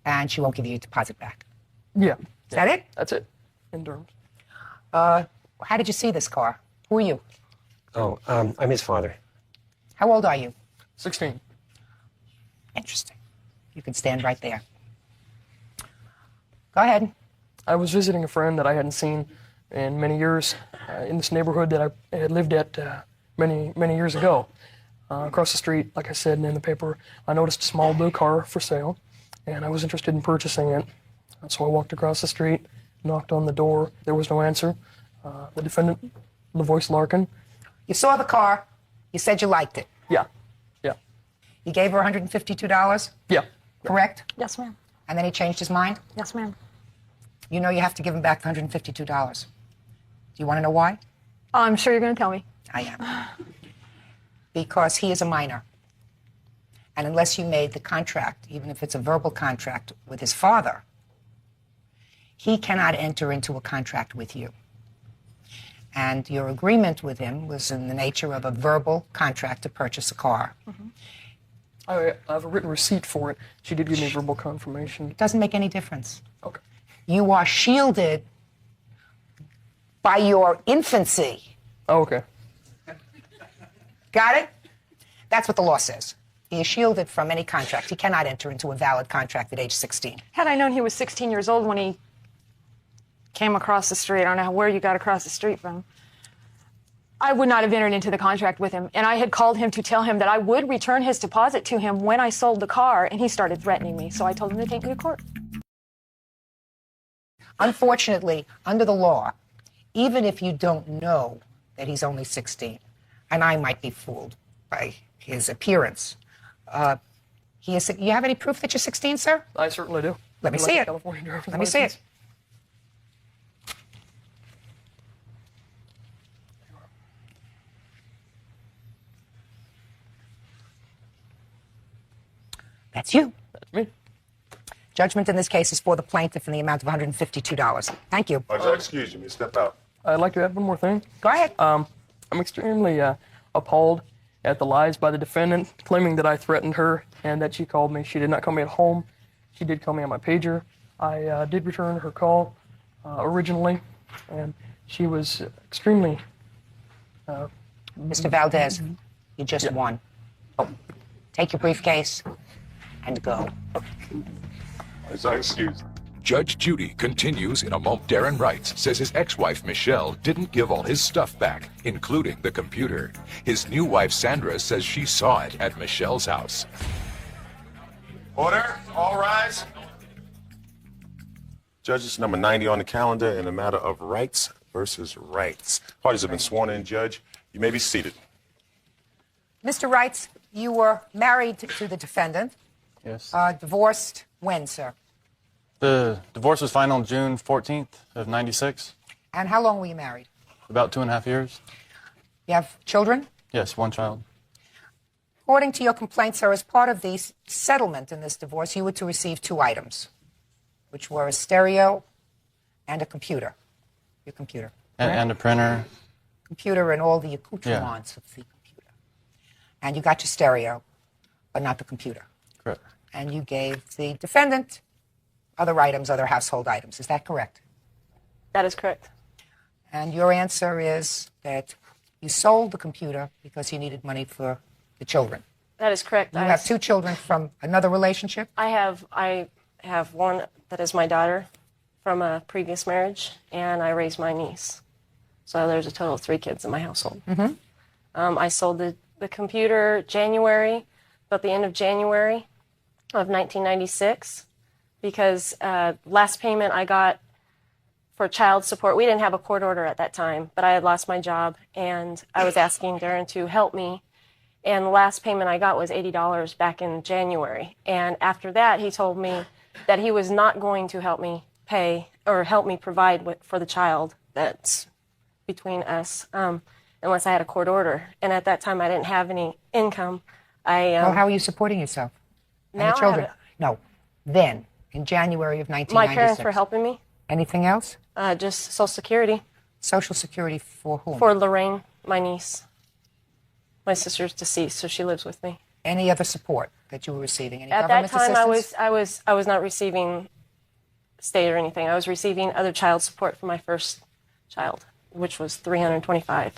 and she won't give you your deposit back. Yeah. Is that it? That's it. In terms. How did you see this car? Who are you? Oh, I'm his father. How old are you? 16. Interesting. You can stand right there. Go ahead. I was visiting a friend that I hadn't seen in many years in this neighborhood that I had lived at many years ago. Across the street, like I said in the paper, I noticed a small blue car for sale, and I was interested in purchasing it. So I walked across the street, knocked on the door. There was no answer. The defendant, LaVoice Larkin. You saw the car. You said you liked it. Yeah. Yeah. You gave her $152? Yeah. Correct? Yes, ma'am. And then he changed his mind? Yes, ma'am. You know you have to give him back the $152. Do you want to know why? I'm sure you're going to tell me. I am. Because he is a minor. And unless you made the contract, even if it's a verbal contract with his father, he cannot enter into a contract with you. And your agreement with him was in the nature of a verbal contract to purchase a car. I have a written receipt for it. She did give me verbal confirmation. It doesn't make any difference. Okay. You are shielded by your infancy. Oh, okay. Got it? That's what the law says. He is shielded from any contract. He cannot enter into a valid contract at age 16. Had I known he was 16 years old when he came across the street, I don't know where you got across the street from, I would not have entered into the contract with him. And I had called him to tell him that I would return his deposit to him when I sold the car, and he started threatening me. So I told him to take me to court. Unfortunately, under the law, even if you don't know that he's only 16, and I might be fooled by his appearance, you have any proof that you're 16, sir? I certainly do. Let me Like see a it. California driver's Let me see license. it. That's you. That's me. Judgment in this case is for the plaintiff in the amount of $152. Thank you. Excuse me, step out. I'd like to add one more thing. Go ahead. I'm extremely appalled at the lies by the defendant, claiming that I threatened her and that she called me. She did not call me at home. She did call me on my pager. I did return her call originally, and she was extremely Mr. Valdez, you just won. Take your briefcase and go. As I excuse. Judge Judy continues in a moment. Darren writes, says his ex-wife Michelle didn't give all his stuff back, including the computer. His new wife Sandra says she saw it at Michelle's house. Order, all rise. Judges number 90 on the calendar in the matter of rights versus rights. Parties have been sworn in, Judge. You may be seated. Mr. Wrights, you were married to the defendant. Yes. Divorced when, sir? The divorce was final June 14th of 96. And how long were you married? About 2.5 years. You have children? Yes, one child. According to your complaint, sir, as part of the settlement in this divorce, you were to receive 2 items, which were a stereo and a computer. Your computer. And a printer. Computer and all the accoutrements of the computer. And you got your stereo, but not the computer. Correct. And you gave the defendant other items, other household items. Is that correct? That is correct. And your answer is that you sold the computer because you needed money for the children. That is correct. You have 2 children from another relationship? I have one that is my daughter from a previous marriage, and I raised my niece. So there's a total of 3 kids in my household. Mm-hmm. I sold the computer January, about the end of January of 1996, because last payment I got for child support, we didn't have a court order at that time, but I had lost my job, and I was asking Darren to help me. And the last payment I got was $80 back in January. And after that, he told me that he was not going to help me pay or help me provide for the child that's between us unless I had a court order. And at that time, I didn't have any income. Well, how are you supporting yourself? And Now the children? No, then, in January of 1996. My parents were helping me. Anything else? Just Social Security. Social Security for whom? For Lorraine, my niece. My sister's deceased, so she lives with me. Any other support that you were receiving? Any At that government time, assistance? I was not receiving state or anything. I was receiving other child support for my first child, which was $325.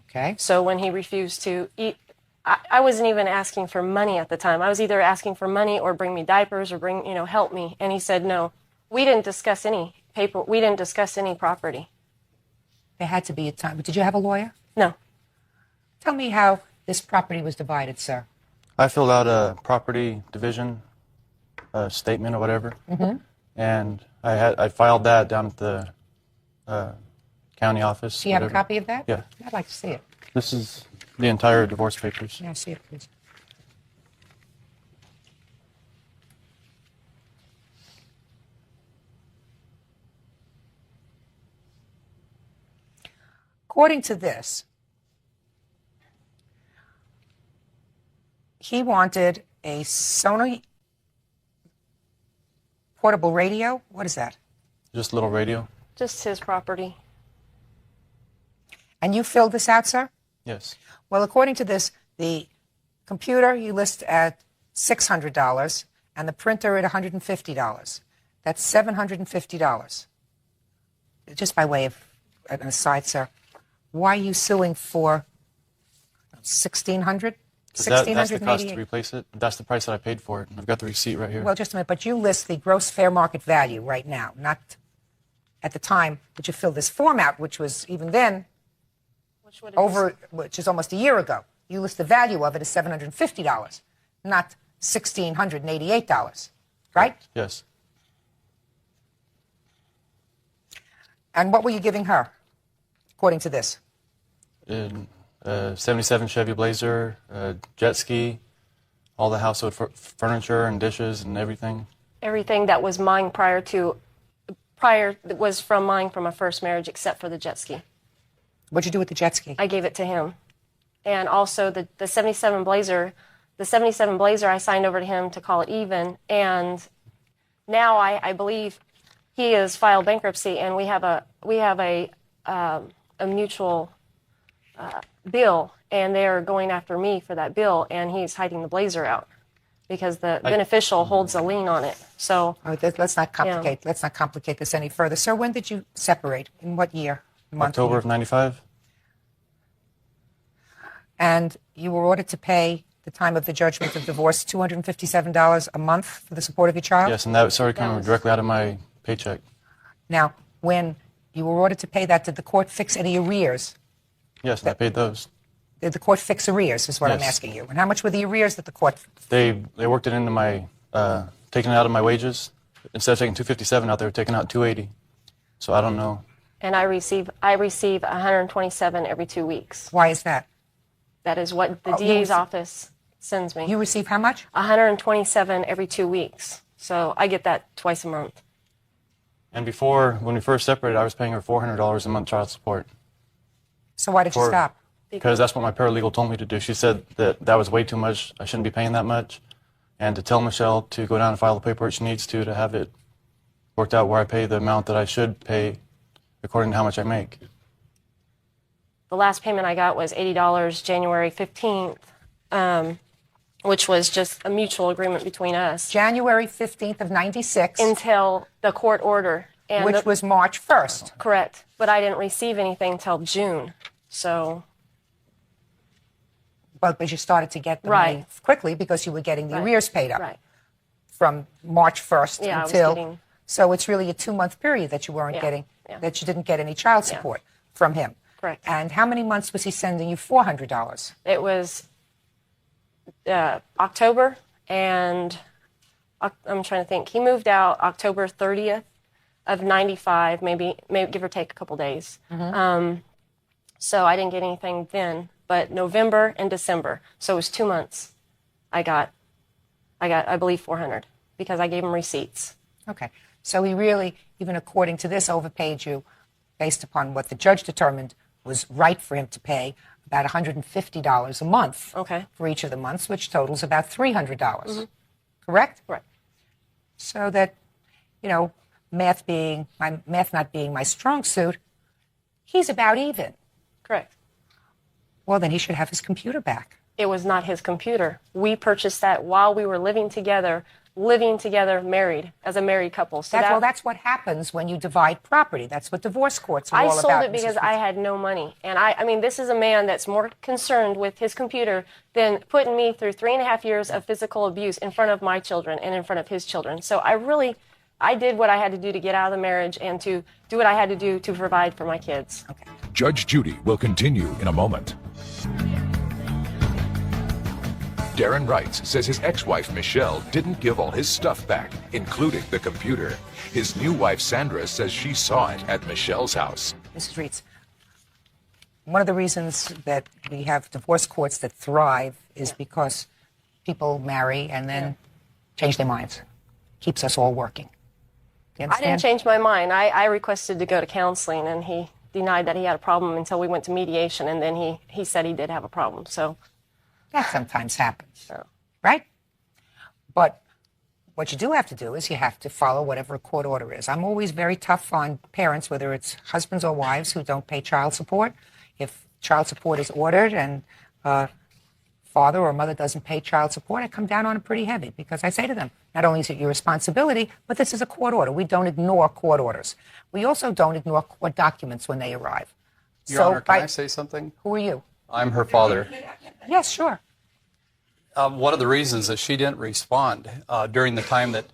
Okay. So when he refused to eat, I wasn't even asking for money at the time. I was either asking for money or bring me diapers or help me. And he said no. We didn't discuss any paper. We didn't discuss any property. There had to be a time. But did you have a lawyer? No. Tell me how this property was divided, sir. I filled out a property division statement or whatever, and I filed that down at the county office. Do you have a whatever. copy of that? Yeah. I'd like to see it. This is the entire divorce papers. Yeah, see it, please. According to this, he wanted a Sony portable radio. What is that? Just a little radio. Just his property. And you filled this out, sir? Yes. Well, according to this, the computer you list at $600 and the printer at $150. That's $750. Just by way of an aside, sir, why are you suing for $1,600? That's the cost to replace it. That's the price that I paid for it. I've got the receipt right here. Well, just a minute, but you list the gross fair market value right now, not at the time that you filled this form out, which was even then which is almost a year ago. You list the value of it as $750, not $1,688, right? Yes. And what were you giving her, according to this? 77 Chevy Blazer, jet ski, all the household furniture and dishes and everything. Everything that was mine was from mine from a first marriage, except for the jet ski. What'd you do with the jet ski? I gave it to him. And also the 77 Blazer, I signed over to him to call it even. And now I believe he has filed bankruptcy, and we have a mutual bill, and they are going after me for that bill, and he's hiding the Blazer out because the beneficial holds a lien on it. So let's not complicate. Let's not complicate this any further. Sir, when did you separate? In what year? Month, October year? of 95. And you were ordered to pay, the time of the judgment of divorce, $257 a month for the support of your child? Yes, and that started coming directly out of my paycheck. Now, when you were ordered to pay that, did the court fix any arrears? Yes, and I paid those. Did the court fix arrears, is what I'm Yes. asking you. And how much were the arrears that the court... They worked it into my, taking it out of my wages. Instead of taking 257 out, they were taking out 280. So I don't know. And I receive 127 every 2 weeks. Why is that? That is what the Oh, you DA's receive- office sends me. You receive how much? 127 every 2 weeks. So I get that twice a month. And before, when we first separated, I was paying her $400 a month child support. So why did you stop? Because that's what my paralegal told me to do. She said that that was way too much. I shouldn't be paying that much. And to tell Michelle to go down and file the paperwork she needs to have it worked out where I pay the amount that I should pay according to how much I make. The last payment I got was $80 January 15th, which was just a mutual agreement between us. January 15th of 96. Until the court order. And Which was March 1st. Correct. But I didn't receive anything until June. So... But you started to get the money quickly because you were getting the arrears paid up. Right. From March 1st Yeah, I was until... getting- So it's really a 2-month period that you weren't getting, that you didn't get any child support from him. Correct. And how many months was he sending you $400? It was October, and I'm trying to think. He moved out October 30th of 95, maybe give or take a couple days. So I didn't get anything then, but November and December. So it was 2 months. I got, I believe, $400 because I gave him receipts. Okay. So he really, even according to this, overpaid you based upon what the judge determined was right for him to pay, about $150 a month for each of the months, which totals about $300. Correct? Right. So that, math not being my strong suit, he's about even. Correct. Well, then he should have his computer back. It was not his computer. We purchased that while we were living together, married, as a married couple. So That's what happens when you divide property. That's what divorce courts are I all about. sold it because I had no money. And I mean, this is a man that's more concerned with his computer than putting me through 3.5 years of physical abuse in front of my children and in front of his children. So I did what I had to do to get out of the marriage and to do what I had to do to provide for my kids. Okay. Judge Judy will continue in a moment. Darren writes, says his ex-wife Michelle didn't give all his stuff back, including the computer. His new wife Sandra says she saw it at Michelle's house. Mrs. Reitz, one of the reasons that we have divorce courts that thrive is because people marry and then change their minds. Keeps us all working. Do you I understand? didn't change my mind. I requested to go to counseling, and he denied that he had a problem until we went to mediation, and then he said he did have a problem. So that sometimes happens, right? But what you do have to do is you have to follow whatever a court order is. I'm always very tough on parents, whether it's husbands or wives, who don't pay child support. If child support is ordered and father or mother doesn't pay child support, I come down on it pretty heavy because I say to them, not only is it your responsibility, but this is a court order. We don't ignore court orders. We also don't ignore court documents when they arrive. Your Honor, can I say something? Who are you? I'm her father. Yes, sure. One of the reasons that she didn't respond during the time that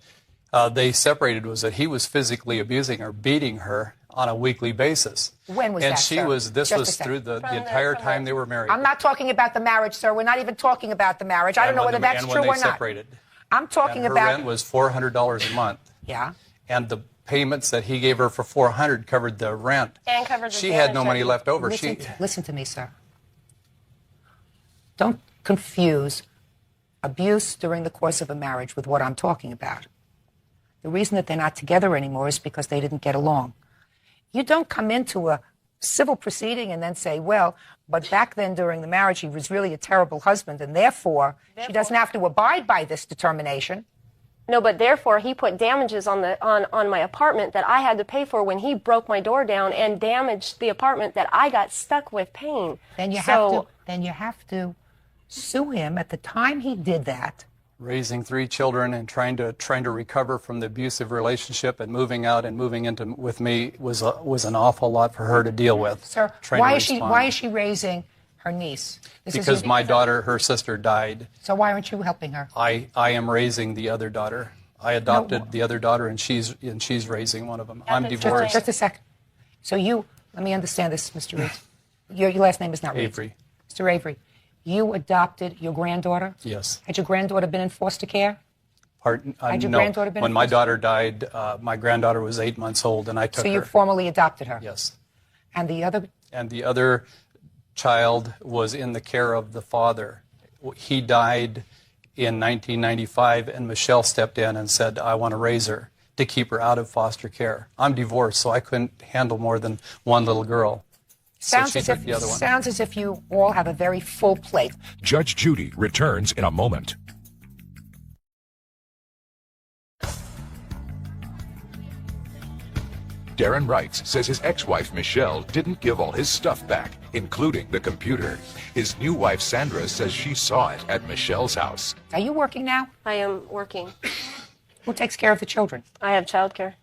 they separated was that he was physically abusing her, beating her on a weekly basis. When was and that, she sir? was, this Just a was second. through the entire time they were married. I'm not talking about the marriage, sir. We're not even talking about the marriage. I don't know whether that's true or when they not. separated. I'm talking And her about... rent was $400 a month. Yeah. And the payments that he gave her for $400 covered the rent. And covered the She had no damage money that he- left over. Listen to me, sir. Don't confuse abuse during the course of a marriage with what I'm talking about. The reason that they're not together anymore is because they didn't get along. You don't come into a civil proceeding and then say, well, but back then during the marriage he was really a terrible husband, and therefore she doesn't have to abide by this determination. No, but therefore he put damages on my apartment that I had to pay for when he broke my door down and damaged the apartment that I got stuck with paying. Then you have to sue him at the time he did that. Raising 3 children and trying to recover from the abusive relationship and moving out and moving into with me was an awful lot for her to deal with. Sir, why is she raising Her niece. This is Because your- my daughter, her sister died. So why aren't you helping her? I am raising the other daughter. I adopted the other daughter, and she's raising one of them. I'm divorced. Just a second. So let me understand this, Mr. Reed. Your last name is not Reed. Avery. Mr. Avery, you adopted your granddaughter? Yes. Had your granddaughter been in foster care? Had your No. granddaughter been When in my foster daughter died, my granddaughter was 8 months old, and I took So you her. formally adopted her? Yes. And the other? And the other child was in the care of the father. He died in 1995, and Michelle stepped in and said, I want to raise her to keep her out of foster care. I'm divorced, so I couldn't handle more than one little girl. So she took the other one. Sounds as if you all have a very full plate. Judge Judy returns in a moment. Darren writes, says his ex-wife Michelle didn't give all his stuff back, including the computer. His new wife Sandra says she saw it at Michelle's house. Are you working now? I am working. Who takes care of the children? I have childcare.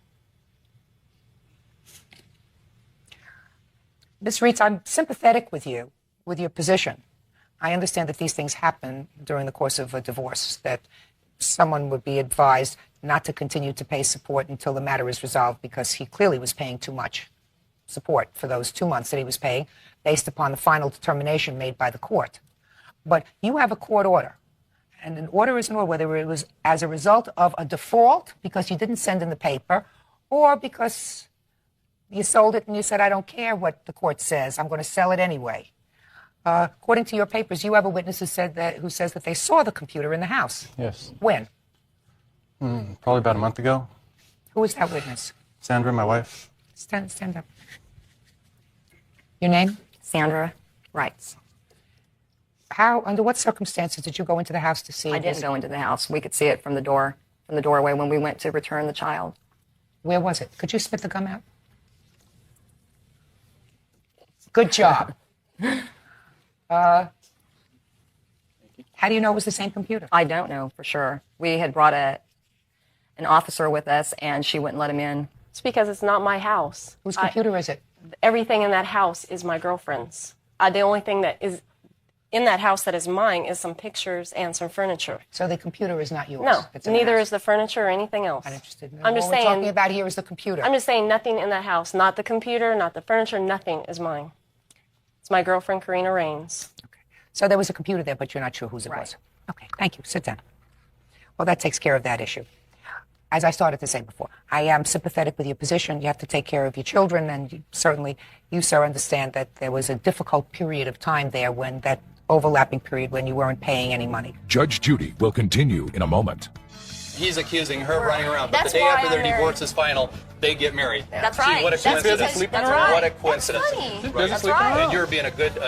Ms. Reitz, I'm sympathetic with you, with your position. I understand that these things happen during the course of a divorce, that someone would be advised not to continue to pay support until the matter is resolved because he clearly was paying too much support for those 2 months that he was paying based upon the final determination made by the court. But you have a court order, and an order is an order, whether it was as a result of a default because you didn't send in the paper or because you sold it and you said, I don't care what the court says, I'm going to sell it anyway. According to your papers, you have a witness who says that they saw the computer in the house. Yes. When? Probably about a month ago. Who is that witness? Sandra, my wife. Stand up. Your name? Sandra Wrights. Under what circumstances did you go into the house to see I didn't go into the house. We could see it from the doorway when we went to return the child. Where was it? Could you spit the gum out? Good job. How do you know it was the same computer? I don't know for sure. We had brought an officer with us, and she wouldn't let him in. It's because it's not my house. Whose computer is it? Everything in that house is my girlfriend's. The only thing that is in that house that is mine is some pictures and some furniture. So the computer is not yours? No, It's in the neither house. is the furniture or anything else. I'm interested in I'm just what saying. we're talking about here is the computer. I'm just saying nothing in that house, not the computer, not the furniture, nothing is mine. It's my girlfriend, Karina Rains. So there was a computer there, but you're not sure whose it was. Okay, thank you. Sit down. Well, that takes care of that issue. As I started to say before, I am sympathetic with your position. You have to take care of your children, and you, sir, understand that there was a difficult period of time there when that overlapping period when you weren't paying any money. Judge Judy will continue in a moment. He's accusing her of running around, but That's the day why after I'm their married. divorce is final, they get married. That's Gee, right. what a That's coincidence. because- that's right. What a coincidence. That's funny. Right. That's right. And you're being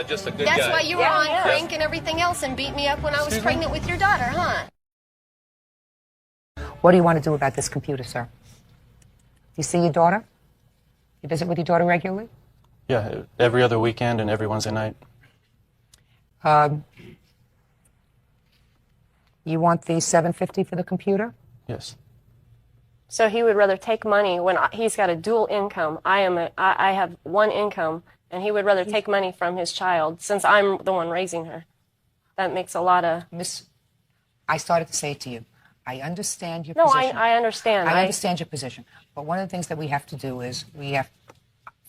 just a good guy. That's why you were on crank and everything else and beat me up when I was pregnant with your daughter, huh? What do you want to do about this computer, sir? You see your daughter? You visit with your daughter regularly? Yeah, every other weekend and every Wednesday night. You want the $750 for the computer? Yes. So he would rather take money when he's got a dual income. I have one income, and he would rather take money from his child since I'm the one raising her. That makes a lot of... I started to say to you, I understand your No, position. I understand. I understand your position. But one of the things that we have to do is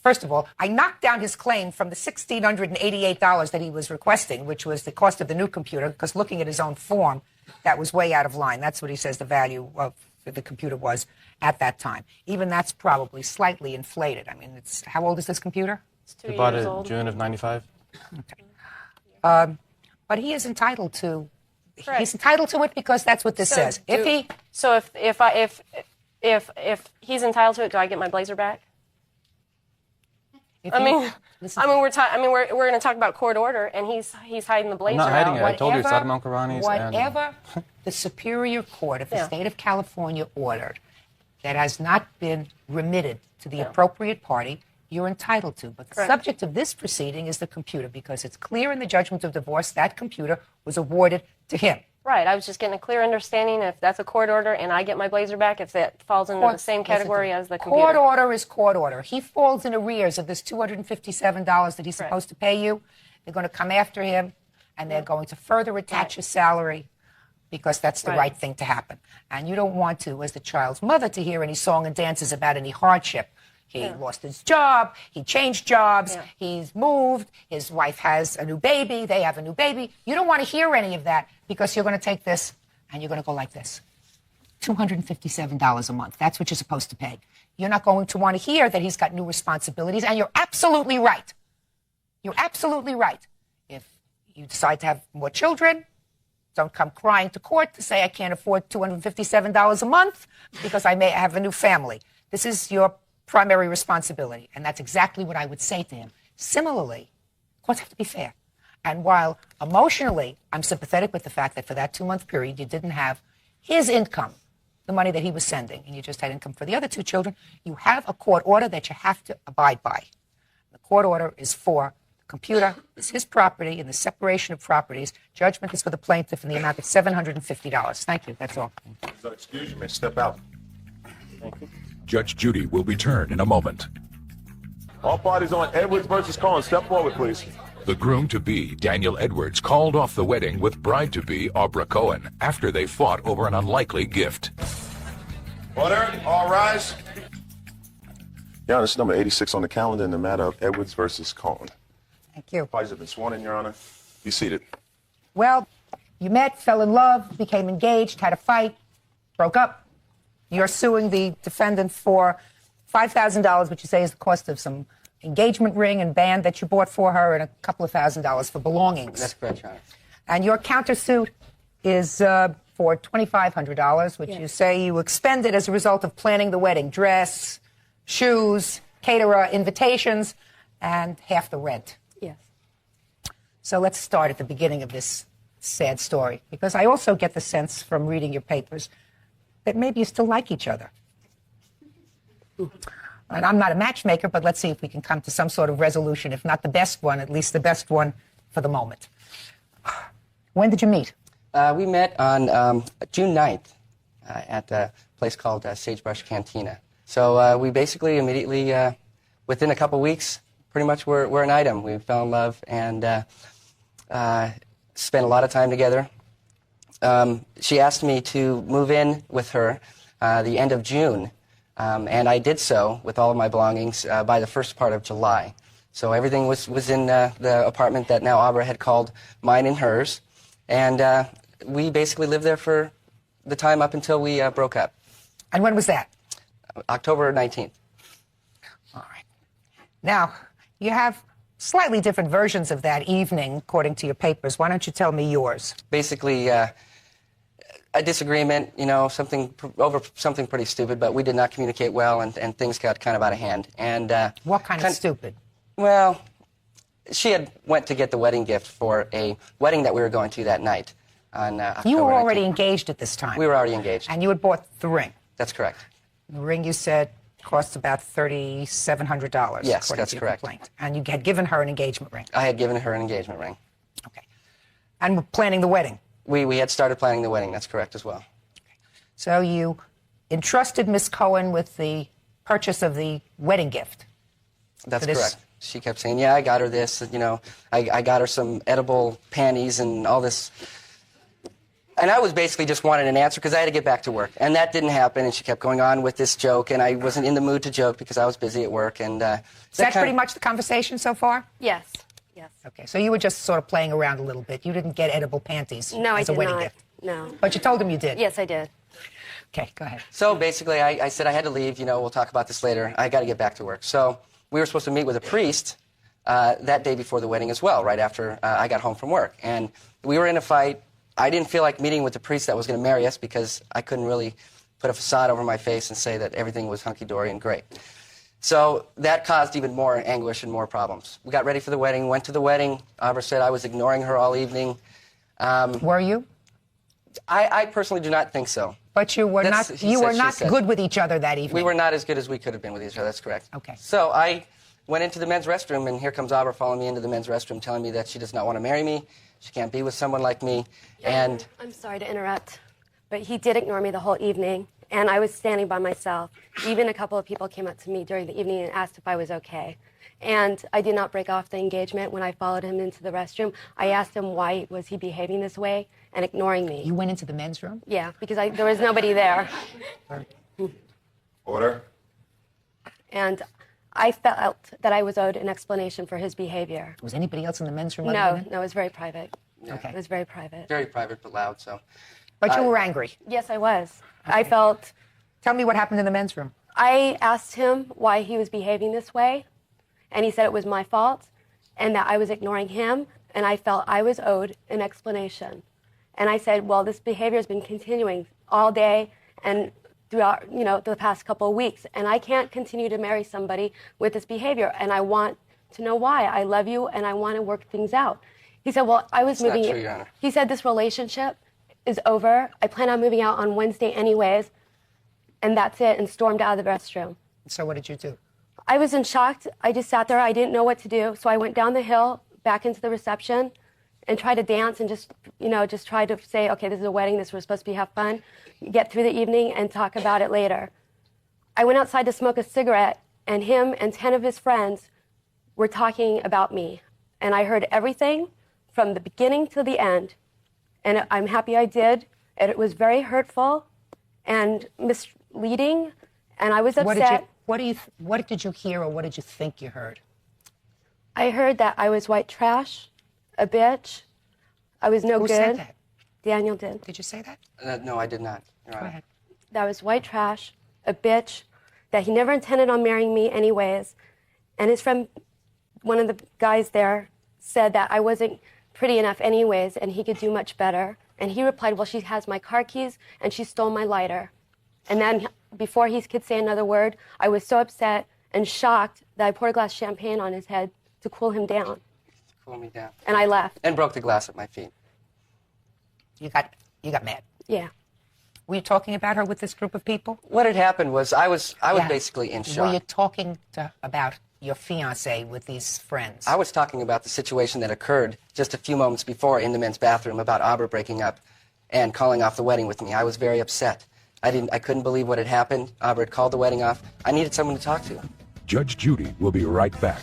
first of all, I knocked down his claim from the $1,688 that he was requesting, which was the cost of the new computer, because looking at his own form, that was way out of line. That's what he says the value of the computer was at that time. Even that's probably slightly inflated. I mean, how old is this computer? It's 2 We years bought it old. June of '95. Okay. But he is entitled to. Correct. He's entitled to it because that's what this says. If he's entitled to it, do I get my blazer back? If we're going to talk about court order, and he's hiding the blazer I'm not hiding out. it. I told you it's out of Uncle Ronnie's. Whatever the Superior Court of the State of California ordered that has not been remitted to the appropriate party, you're entitled to. But the Correct. subject of this proceeding is the computer, because it's clear in the judgment of divorce that computer was awarded to him. Right. I was just getting a clear understanding if that's a court order and I get my blazer back, if that falls into the same category as the computer. Court order is court order. He falls in arrears of this $257 that he's supposed to pay you. They're going to come after him, and they're going to further attach his salary because that's the right thing to happen. And you don't want to, as the child's mother, to hear any song and dances about any hardship. He lost his job, he changed jobs, he's moved, his wife has a new baby, they have a new baby. You don't want to hear any of that because you're going to take this and you're going to go like this. $257 a month. That's what you're supposed to pay. You're not going to want to hear that he's got new responsibilities, and you're absolutely right. You're absolutely right. If you decide to have more children, don't come crying to court to say I can't afford $257 a month because I may have a new family. This is your primary responsibility, and that's exactly what I would say to him. Similarly, courts have to be fair. And while emotionally I'm sympathetic with the fact that for that 2-month period you didn't have his income, the money that he was sending, and you just had income for the other 2 children, you have a court order that you have to abide by. The court order is for the computer, it's his property, and the separation of properties. Judgment is for the plaintiff in the amount of $750. Thank you. That's all. So excuse me, step out. Thank you. Judge Judy will return in a moment. All parties on Edwards versus Cohen. Step forward, please. The groom-to-be, Daniel Edwards, called off the wedding with bride-to-be, Aubrey Cohen, after they fought over an unlikely gift. Order, all rise. Your Honor, this is number 86 on the calendar in the matter of Edwards versus Cohen. Thank you. Parties have been sworn in, Your Honor. Be seated. Well, you met, fell in love, became engaged, had a fight, broke up. You're suing the defendant for $5,000, which you say is the cost of some engagement ring and band that you bought for her, and a couple of $1,000s for belongings. That's correct, Your Honor. And your countersuit is for $2,500, which you say you expended as a result of planning the wedding. Dress, shoes, caterer, invitations, and half the rent. Yes. So let's start at the beginning of this sad story, because I also get the sense from reading your papers that maybe you still like each other. And I'm not a matchmaker, but let's see if we can come to some sort of resolution. If not the best one, at least the best one for the moment. When did you meet? We met on June 9th at a place called Sagebrush Cantina. So we basically immediately, within a couple weeks, pretty much we're an item. We fell in love and spent a lot of time together. She asked me to move in with her the end of June, and I did so with all of my belongings by the first part of July. So everything was in the apartment that now Aubrey had called mine and hers, and we basically lived there for the time up until we broke up. And when was that? October 19th. All right. Now, you have slightly different versions of that evening, according to your papers. Why don't you tell me yours? Basically, a disagreement, you know, over something pretty stupid, but we did not communicate well, and things got kind of out of hand. And what kind of stupid? Well, she had went to get the wedding gift for a wedding that we were going to that night on October You were 19th. already engaged at this time. We were already engaged. And you had bought the ring. That's correct. The ring, you said, cost about $3,700. Yes, according that's to your correct. complaint. And you had given her an engagement ring. I had given her an engagement ring. And were planning the wedding. We had started planning the wedding. That's correct as well. So you entrusted Miss Cohen with the purchase of the wedding gift. That's correct. She kept saying, yeah, I got her this, you know, I got her some edible panties and all this. And I was basically just wanting an answer because I had to get back to work. And that didn't happen, and she kept going on with this joke, and I wasn't in the mood to joke because I was busy at work. And Is that pretty much the conversation so far? Yes. Yes. Okay, so you were just sort of playing around a little bit. You didn't get edible panties No, I as a did wedding not. gift. No. But you told him you did. Yes, I did. Okay, go ahead. So basically, I said I had to leave. You know, we'll talk about this later. I got to get back to work. So we were supposed to meet with a priest that day before the wedding as well, right after I got home from work. And we were in a fight. I didn't feel like meeting with the priest that was going to marry us because I couldn't really put a facade over my face and say that everything was hunky-dory and great. So that caused even more anguish and more problems. We got ready for the wedding, went to the wedding. Aubrey said I was ignoring her all evening. Were you? I personally do not think so. But you were not good with each other that evening. We were not as good as we could have been with each other. That's correct. Okay. So I went into the men's restroom, and here comes Aubrey following me into the men's restroom, telling me that she does not want to marry me, She can't be with someone like me. And I'm sorry to interrupt, but he did ignore me the whole evening, and I was standing by myself. Even a couple of people came up to me during the evening and asked if I was okay. And I did not break off the engagement when I followed him into the restroom. I asked him why was he behaving this way and ignoring me. You went into the men's room? Yeah, because there was nobody there. Order. And I felt that I was owed an explanation for his behavior. Was anybody else in the men's room? No, it was very private. Okay. It was very private. very private but loud, so. But you were angry. Yes, I was. I felt... Tell me what happened in the men's room. I asked him why he was behaving this way, and he said it was my fault and that I was ignoring him, and I felt I was owed an explanation. And I said, well, this behavior has been continuing all day and throughout, the past couple of weeks, and I can't continue to marry somebody with this behavior, and I want to know why. I love you, and I want to work things out. He said, well, I was It's moving... not true, Your Honor. He said, this relationship is over. I plan on moving out on Wednesday anyways, and that's it, and stormed out of the restroom. So what did you do? I was in shock. I just sat there. I didn't know what to do. So I went down the hill, back into the reception, and tried to dance and just try to say, okay, this is a wedding. This was supposed to have fun. Get through the evening and talk about it later. I went outside to smoke a cigarette, and him and 10 of his friends were talking about me. And I heard everything from the beginning to the end. And I'm happy I did. And it was very hurtful and misleading, and I was upset. What did you hear, or what did you think you heard? I heard that I was white trash, a bitch. I was no Who good. said that? Daniel did. Did you say that? No, I did not, Your Honor. Go ahead. That I was white trash, a bitch, that he never intended on marrying me anyways. And his friend, one of the guys there, said that I wasn't pretty enough anyways, and he could do much better. And he replied, well, she has my car keys, and she stole my lighter. And then before he could say another word, I was so upset and shocked that I poured a glass of champagne on his head to cool him down. Cool me down. And I left. And broke the glass at my feet. You got mad. Yeah. Were you talking about her with this group of people? What had happened was I was basically in shock. Were you talking about your fiance with these friends? I was talking about the situation that occurred just a few moments before in the men's bathroom about Aubrey breaking up and calling off the wedding with me. I was very upset. I couldn't believe what had happened. Aubrey had called the wedding off. I needed someone to talk to. Judge Judy will be right back.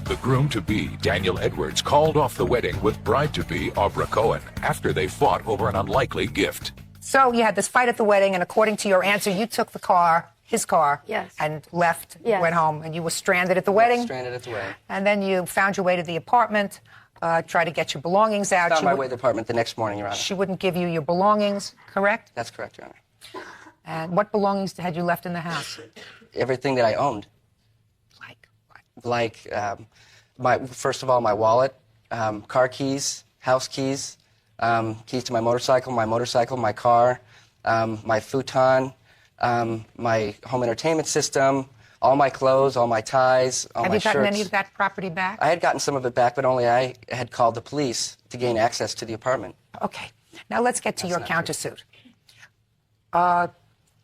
The groom-to-be, Daniel Edwards, called off the wedding with bride-to-be, Aubrey Cohen, after they fought over an unlikely gift. So you had this fight at the wedding, and according to your answer, you took the car, his car, yes, and left, yes, went home, and you were stranded at the wedding. Stranded at the wedding. And then you found your way to the apartment, tried to get your belongings out. Found my way to the apartment the next morning, Your Honor. She wouldn't give you your belongings, correct? That's correct, Your Honor. And what belongings had you left in the house? Everything that I owned. Like what? Like, first of all, my wallet, car keys, house keys, keys to my motorcycle, my car, my futon, my home entertainment system, all my clothes, all my ties, all my shirts. Have you gotten any of that property back? I had gotten some of it back, but only I had called the police to gain access to the apartment. Okay. Now let's get to your countersuit.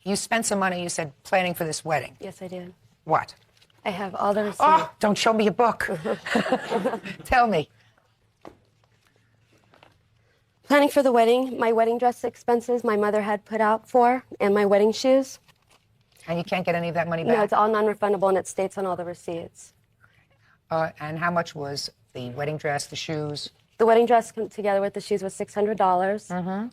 You spent some money, you said, planning for this wedding. Yes, I did. What? I have all the receipts. Oh, don't show me a book. Tell me. Planning for the wedding, my wedding dress expenses my mother had put out for, and my wedding shoes. And you can't get any of that money back? No, it's all non-refundable, and it states on all the receipts. And how much was the wedding dress, the shoes? The wedding dress together with the shoes was $600. Mm-hmm.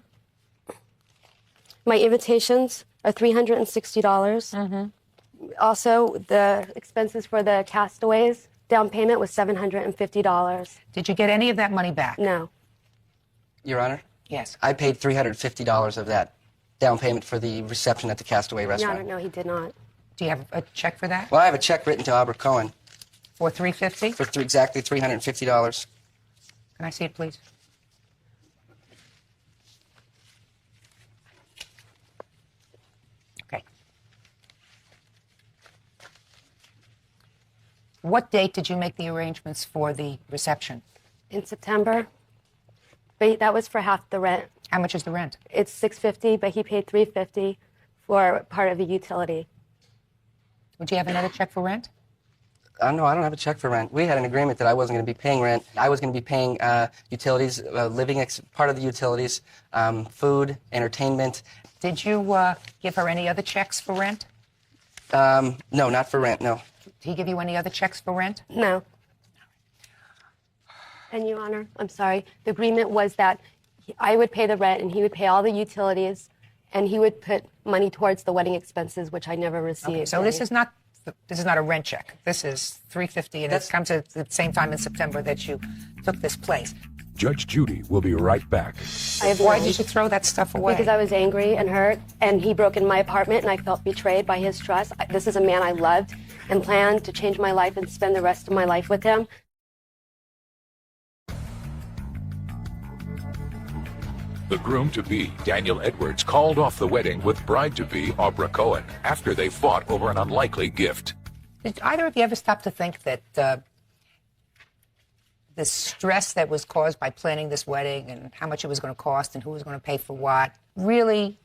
My invitations are $360. Mm-hmm. Also, the expenses for the castaways, down payment was $750. Did you get any of that money back? No. Your Honor? Yes. I paid $350 of that down payment for the reception at the Castaway restaurant. No, he did not. Do you have a check for that? Well, I have a check written to Aubrey Cohen. For $350? For exactly $350. Can I see it, please? Okay. What date did you make the arrangements for the reception? In September. But that was for half the rent. How much is the rent? It's $650, but he paid $350 for part of the utility. Would you have another check for rent? No, I don't have a check for rent. We had an agreement that I wasn't going to be paying rent. I was going to be paying utilities, part of the utilities, food, entertainment. Did you give her any other checks for rent? No, not for rent, no. Did he give you any other checks for rent? No. And Your Honor, I'm sorry. The agreement was that I would pay the rent and he would pay all the utilities and he would put money towards the wedding expenses, which I never received. Okay, so this is not a rent check. This is $350, and it comes at the same time in September that you took this place. Judge Judy will be right back. Why did you throw that stuff away? Because I was angry and hurt, and he broke in my apartment, and I felt betrayed by his trust. This is a man I loved and planned to change my life and spend the rest of my life with him. The groom-to-be, Daniel Edwards, called off the wedding with bride-to-be, Aubrey Cohen, after they fought over an unlikely gift. Did either of you ever stop to think that the stress that was caused by planning this wedding and how much it was going to cost and who was going to pay for what really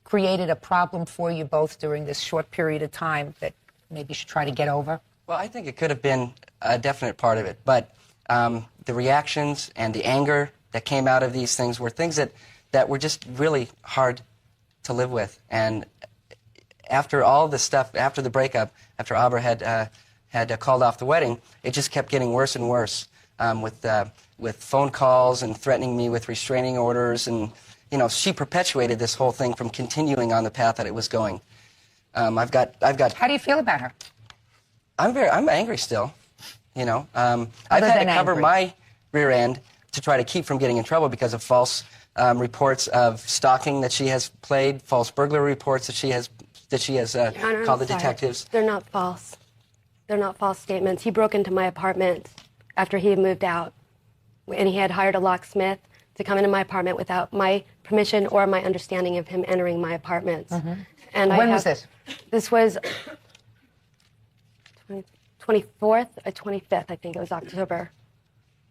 created a problem for you both during this short period of time that maybe you should try to get over? Well, I think it could have been a definite part of it, but the reactions and the anger that came out of these things were things that were just really hard to live with. And after all this stuff, after the breakup, after Aubrey had called off the wedding, it just kept getting worse and worse with phone calls and threatening me with restraining orders. And, you know, she perpetuated this whole thing from continuing on the path that it was going. I've got. How do you feel about her? I'm angry still. You know, I've had to cover my rear end to try to keep from getting in trouble because of false reports of stalking that she has played, false burglary reports that she has Honor, called the I'm sorry. detectives. They're not false. They're not false statements. He broke into my apartment after he had moved out, and he had hired a locksmith to come into my apartment without my permission or my understanding of him entering my apartment. Mm-hmm. And when was this? This was 24th or 25th, I think it was October.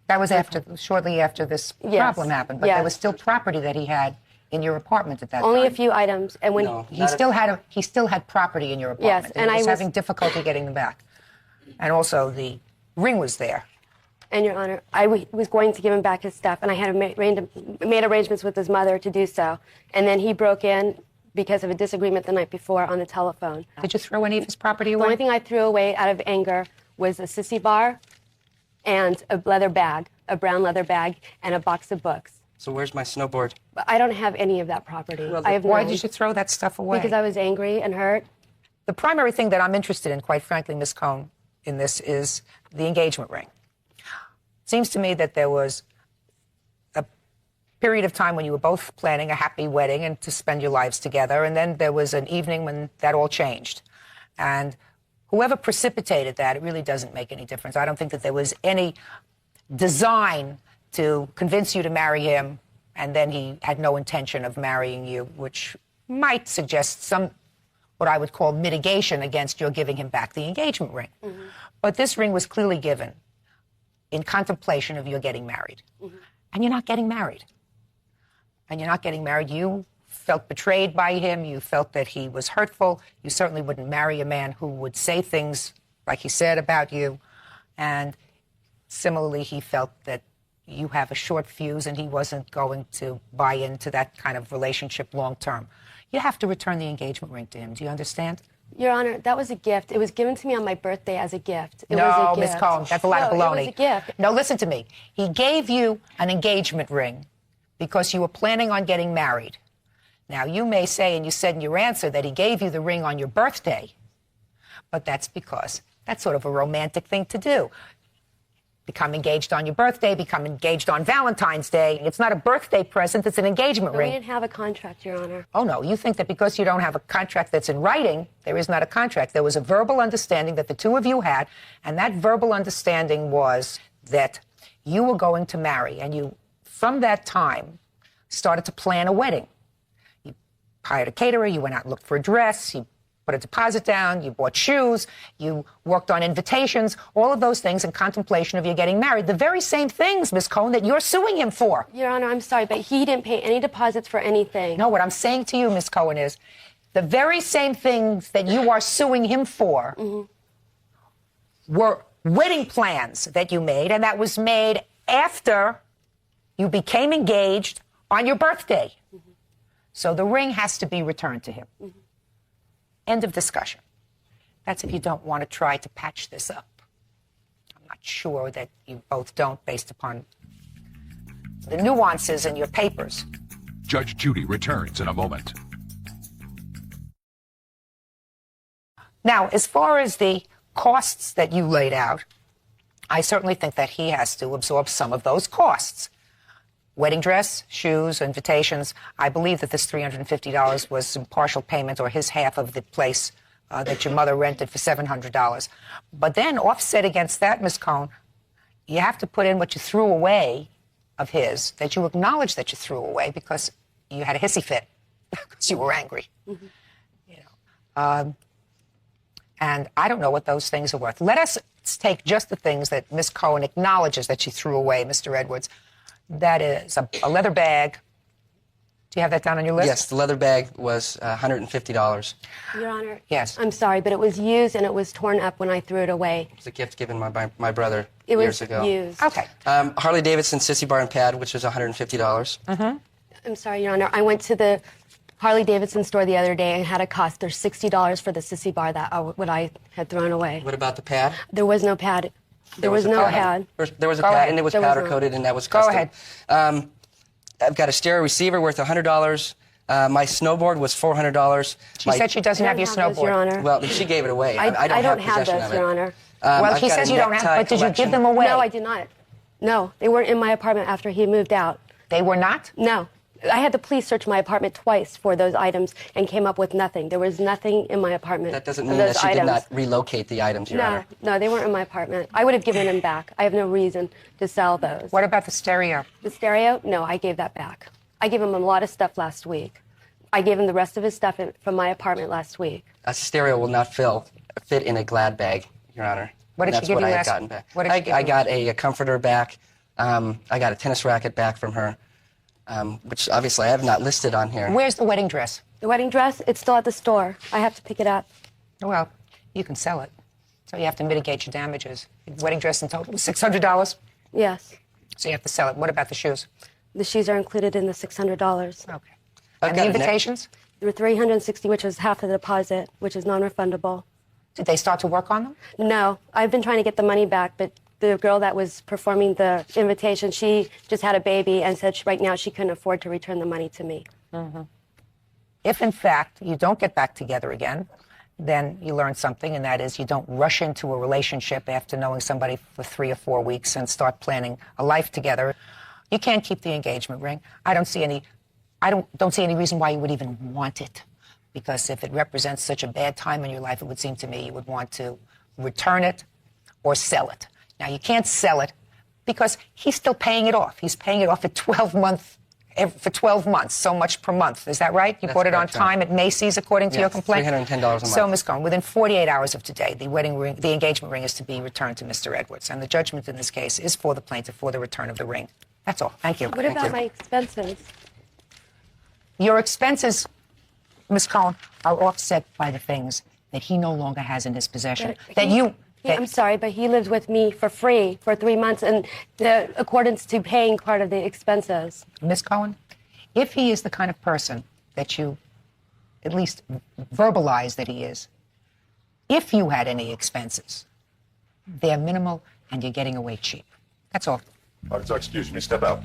That was shortly after this problem happened, but there was still property that he had in your apartment at that time. Only a few items, and when he still had property in your apartment. Yes, and he was having difficulty getting them back, and also the ring was there. And Your Honor, I was going to give him back his stuff, and I had made arrangements with his mother to do so, and then he broke in because of a disagreement the night before on the telephone. Did you throw any of his property away? The only thing I threw away out of anger was a sissy bar and a leather bag, a brown leather bag, and a box of books. So where's my snowboard? But I don't have any of that property. Why did you throw that stuff away? Because I was angry and hurt. The primary thing that I'm interested in, quite frankly, Ms. Cohn, in this is the engagement ring. It seems to me that there was a period of time when you were both planning a happy wedding and to spend your lives together, and then there was an evening when that all changed. And whoever precipitated that, it really doesn't make any difference. I don't think that there was any design to convince you to marry him, and then he had no intention of marrying you, which might suggest some, what I would call mitigation against your giving him back the engagement ring. Mm-hmm. But this ring was clearly given in contemplation of your getting married. Mm-hmm. And you're not getting married. And you're not getting married. You felt betrayed by him. You felt that he was hurtful. You certainly wouldn't marry a man who would say things like he said about you. And similarly, he felt that you have a short fuse and he wasn't going to buy into that kind of relationship long term. You have to return the engagement ring to him. Do you understand? Your Honor, that was a gift. It was given to me on my birthday as a gift. It no, was a Ms. gift. Cohn, that's a lot of baloney. It was a gift. No, listen to me. He gave you an engagement ring because you were planning on getting married. Now, you may say, and you said in your answer, that he gave you the ring on your birthday, but that's because that's sort of a romantic thing to do. Become engaged on your birthday, become engaged on Valentine's Day. It's not a birthday present, it's an engagement ring. We didn't have a contract, Your Honor. Oh, no, you think that because you don't have a contract that's in writing, there is not a contract. There was a verbal understanding that the two of you had, and that verbal understanding was that you were going to marry, and you, from that time, started to plan a wedding. You hired a caterer, you went out and looked for a dress, you put a deposit down, you bought shoes, you worked on invitations, all of those things in contemplation of you getting married. The very same things, Ms. Cohn, that you're suing him for. Your Honor, I'm sorry, but he didn't pay any deposits for anything. No, what I'm saying to you, Ms. Cohn, is the very same things that you are suing him for were wedding plans that you made, and that was made after you became engaged on your birthday. So the ring has to be returned to him. End of discussion. That's if you don't want to try to patch this up. I'm not sure that you both don't, based upon the nuances in your papers. Judge Judy returns in a moment. Now, as far as the costs that you laid out, I certainly think that he has to absorb some of those costs. Wedding dress, shoes, invitations. I believe that this $350 was some partial payment or his half of the place that your mother rented for $700. But then offset against that, Ms. Cohn, you have to put in what you threw away of his, that you acknowledge that you threw away because you had a hissy fit, because you were angry. And I don't know what those things are worth. Let us take just the things that Ms. Cohen acknowledges that she threw away, Mr. Edwards. That is a leather bag. Do you have that down on your list? Yes, the leather bag was $150. Your Honor. Yes. I'm sorry, but it was used and it was torn up when I threw it away. It was a gift given by my brother It years was ago. used. Okay. Harley Davidson Sissy Bar and Pad, which was $150. I'm sorry, Your Honor. I went to the Harley Davidson store the other day and had a cost. There's $60 for the Sissy Bar that what I had thrown away. What about the pad? There was no pad. There was no pad. There was a Go pad, ahead. and it was There was powder no- coated, and that was Go custom. ahead. I've got a stereo receiver worth $100. My snowboard was $400. She said she doesn't have your snowboard. Your Honor. Well, she gave it away. I don't, don't have possession those, of it. Your Honor. Well, I've he got says a you don't have, necktie but did you give collection. them away? No, I did not. No, they weren't in my apartment after he moved out. They were not? No. I had the police search my apartment twice for those items and came up with nothing. There was nothing in my apartment. That doesn't of mean that those she did items. not relocate the items, Your Honor. No, they weren't in my apartment. I would have given them back. I have no reason to sell those. What about the stereo? The stereo? No, I gave that back. I gave him a lot of stuff last week. I gave him the rest of his stuff from my apartment last week. A stereo will not fit in a Glad bag, Your Honor. What did And she give that's what you I had last- gotten back. what did she give I you got a comforter back. I got a tennis racket back from her, which obviously I have not listed on here. Where's the wedding dress? The wedding dress? It's still at the store. I have to pick it up. Well, you can sell it. So you have to mitigate your damages. The wedding dress in total was $600? Yes. So you have to sell it. What about the shoes? The shoes are included in the $600. Okay. I've And got the a neck- invitations? There were $360, which was half of the deposit, which is non-refundable. Did they start to work on them? No. I've been trying to get the money back, but the girl that was performing the invitation, she just had a baby and said right now she couldn't afford to return the money to me. If, in fact, you don't get back together again, then you learn something, and that is you don't rush into a relationship after knowing somebody for 3 or 4 weeks and start planning a life together. You can't keep the engagement ring. I don't see any reason why you would even want it, because if it represents such a bad time in your life, it would seem to me you would want to return it or sell it. Now, you can't sell it because he's still paying it off. He's paying it off at 12 months, so much per month. Is that right? You That's bought it on correct, Your Honor. time at Macy's, according to your Yes, complaint? $310 a month. So, Ms. Cohen, within 48 hours of today, the engagement ring is to be returned to Mr. Edwards, and the judgment in this case is for the plaintiff for the return of the ring. That's all. Thank you. What about my expenses? Your expenses, Ms. Cohen, are offset by the things that he no longer has in his possession. I'm sorry, but he lived with me for free for 3 months in accordance to paying part of the expenses. Ms. Cohen, if he is the kind of person that you at least verbalize that he is, if you had any expenses, they're minimal and you're getting away cheap. That's all. Excuse me, step out.